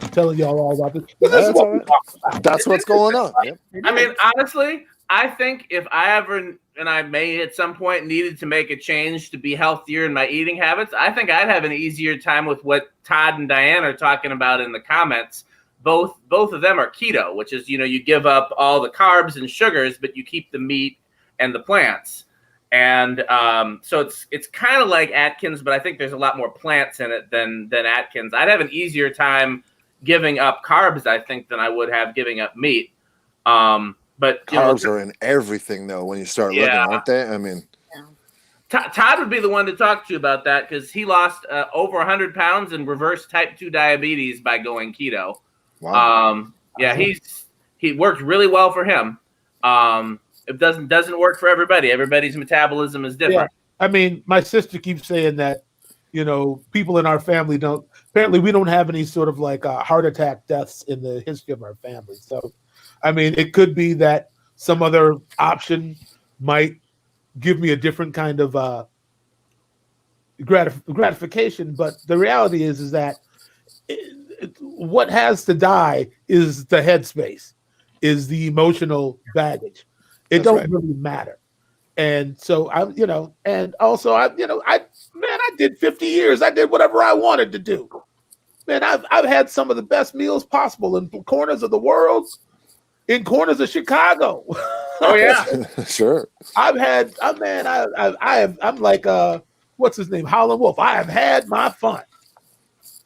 I telling y'all all about this. But this is what we talk about. That's what's going on. Yep. I mean, honestly, I think if I ever, and I may at some point needed to make a change to be healthier in my eating habits, I think I'd have an easier time with what Todd and Diane are talking about in the comments. Both of them are keto, which is, you give up all the carbs and sugars, but you keep the meat and the plants. And so it's kind of like Atkins, but I think there's a lot more plants in it than Atkins. I'd have an easier time giving up carbs, I think, than I would have giving up meat. But carbs are in everything, though, when you start looking, aren't they? I mean, Todd would be the one to talk to you about that because he lost over 100 pounds and reversed type 2 diabetes by going keto. Wow. He worked really well for him. It doesn't work for everybody. Everybody's metabolism is different. Yeah. I mean, my sister keeps saying that, people in our family apparently we don't have any sort of like heart attack deaths in the history of our family. So, I mean, it could be that some other option might give me a different kind of gratification. But the reality is that what has to die is the headspace, is the emotional baggage. It don't really matter. And so and also I did 50 years. I did whatever I wanted to do. Man, I've had some of the best meals possible in corners of the world, in corners of Chicago. Oh yeah, sure. I'm like what's his name, Howlin' Wolf. I have had my fun.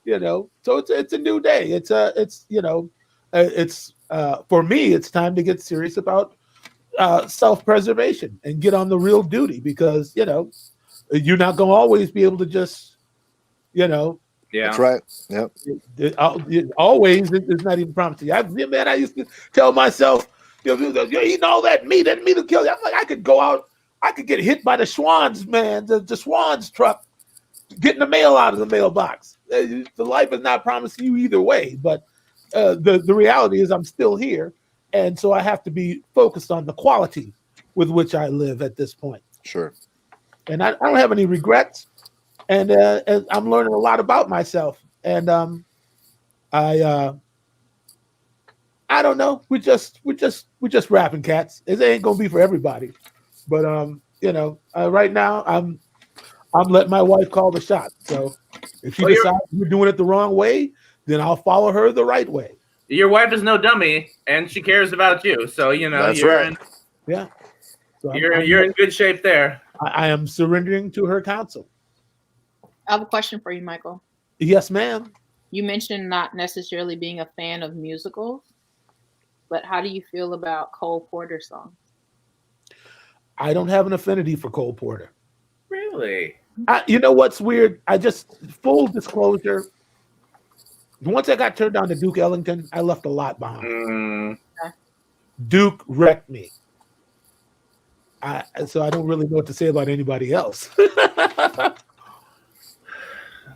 So it's a new day. It's for me, it's time to get serious about self-preservation and get on the real duty, because you're not going to always be able to just That's right. Yep. Always is not even promised to you. I used to tell myself, you're eating all that meat will kill you. I'm like, I could go out, I could get hit by the Schwann's, man, the Schwann's truck, getting the mail out of the mailbox. The life is not promised to you either way, but the reality is I'm still here, and so I have to be focused on the quality with which I live at this point. Sure. And I don't have any regrets, and I'm learning a lot about myself. And I don't know. We're just rapping cats. It ain't gonna be for everybody, but right now I'm letting my wife call the shots. So if she decides we're doing it the wrong way, then I'll follow her the right way. Your wife is no dummy, and she cares about you. So That's you're right. So you're in good shape there. I am surrendering to her counsel. I have a question for you, Michael. Yes, ma'am. You mentioned not necessarily being a fan of musicals, but how do you feel about Cole Porter songs? I don't have an affinity for Cole Porter. Really? You know what's weird? Full disclosure, once I got turned on to Duke Ellington, I left a lot behind. Duke wrecked me. So I don't really know what to say about anybody else.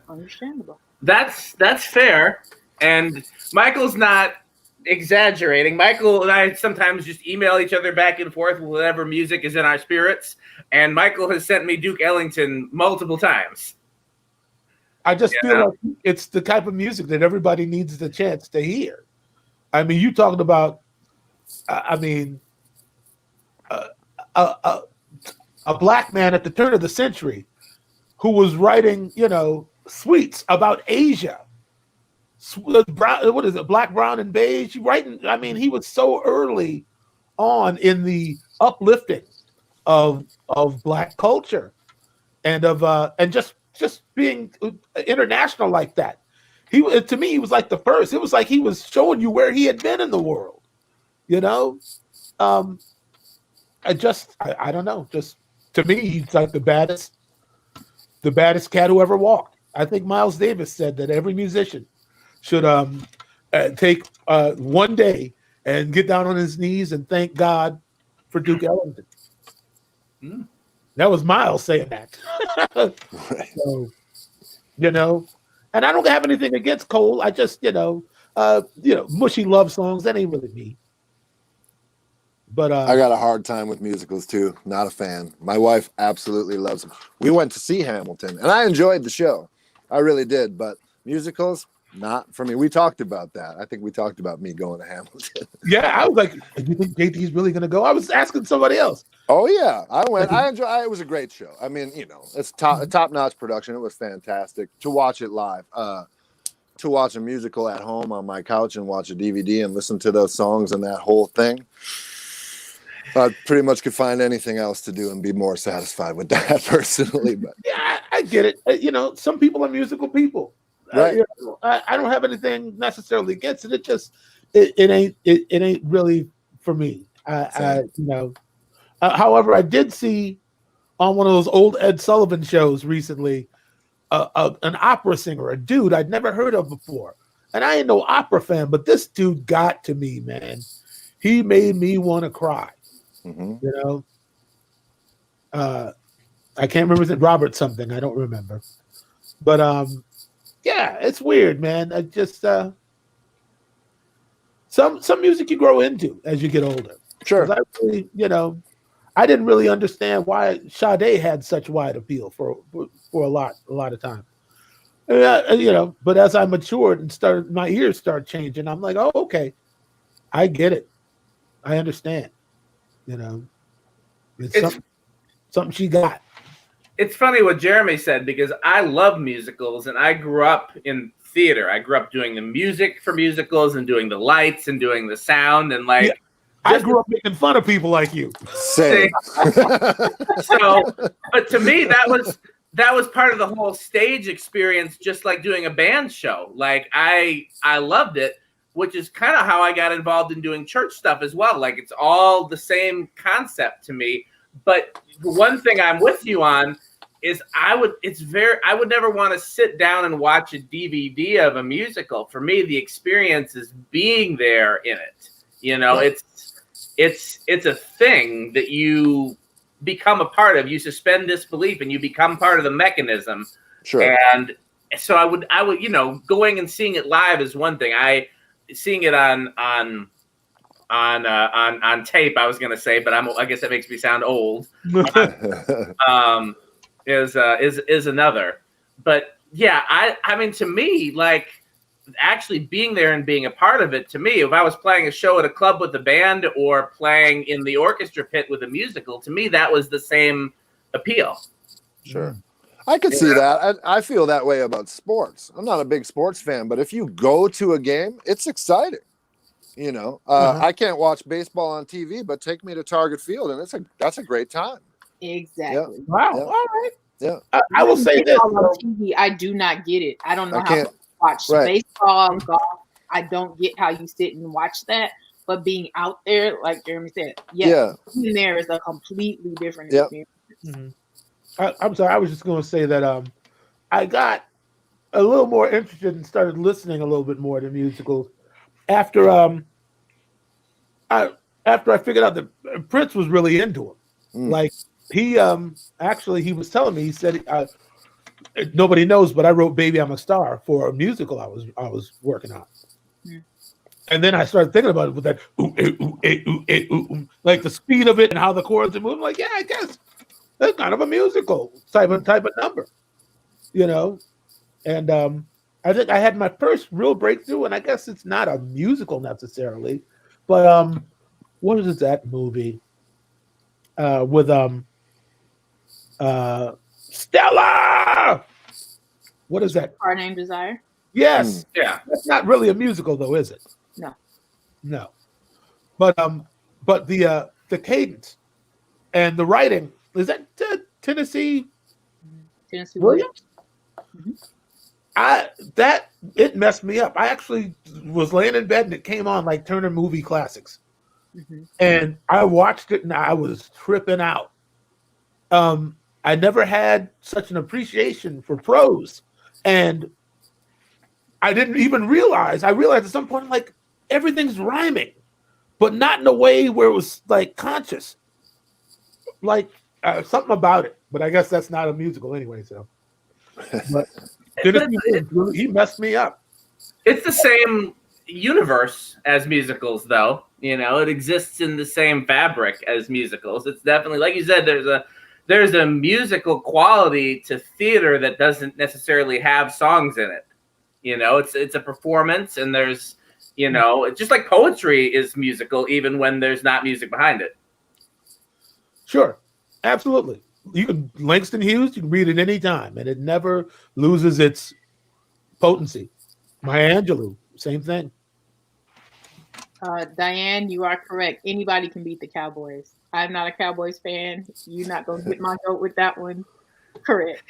Understandable. That's fair. And Michael's not exaggerating. Michael and I sometimes just email each other back and forth with whatever music is in our spirits. And Michael has sent me Duke Ellington multiple times. I just feel like it's the type of music that everybody needs the chance to hear. I mean, you talking about, a black man at the turn of the century who was writing, suites about Asia. What is it? Black, brown, and beige. He was so early on in the uplifting of black culture and just being international like that. To me, he was like the first. It was like he was showing you where he had been in the world. I don't know. Just to me, he's like the baddest cat who ever walked. I think Miles Davis said that every musician should take one day and get down on his knees and thank God for Duke Ellington. That was Miles saying that. So, and I don't have anything against Cole. I just, mushy love songs, that ain't really me. But I got a hard time with musicals too. Not a fan. My wife absolutely loves them. We went to see Hamilton, and I enjoyed the show. I really did. But musicals, not for me. We talked about that. I think we talked about me going to Hamilton. Yeah, I was like, "You think JT's really going to go?" I was asking somebody else. Oh yeah, I went. I enjoyed. It was a great show. I mean, it's top-notch production. It was fantastic to watch it live. To watch a musical at home on my couch and watch a DVD and listen to those songs and that whole thing. I pretty much could find anything else to do and be more satisfied with that personally. But yeah, I get it. Some people are musical people. Right. I don't have anything necessarily against it. It just it ain't really for me. However, I did see on one of those old Ed Sullivan shows recently an opera singer, a dude I'd never heard of before, and I ain't no opera fan, but this dude got to me, man. He made me want to cry. Mm-hmm. I can't remember, is it Robert something? I don't remember. But yeah, it's weird, man. I just some music you grow into as you get older. Sure. I really, I didn't really understand why Sade had such wide appeal for a lot of time. But as I matured and my ears started changing, I'm like, oh, okay, I get it. I understand. It's something she got. It's funny what Jeremy said, because I love musicals and I grew up in theater. I grew up doing the music for musicals and doing the lights and doing the sound and like. Yeah. I grew up making fun of people like you. Same. So, but to me, that was part of the whole stage experience, just like doing a band show. Like I loved it, which is kind of how I got involved in doing church stuff as well. Like it's all the same concept to me. But the one thing I'm with you on is I would never want to sit down and watch a DVD of a musical. For me, the experience is being there in it. It's a thing that you become a part of. You suspend disbelief and you become part of the mechanism. Sure. And so I would, going and seeing it live is one thing. Seeing it on tape, I was going to say, but I guess that makes me sound old. Is another. But yeah, I mean, to me, like actually being there and being a part of it, to me, if I was playing a show at a club with a band or playing in the orchestra pit with a musical, to me, that was the same appeal. Sure. I could see that. I feel that way about sports. I'm not a big sports fan, but if you go to a game, it's exciting. I can't watch baseball on TV, but take me to Target Field, and that's a great time. Exactly. Yeah. Wow. Yeah. All right. Yeah. I will say this. On TV, I do not get it. I don't know how to watch baseball, golf. I don't get how you sit and watch that. But being out there, like Jeremy said, being there is a completely different experience. Mm-hmm. I'm sorry. I was just going to say that I got a little more interested and started listening a little bit more to musicals after I figured out that Prince was really into him. Like he actually he was telling me, he said nobody knows, but I wrote "Baby I'm a Star" for a musical I was working on. And then I started thinking about it with that ooh, ooh, ooh, ooh, ooh, like the speed of it and how the chords are moving. Like, yeah, I guess that's kind of a musical type of number, you know. And I think I had my first real breakthrough, and I guess it's not a musical necessarily, but what is that movie with Stella? What is that? Our Name Desire. Yes. Yeah. That's not really a musical, though, is it? No. But the cadence and the writing, is that Tennessee Williams? It messed me up. I actually was laying in bed and it came on like Turner Movie Classics, and I watched it and I was tripping out. I never had such an appreciation for prose, and I didn't even realize. I realized at some point, like, everything's rhyming, but not in a way where it was like conscious, like something about it. But I guess that's not a musical anyway. So, but he messed me up. It's the same universe as musicals, though. You know, it exists in the same fabric as musicals. It's definitely, like you said, there's a musical quality to theater that doesn't necessarily have songs in it. You know, it's a performance, and there's, you know, it's just like poetry is musical even when there's not music behind it. Sure, absolutely. You can Langston Hughes, you can read it any time, and it never loses its potency. Maya Angelou, same thing. Diane, you are correct. Anybody can beat the Cowboys. I'm not a Cowboys fan. You're not going to get my vote with that one. Correct.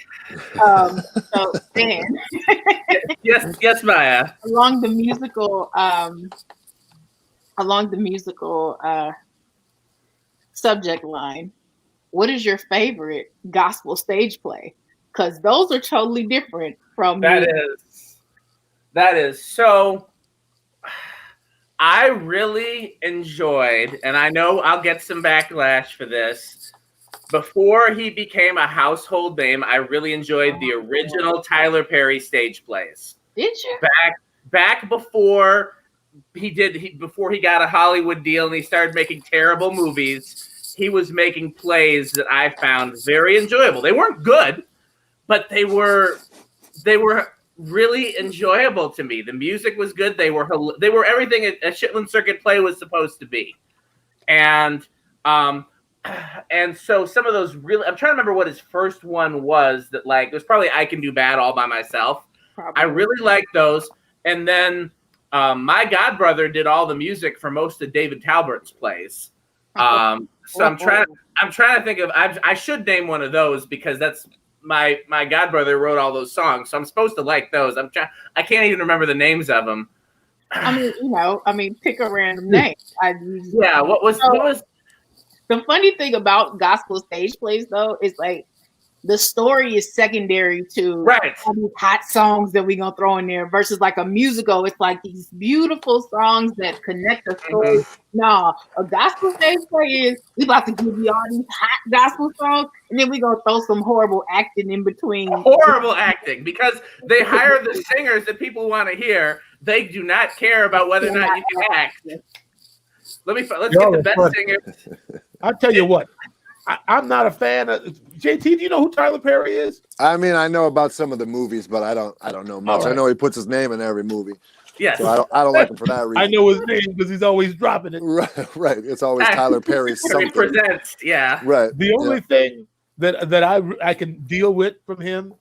So Dan, yes, Maya. along the musical subject line, what is your favorite gospel stage play? Because those are totally different from That is so. I really enjoyed, and I know I'll get some backlash for this. Before he became a household name, I really enjoyed the original Tyler Perry stage plays. Did you? Back before before he got a Hollywood deal and he started making terrible movies, he was making plays that I found very enjoyable. They weren't good, but they were really enjoyable to me. The music was good. They were everything a Shetland Circuit play was supposed to be. And so some of those really, I'm trying to remember what his first one was that, like, it was probably I Can Do Bad All By Myself. Probably. I really liked those. And then my godbrother did all the music for most of David Talbert's plays. So I'm trying to think of, I should name one of those because that's my godbrother wrote all those songs. So I'm supposed to like those. I can't even remember the names of them. I mean, pick a random name. What was the funny thing about gospel stage plays, though, is like the story is secondary to all these hot songs that we're gonna throw in there versus like a musical. It's like these beautiful songs that connect the story. No, a gospel stage play is we about to give you all these hot gospel songs, and then we gonna throw some horrible acting in between. Horrible acting, because they hire the singers that people want to hear. They do not care about whether or not you can act. Let's get the best singers. I'll tell you what. I'm not a fan of JT. Do you know who Tyler Perry is? I mean, I know about some of the movies, but I don't know much. Right. I know he puts his name in every movie. Yes. So I don't like him for that reason. I know his name because he's always dropping it. Right. It's always Tyler Perry something. Presents, yeah. Right. The only thing that I can deal with from him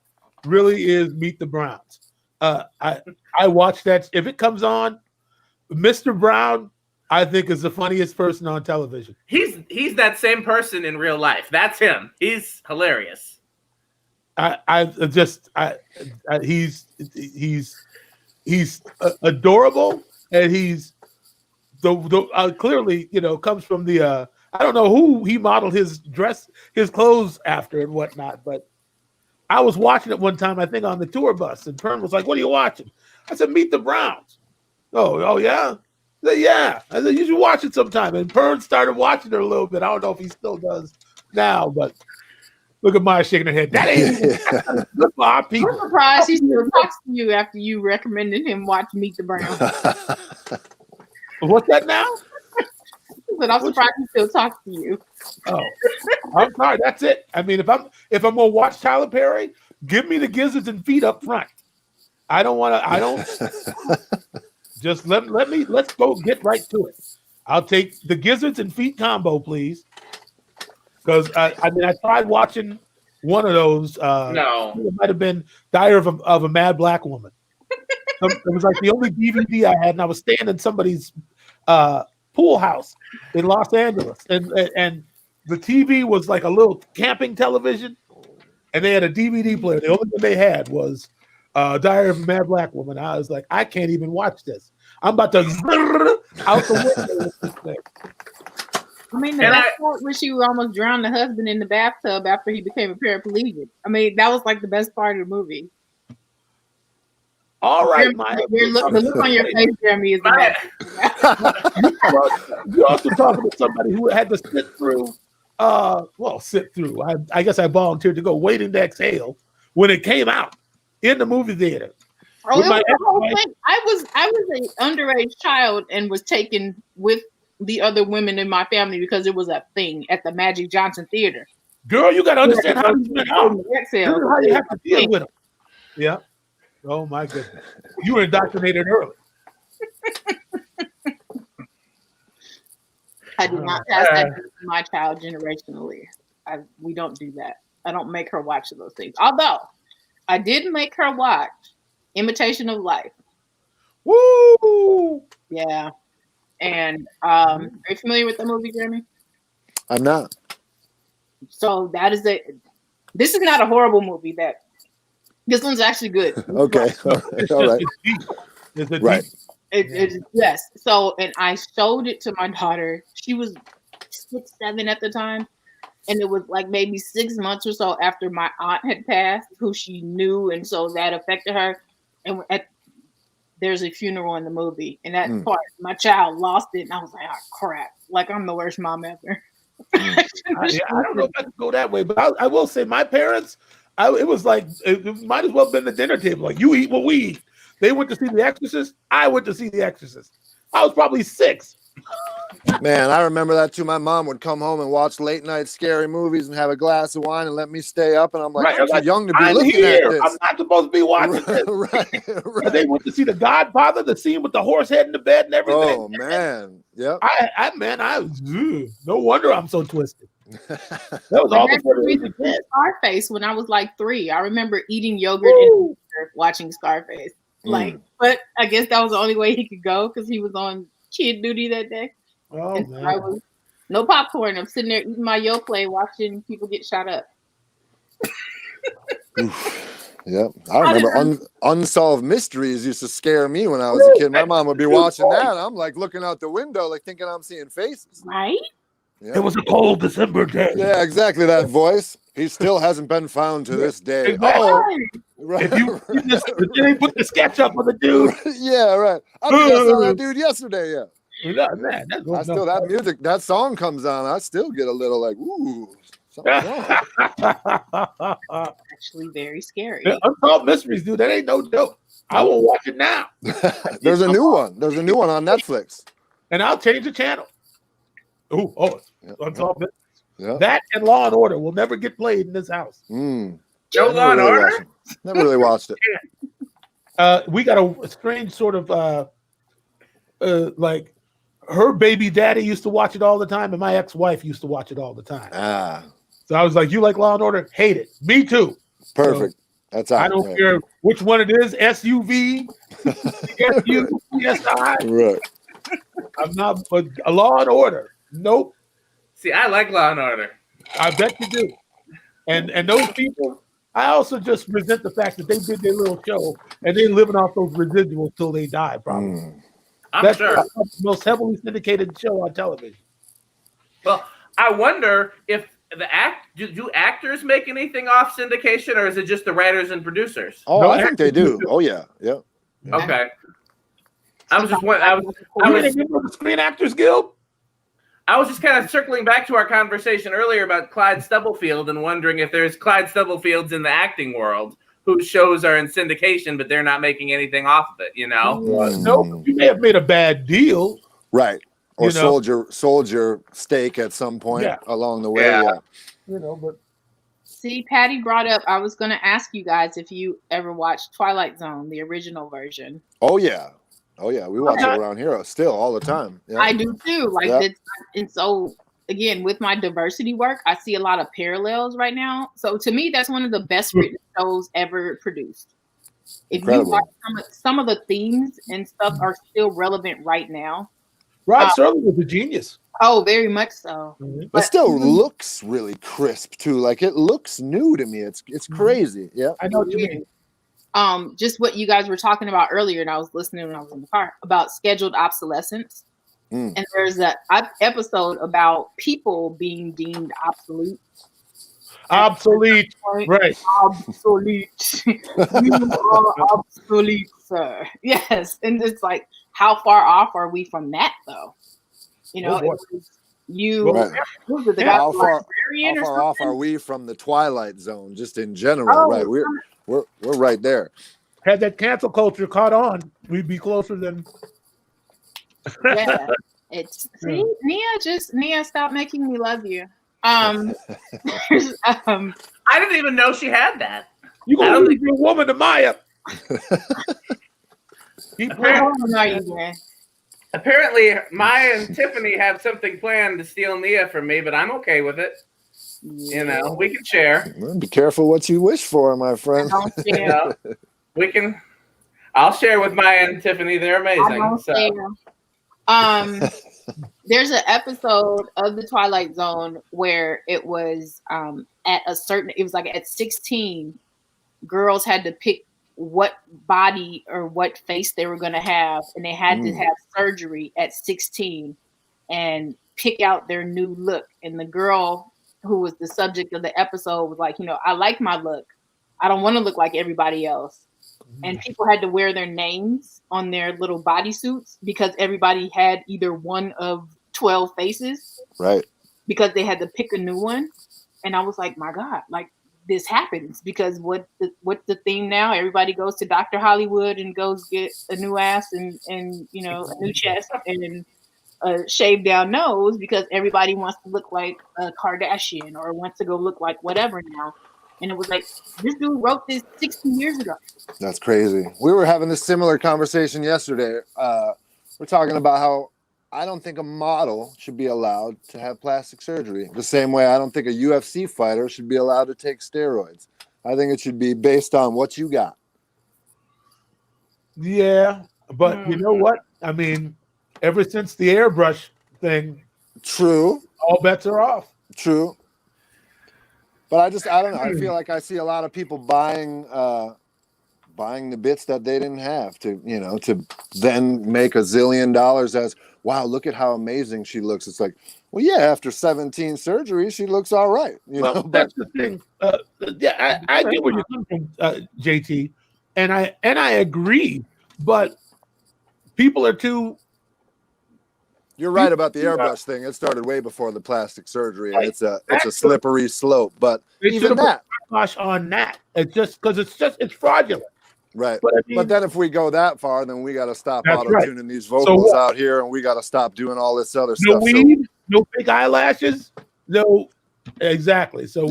really is Meet the Browns. I watch that. If it comes on, Mr. Brown, I think is the funniest person on television. He's that same person in real life. That's him. He's hilarious. He's adorable, and he's the clearly, you know, comes from the I don't know who he modeled his clothes after and whatnot, but I was watching it one time, I think on the tour bus, and Pern was like, "What are you watching?" I said, "Meet the Browns." Oh yeah? I said, "Yeah." I said, "You should watch it sometime." And Pern started watching it a little bit. I don't know if he still does now, but look at Maya shaking her head. That ain't good for our people. I'm surprised he still talks to you after you recommended him watch Meet the Browns. What's that now? But I'm surprised he still talks to you. Oh, I'm sorry. That's it. I mean, if I'm gonna watch Tyler Perry, give me the gizzards and feet up front. I don't want to. I don't. Just let's go get right to it. I'll take the gizzards and feet combo, please. Because I tried watching one of those. No, it might have been Diary of a Mad Black Woman. It was like the only DVD I had, and I was staying in somebody's pool house in Los Angeles, and the TV was like a little camping television, and they had a DVD player. The only thing they had was Diary of a Mad Black Woman. I was like, I can't even watch this. I'm about to out the window with this thing. I mean, the best part was she almost drowned the husband in the bathtub after he became a paraplegic. I mean, that was like the best part of the movie. All right, the look on your face, Jeremy, is the best. You also talking to somebody who had to sit through. I guess I volunteered to go Waiting to Exhale when it came out in the movie theater. Oh, it was the whole thing. I was an underage child and was taken with the other women in my family because it was a thing at the Magic Johnson Theater. Girl, you got to understand how these men are. This is how you have to deal with them. Yeah. Oh my goodness. You were indoctrinated early. I did not pass that to my child generationally. We don't do that. I don't make her watch those things. Although I did make her watch Imitation of Life. Woo! Yeah. And are you familiar with the movie, Jeremy? I'm not. So this is not a horrible movie. This one's actually good. Okay. All right. Right. Yes. So, and I showed it to my daughter. She was 6, 7 at the time. And it was like maybe 6 months or so after my aunt had passed, who she knew. And so that affected her. And there's a funeral in the movie. And that part, my child lost it. And I was like, oh, crap. Like, I'm the worst mom ever. I don't know if I can go that way. But I will say my parents, it was like, it might as well have been the dinner table. Like, you eat what we eat. They went to see The Exorcist. I went to see The Exorcist. I was probably 6. Man, I remember that too. My mom would come home and watch late night scary movies and have a glass of wine and let me stay up. And I'm like, I'm too young to be looking at this. I'm not supposed to be watching this. Right. They went to see The Godfather, the scene with the horse head in the bed and everything. Oh man, yeah. No wonder I'm so twisted. That was all the Scarface when I was like 3. I remember eating yogurt and watching Scarface. But I guess that was the only way he could go because he was on kid duty that day. Oh and man! I was, no popcorn. I'm sitting there eating my Yoplait, watching people get shot up. Yeah, I remember Unsolved Mysteries used to scare me when I was a kid. My mom would be watching that. And I'm like looking out the window, like thinking I'm seeing faces. Right? Yeah. It was a cold December day. Yeah, exactly that voice. He still hasn't been found to this day. Exactly. Oh, right. If you put the sketch up with the dude. Yeah, right. I think I saw that dude yesterday. Yeah. Man, that music, that song comes on, I still get a little like, ooh, something's wrong. Actually, very scary. Unsolved Mysteries, dude. That ain't no joke. I will watch it now. There's a new one. There's a new one on Netflix. And I'll change the channel. Unsolved Mysteries. Yeah. That and Law and Order will never get played in this house. No Law and Order? Never really watched it. We got a strange sort of like her baby daddy used to watch it all the time, and my ex-wife used to watch it all the time. So I was like, "You like Law and Order? Hate it. Me too." Perfect. So that's out. I don't care which one it is. SUV, SU, CSI. Right. I'm not. But a Law and Order. Nope. See, I like Law and Order. I bet you do. And those people, I also just resent the fact that they did their little show and they're living off those residuals till they die, probably. That's sure. The most heavily syndicated show on television. Well, I wonder if do actors make anything off syndication, or is it just the writers and producers? Oh, no, I think they do. Oh yeah, yeah. Okay. I was the Screen Actors Guild. I was just kind of circling back to our conversation earlier about Clyde Stubblefield and wondering if there's Clyde Stubblefields in the acting world whose shows are in syndication, but they're not making anything off of it. You know? No, you may have made a bad deal, right? Or sold your stake at some point along the way. Yeah. You know, but see, Patty brought up. I was going to ask you guys if you ever watched Twilight Zone, the original version. Oh yeah. Oh yeah, we watch it around here still all the time. Yeah. I do too. And so again, with my diversity work, I see a lot of parallels right now. So to me, that's one of the best written shows ever produced. If you watch some of the themes and stuff are still relevant right now. Rod Serling was a genius. Oh, very much so. But still looks really crisp too. Like it looks new to me. It's crazy. Yeah, I know what you mean. Just what you guys were talking about earlier, and I was listening when I was in the car about scheduled obsolescence. And there's an episode about people being deemed obsolete. Obsolete, right? Obsolete. You are obsolete, sir. Yes, and it's like, how far off are we from that, though? You know, how far off are we from the Twilight Zone, just in general? Right, we're right there. Had that cancel culture caught on, we'd be closer than. Yeah, it's Nia, stop making me love you. I didn't even know she had that. You gonna leave your woman to Maya? Apparently, Maya and Tiffany have something planned to steal Nia from me, but I'm okay with it. You know, we can share. Well, be careful what you wish for, my friend. You know, I'll share with Maya and Tiffany. They're amazing. There's an episode of the Twilight Zone where it was at 16, girls had to pick what body or what face they were going to have, and they had to have surgery at 16 and pick out their new look. And the girl who was the subject of the episode was like, I like my look. I don't want to look like everybody else. And people had to wear their names on their little bodysuits because everybody had either one of 12 faces. Right. Because they had to pick a new one. And I was like, my God, like this happens because what's the theme now? Everybody goes to Dr. Hollywood and goes get a new ass and a new chest and a shaved down nose because everybody wants to look like a Kardashian or wants to go look like whatever now. And it was like, this dude wrote this 60 years ago. That's crazy. We were having this similar conversation yesterday. We're talking about how I don't think a model should be allowed to have plastic surgery. The same way I don't think a UFC fighter should be allowed to take steroids. I think it should be based on what you got. Yeah, but you know what? I mean, ever since the airbrush thing, true, all bets are off. True. But I don't know. I feel like I see a lot of people buying the bits that they didn't have to then make $1 zillion as, wow, look at how amazing she looks. It's like, well, yeah, after 17 surgeries, she looks all right. That's the thing. Yeah, I get where you're coming from, JT, and I agree. But people are too. You're right about the airbrush thing. It started way before the plastic surgery, and it's a slippery slope. But even that, on that, it's just because it's fraudulent. Right. But then if we go that far, then we got to stop auto-tuning these vocals out here, and we got to stop doing all this other stuff. No weed, no fake eyelashes, no. Exactly. So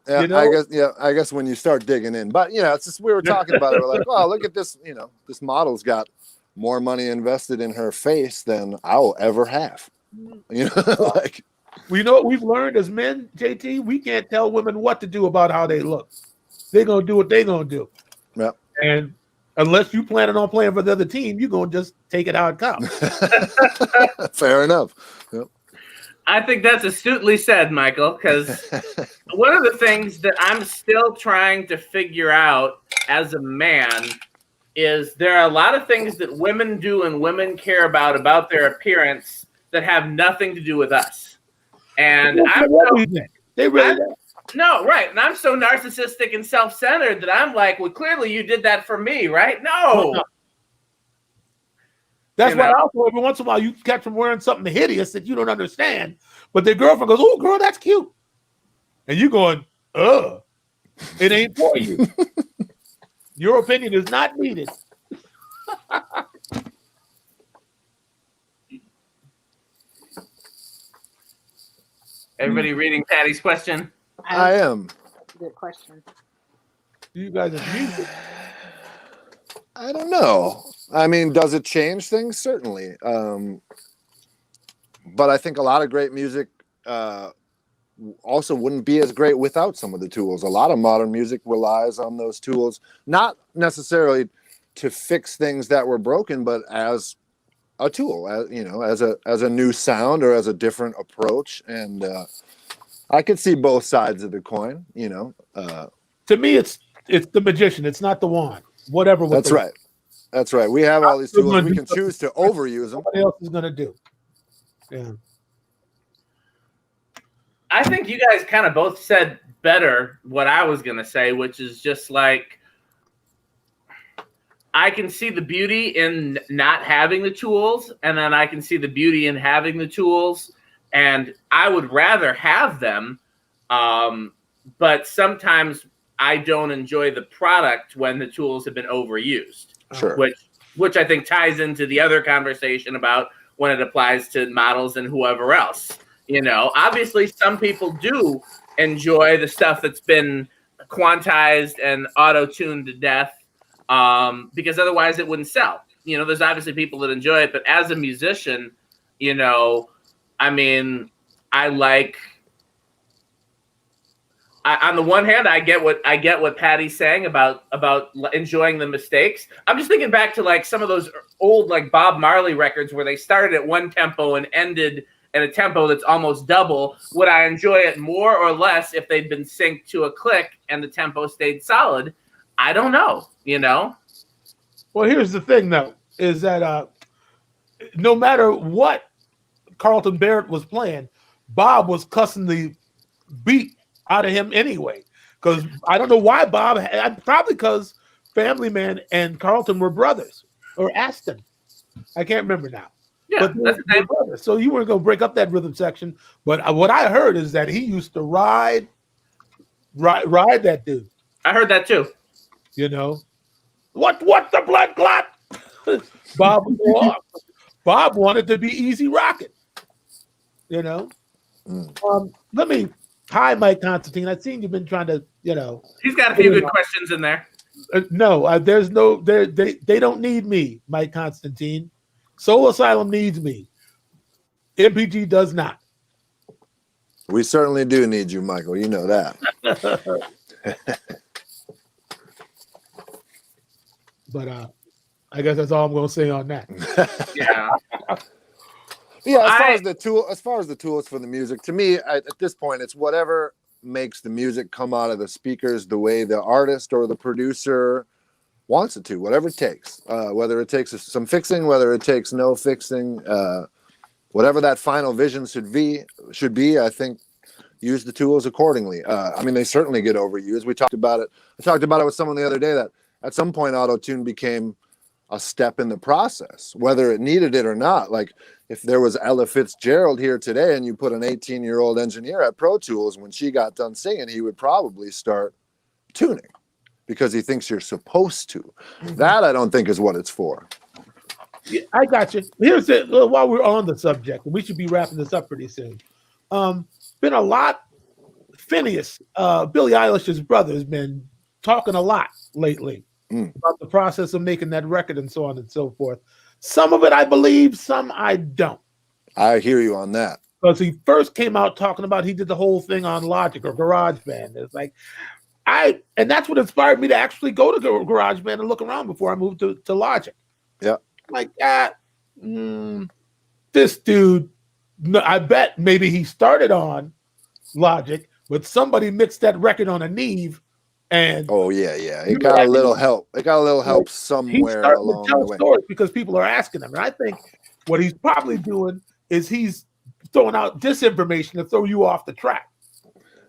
I guess when you start digging in, but it's just we were talking about it. We're like, oh, look at this. This model's got more money invested in her face than I'll ever have. Like. Well, you know what we've learned as men, JT? We can't tell women what to do about how they look. They're gonna do what they're gonna do. Yeah. And unless you planning on playing for the other team, you're gonna just take it how it comes. Fair enough. Yep. I think that's astutely said, Michael, because one of the things that I'm still trying to figure out as a man is there are a lot of things that women do and women care about their appearance that have nothing to do with us. And they really no, right. And I'm so narcissistic and self-centered that I'm like, well, clearly you did that for me, right? No. That's why also every once in a while you catch them wearing something hideous that you don't understand, but their girlfriend goes, "Oh, girl, that's cute," and you going, "Ugh, it ain't for you." Your opinion is not needed. Everybody reading Patty's question? I am. Good question. You guys are music. I don't know. I mean, does it change things? Certainly. But I think a lot of great music also wouldn't be as great without some of the tools. A lot of modern music relies on those tools, not necessarily to fix things that were broken, but as a tool, as a new sound or as a different approach. And I could see both sides of the coin. To me, it's the magician. It's not the wand. Whatever. That's right. That's right. We have all these tools. We can choose to overuse them. Somebody else is going to do. Yeah. I think you guys kind of both said better what I was going to say, which is just like, I can see the beauty in not having the tools, and then I can see the beauty in having the tools, and I would rather have them, but sometimes I don't enjoy the product when the tools have been overused. Sure. Which I think ties into the other conversation about when it applies to models and whoever else. Obviously some people do enjoy the stuff that's been quantized and auto-tuned to death, because otherwise it wouldn't sell. There's obviously people that enjoy it, but as a musician, I mean, on the one hand, I get what Patty's saying about enjoying the mistakes. I'm just thinking back to like some of those old like Bob Marley records where they started at one tempo and ended at a tempo that's almost double. Would I enjoy it more or less if they'd been synced to a click and the tempo stayed solid? I don't know. Well, here's the thing, though, is that no matter what Carlton Barrett was playing, Bob was cussing the beat out of him anyway. Because I don't know why Bob probably because Family Man and Carlton were brothers, or Aston. I can't remember now. Yeah, but that's the brother. So you weren't going to break up that rhythm section. But what I heard is that he used to ride that dude. I heard that too. What the blood clot? Bob wanted to be easy rocking. Let me. Hi, Mike Constantine. I've seen you've been trying to, He's got a few good questions in there. No, there's no. They don't need me, Mike Constantine. Soul Asylum needs me. MPG does not. We certainly do need you, Michael. You know that. But I guess that's all I'm going to say on that. Yeah. Yeah, as far as the tools for the music, to me, at this point, it's whatever makes the music come out of the speakers the way the artist or the producer wants it to, whatever it takes. Whether it takes some fixing, whether it takes no fixing, whatever that final vision should be, I think, use the tools accordingly. I mean, they certainly get overused. We talked about it. I talked about it with someone the other day that at some point auto-tune became a step in the process, whether it needed it or not. Like if there was Ella Fitzgerald here today and you put an 18-year-old engineer at Pro Tools, when she got done singing, he would probably start tuning because he thinks you're supposed to. Mm-hmm. That I don't think is what it's for. Yeah, I got you. Here's it. While we're on the subject, we should be wrapping this up pretty soon. Been a lot. Phineas, Billie Eilish's brother, has been talking a lot lately about the process of making that record and so on and so forth. Some of it I believe, some I don't. I hear you on that. Because he first came out talking about he did the whole thing on Logic or GarageBand. It's like and that's what inspired me to actually go to GarageBand and look around before I moved to Logic. Yeah. Like this dude, I bet maybe he started on Logic, but somebody mixed that record on a Neve. And it got a little help. It got a little help somewhere along the way. Stories because people are asking him. And I think what he's probably doing is he's throwing out disinformation to throw you off the track.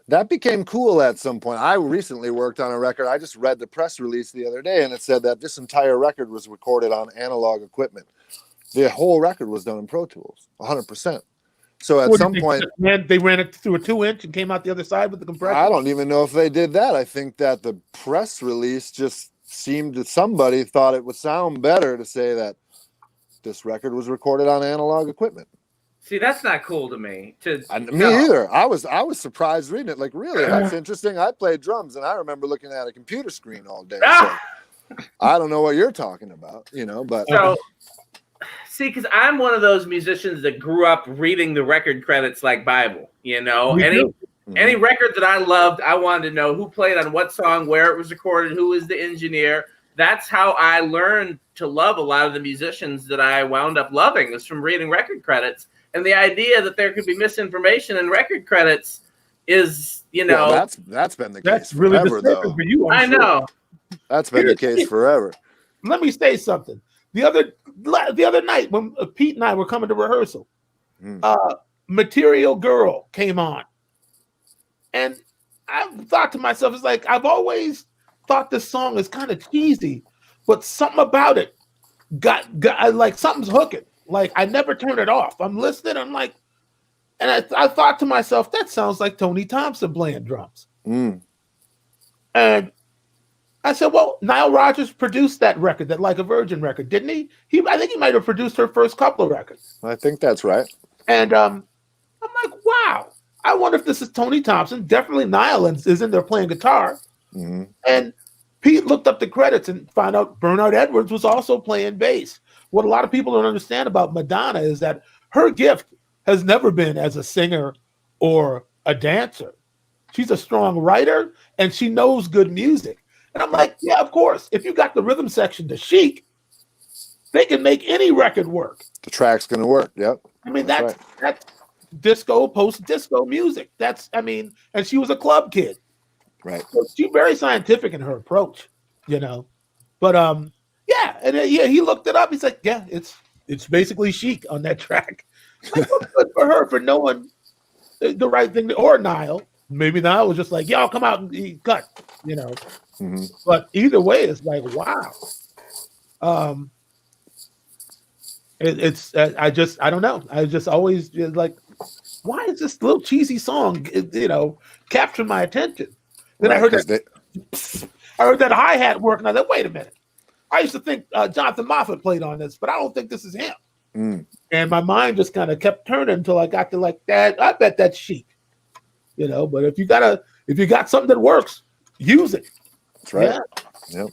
That became cool at some point. I recently worked on a record. I just read the press release the other day, and it said that this entire record was recorded on analog equipment. The whole record was done in Pro Tools, 100%. So at some point, they ran it through a 2-inch and came out the other side with the compressor. I don't even know if they did that. I think that the press release just seemed that somebody thought it would sound better to say that this record was recorded on analog equipment. See, that's not cool to me. Me either. I was surprised reading it. Like, really, that's interesting. I played drums, and I remember looking at a computer screen all day. So I don't know what you're talking about, but. So, see, because I'm one of those musicians that grew up reading the record credits like Bible, Any record that I loved, I wanted to know who played on what song, where it was recorded, who was the engineer. That's how I learned to love a lot of the musicians that I wound up loving, was from reading record credits. And the idea that there could be misinformation in record credits is, Well, that's been the case that's really forever, though. For you, I know. That's been the case forever. Let me say something. The other night when Pete and I were coming to rehearsal, Material Girl came on. And I thought to myself, it's like, I've always thought this song is kind of cheesy, but something about it got like something's hooking. Like, I never turn it off. I'm listening. I'm like, and I thought to myself, that sounds like Tony Thompson playing drums. And I said, well, Nile Rodgers produced that record, that Like a Virgin record, didn't he? I think he might have produced her first couple of records. I think that's right. And I'm like, wow. I wonder if this is Tony Thompson. Definitely Nile is in there playing guitar. And Pete looked up the credits and found out Bernard Edwards was also playing bass. What a lot of people don't understand about Madonna is that her gift has never been as a singer or a dancer. She's a strong writer and she knows good music. And I'm like, yeah, of course. If you got the rhythm section to Chic, they can make any record work. The track's going to work. Yep. I mean, that's disco, post-disco music. And she was a club kid. Right. So she's very scientific in her approach, But he looked it up. He's like, yeah, it's basically Chic on that track. Like, good for her for knowing the right thing. Or Nile. Maybe Nile was just like, y'all come out and cut, But either way, it's like, wow. I don't know. I just always like, why is this little cheesy song, capturing my attention? Then I heard that hi-hat work, and I thought, wait a minute. I used to think Jonathan Moffat played on this, but I don't think this is him. And my mind just kind of kept turning until I got to like that. I bet that's Chic, But if you got something that works, use it. That's right. Yeah. Yep.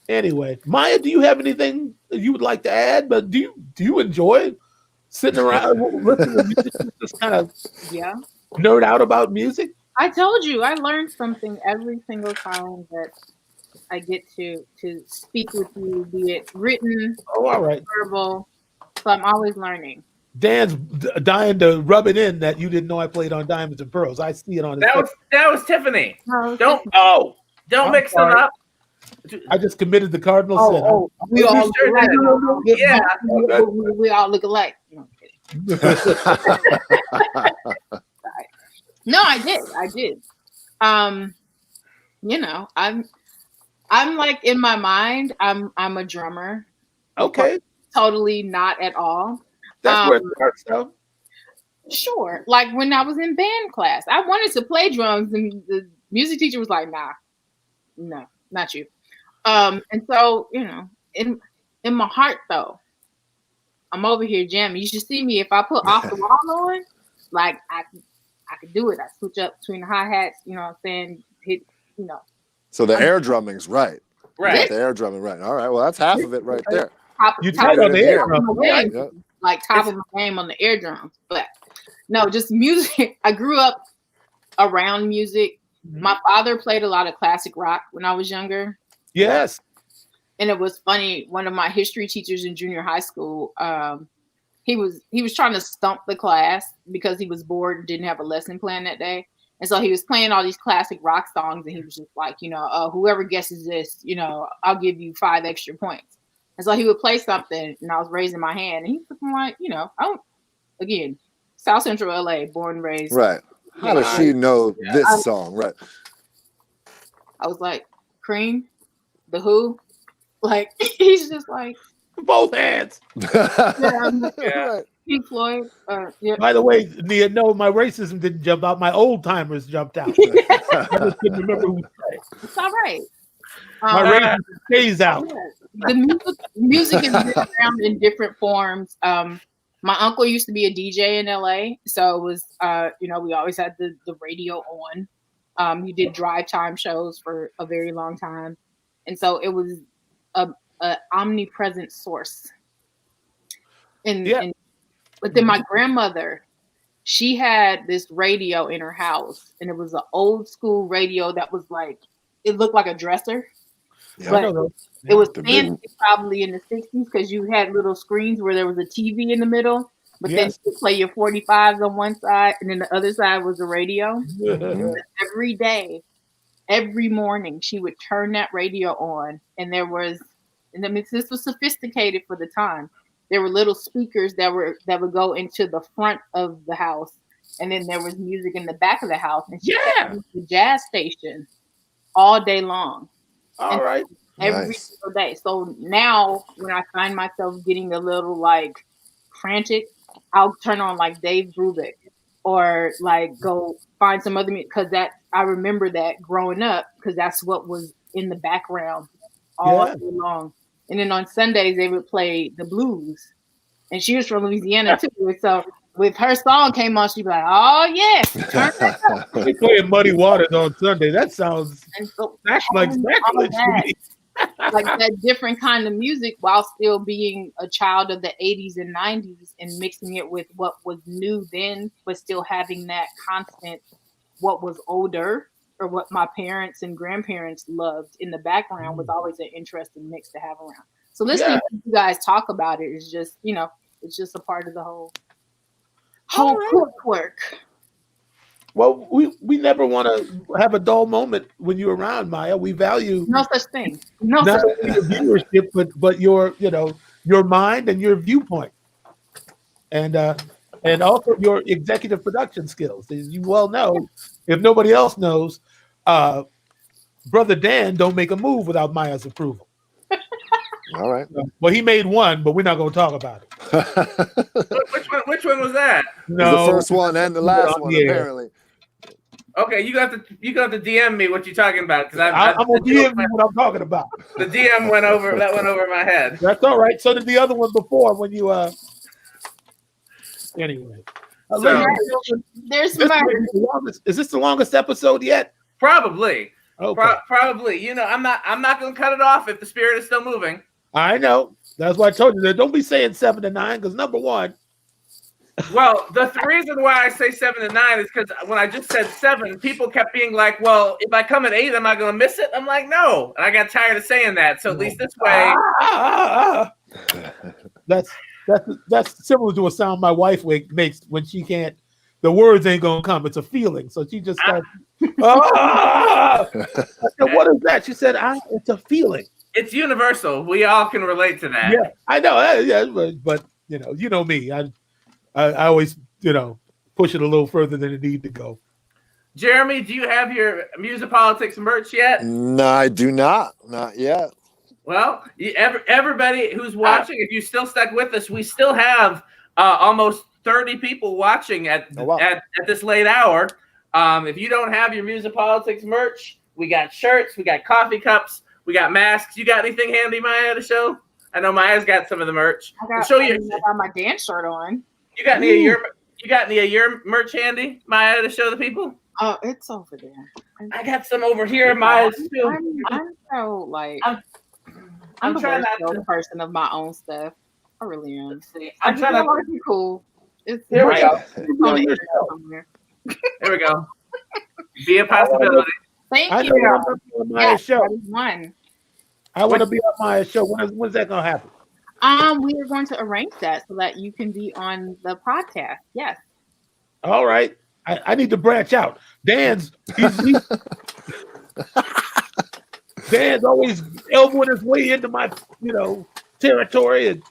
Anyway, Maya, do you have anything you would like to add? But do you enjoy sitting around listening to music, just kind of nerd out about music? I told you I learn something every single time that I get to speak with you, be it written, all right, verbal. So I'm always learning. Dan's dying to rub it in that you didn't know I played on Diamonds and Pearls. I see it on his face. That was Tiffany. No, Don't mix them up. I just committed the cardinal sin. We all look alike. Yeah. We all look alike. No, I did. I'm like, in my mind, I'm a drummer. Okay. Totally not at all. That's where it starts, though. Sure. Like when I was in band class, I wanted to play drums, and the music teacher was like, "Nah, no, not you." And so, in my heart, though, I'm over here jamming. You should see me if I put Off the Wall on. Like I could do it. I switch up between the hi-hats. You know what I'm saying? Hit. So the air drumming's right. Right. The air drumming, right. All right. Well, that's half of it right there. Top on the air drum. Like top of my game on the air drums. But no, just music. I grew up around music. My father played a lot of classic rock when I was younger. Yes. And it was funny. One of my history teachers in junior high school, he was trying to stump the class because he was bored and didn't have a lesson plan that day. And so he was playing all these classic rock songs, and he was just like, whoever guesses this, I'll give you 5 extra points. And so he would play something, and I was raising my hand, and he was like, again, South Central LA, born and raised. Right. How does she know this song? Right. I was like, Cream, The Who, like he's just like both hands. Right. Pink Floyd. Yeah. By the way, Nia, no, my racism didn't jump out. My old timers jumped out. I just couldn't remember who said it. It's all right. My racism stays out. Yeah. The music is around in different forms. My uncle used to be a DJ in LA, so it was we always had the radio on. He did drive time shows for a very long time, and so it was a omnipresent source. But then my grandmother, she had this radio in her house, and it was an old school radio that was like, it looked like a dresser. Yeah, but it was fancy probably in the 60s because you had little screens where there was a TV in the middle, but then you could play your 45s on one side, and then the other side was the radio. Every day, every morning, she would turn that radio on, and this was sophisticated for the time. There were little speakers that would go into the front of the house, and then there was music in the back of the house. And she had the jazz station all day long. All right. Every single day. So now when I find myself getting a little like frantic, I'll turn on like Dave Brubeck or like go find some other music because I remember that growing up because that's what was in the background all day long. And then on Sundays, they would play the blues. And she was from Louisiana, too. So if her song came on, she'd be like, oh, yes. Turn that up. They playing Muddy Waters on Sunday. That sounds that's like sacrilege to me. Like that different kind of music while still being a child of the 80s and 90s and mixing it with what was new then, but still having that constant, what was older. Or what my parents and grandparents loved in the background was always an interesting mix to have around. So listening to you guys talk about it is just, it's just a part of the whole work. Well, we never want to have a dull moment when you're around, Maya. We value no such thing. Not only your viewership, but your your mind and your viewpoint, and also your executive production skills. As you well know, if nobody else knows, Brother Dan don't make a move without Maya's approval. All right. Well, he made one, but we're not going to talk about it. Which one was that? No, the first one and the last one, apparently. Okay, you got to DM me what you're talking about because I'm gonna DM you what I'm talking about. The DM went over my head. That's all right. So did the other one before when you Anyway. There's is this the longest episode yet? Probably. Okay. Probably. I'm not going to cut it off if the spirit is still moving. I know. That's why I told you that. Don't be saying 7 to 9 because number one. Well, the reason why I say 7 to 9 is because when I just said 7, people kept being like, "Well, if I come at 8, am I going to miss it?" I'm like, "No," and I got tired of saying that. So at least this way. That's similar to a sound my wife makes when she can't. The words ain't gonna come. It's a feeling. So she just starts. I said, "What is that?" She said, "It's a feeling." It's universal. We all can relate to that. Yeah, I know. Yeah, but you know me. I always push it a little further than it need to go. Jeremy, do you have your MUSiPOLiTiX merch yet? No, I do not. Not yet. Well, everybody who's watching, if you still stuck with us, we still have almost 30 people watching at this late hour. If you don't have your MUSiPOLiTiX merch, we got shirts, we got coffee cups, we got masks. You got anything handy, Maya, to show? I know Maya's got some of the merch. I got my dance shirt on. You got any of your merch handy, Maya, to show the people? Oh, it's over there. I got some over here. Maya's still. I'm so like. I'm trying not to be a person of my own stuff. I really am. I'm trying to be cool. Here we go. There we go. Be a possibility. Thank you. I want to be on Maya's show. I want to be on Maya's show. When's that gonna happen? We are going to arrange that so that you can be on the podcast. Yes. All right. I need to branch out. Dan's always elbowing his way into my, territory, and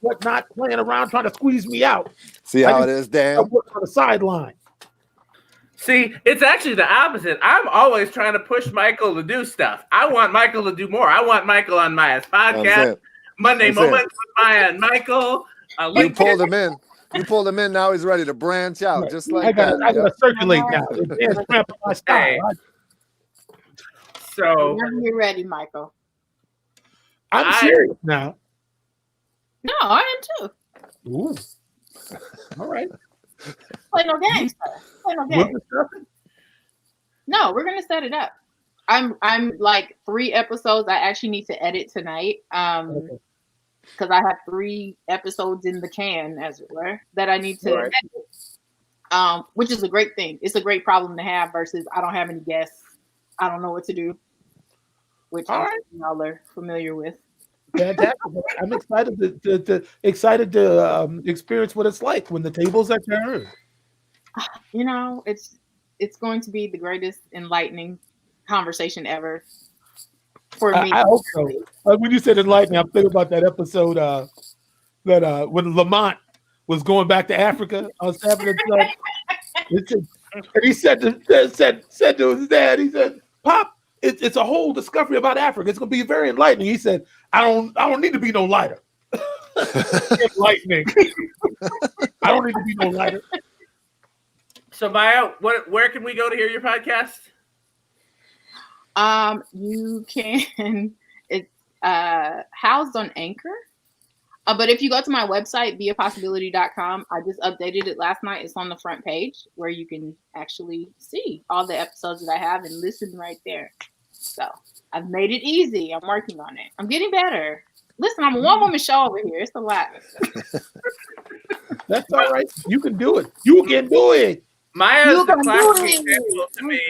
whatnot, playing around, trying to squeeze me out. See how it is, Dan? I work on the sideline. See, it's actually the opposite. I'm always trying to push Michael to do stuff. I want Michael to do more. I want Michael on Maya's podcast, Monday Moments with Maya and Michael. You pulled him in. You pulled him in. Now he's ready to branch out, just like I got to circulate now. It's my style. Hey. So whenever you're ready, Michael. I'm serious now. No, I am too. Ooh. All right. Play no games. Play no games. No, we're gonna set it up. I'm like 3 episodes I actually need to edit tonight. Because I have 3 episodes in the can, as it were, that I need to edit. Which is a great thing. It's a great problem to have versus I don't have any guests. I don't know what to do. Which y'all are familiar with. Fantastic. I'm excited to experience what it's like when the tables are turned. You know, it's going to be the greatest enlightening conversation ever for me. I hope so. When you said enlightening, I'm thinking about that episode that when Lamont was going back to Africa. I was having and he said to his dad, he said, "Pop, it's a whole discovery about Africa. It's going to be very enlightening." He said, I don't need to be no lighter." Enlightening. I don't need to be no lighter. So Maya, where can we go to hear your podcast? You can. It's housed on Anchor. But if you go to my website, beapossibility.com, I just updated it last night. It's on the front page where you can actually see all the episodes that I have and listen right there. So I've made it easy. I'm working on it. I'm getting better. Listen, I'm a one-woman show over here. It's a lot. That's all right. You can do it. You can do it. Maya's the classic example to me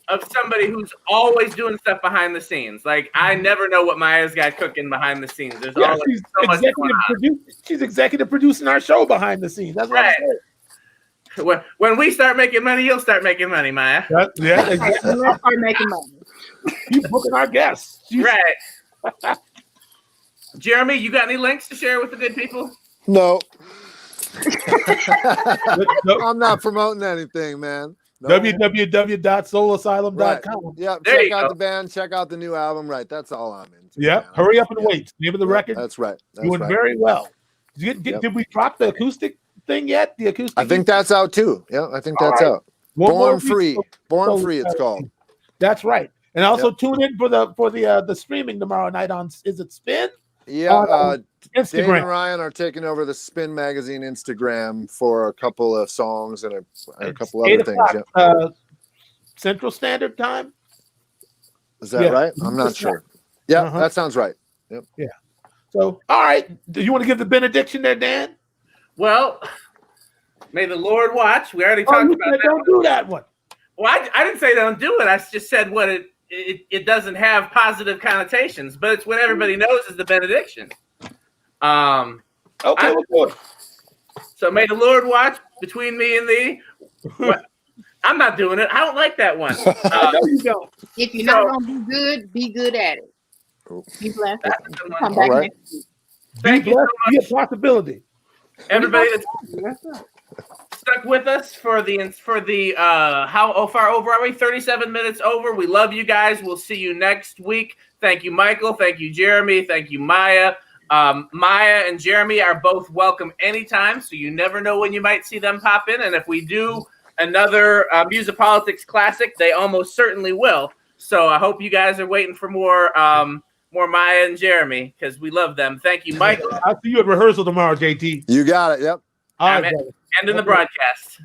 of somebody who's always doing stuff behind the scenes. Like, I never know what Maya's got cooking behind the scenes. There's always so much going on. She's executive producing our show behind the scenes. That's what I'm saying. When we start making money, you'll start making money, Maya. Yeah, exactly. We'll start making money. You booking our guests. Right. Jeremy, you got any links to share with the good people? No. I'm not promoting anything, man. No. www.soulasylum.com. Right. Yeah, check out the band, check out the new album. Right, that's all I'm into. Yeah, man. hurry up and wait. Name of the record. That's right. Doing very well. Did we drop the acoustic thing yet? The acoustic. I think that's out too. Yeah, I think that's out. Born Free. Born Free. It's called. That's right. And also tune in for the streaming tomorrow night on. Is it Spin? Yeah. Instagram. Dave and Ryan are taking over the Spin Magazine Instagram for a couple of songs and a couple other things. Yeah. Central Standard Time. Is that right? I'm not sure. Yeah, that sounds right. Yep. Yeah. So, all right. Do you want to give the benediction there, Dan? Well, may the Lord watch. We already talked about that. Don't do that one. Well, I didn't say don't do it. I just said what it doesn't have positive connotations, but it's what everybody knows is the benediction. Okay, we'll do it. So may the Lord watch between me and thee. I'm not doing it. I don't like that one. No, you don't. If you're not going to be good at it. Be blessed. Come back next week. Thank you so much. Be a possibility. Everybody that's stuck with us for the how far over are we? 37 minutes over. We love you guys. We'll see you next week. Thank you, Michael. Thank you, Jeremy. Thank you, Maya. Maya and Jeremy are both welcome anytime, so you never know when you might see them pop in. And if we do another MUSiPOLiTiX CLASSiC, they almost certainly will. So I hope you guys are waiting for more Maya and Jeremy because we love them. Thank you, Michael. I'll see you at rehearsal tomorrow, JT. You got it. Yep. All right, ending the broadcast.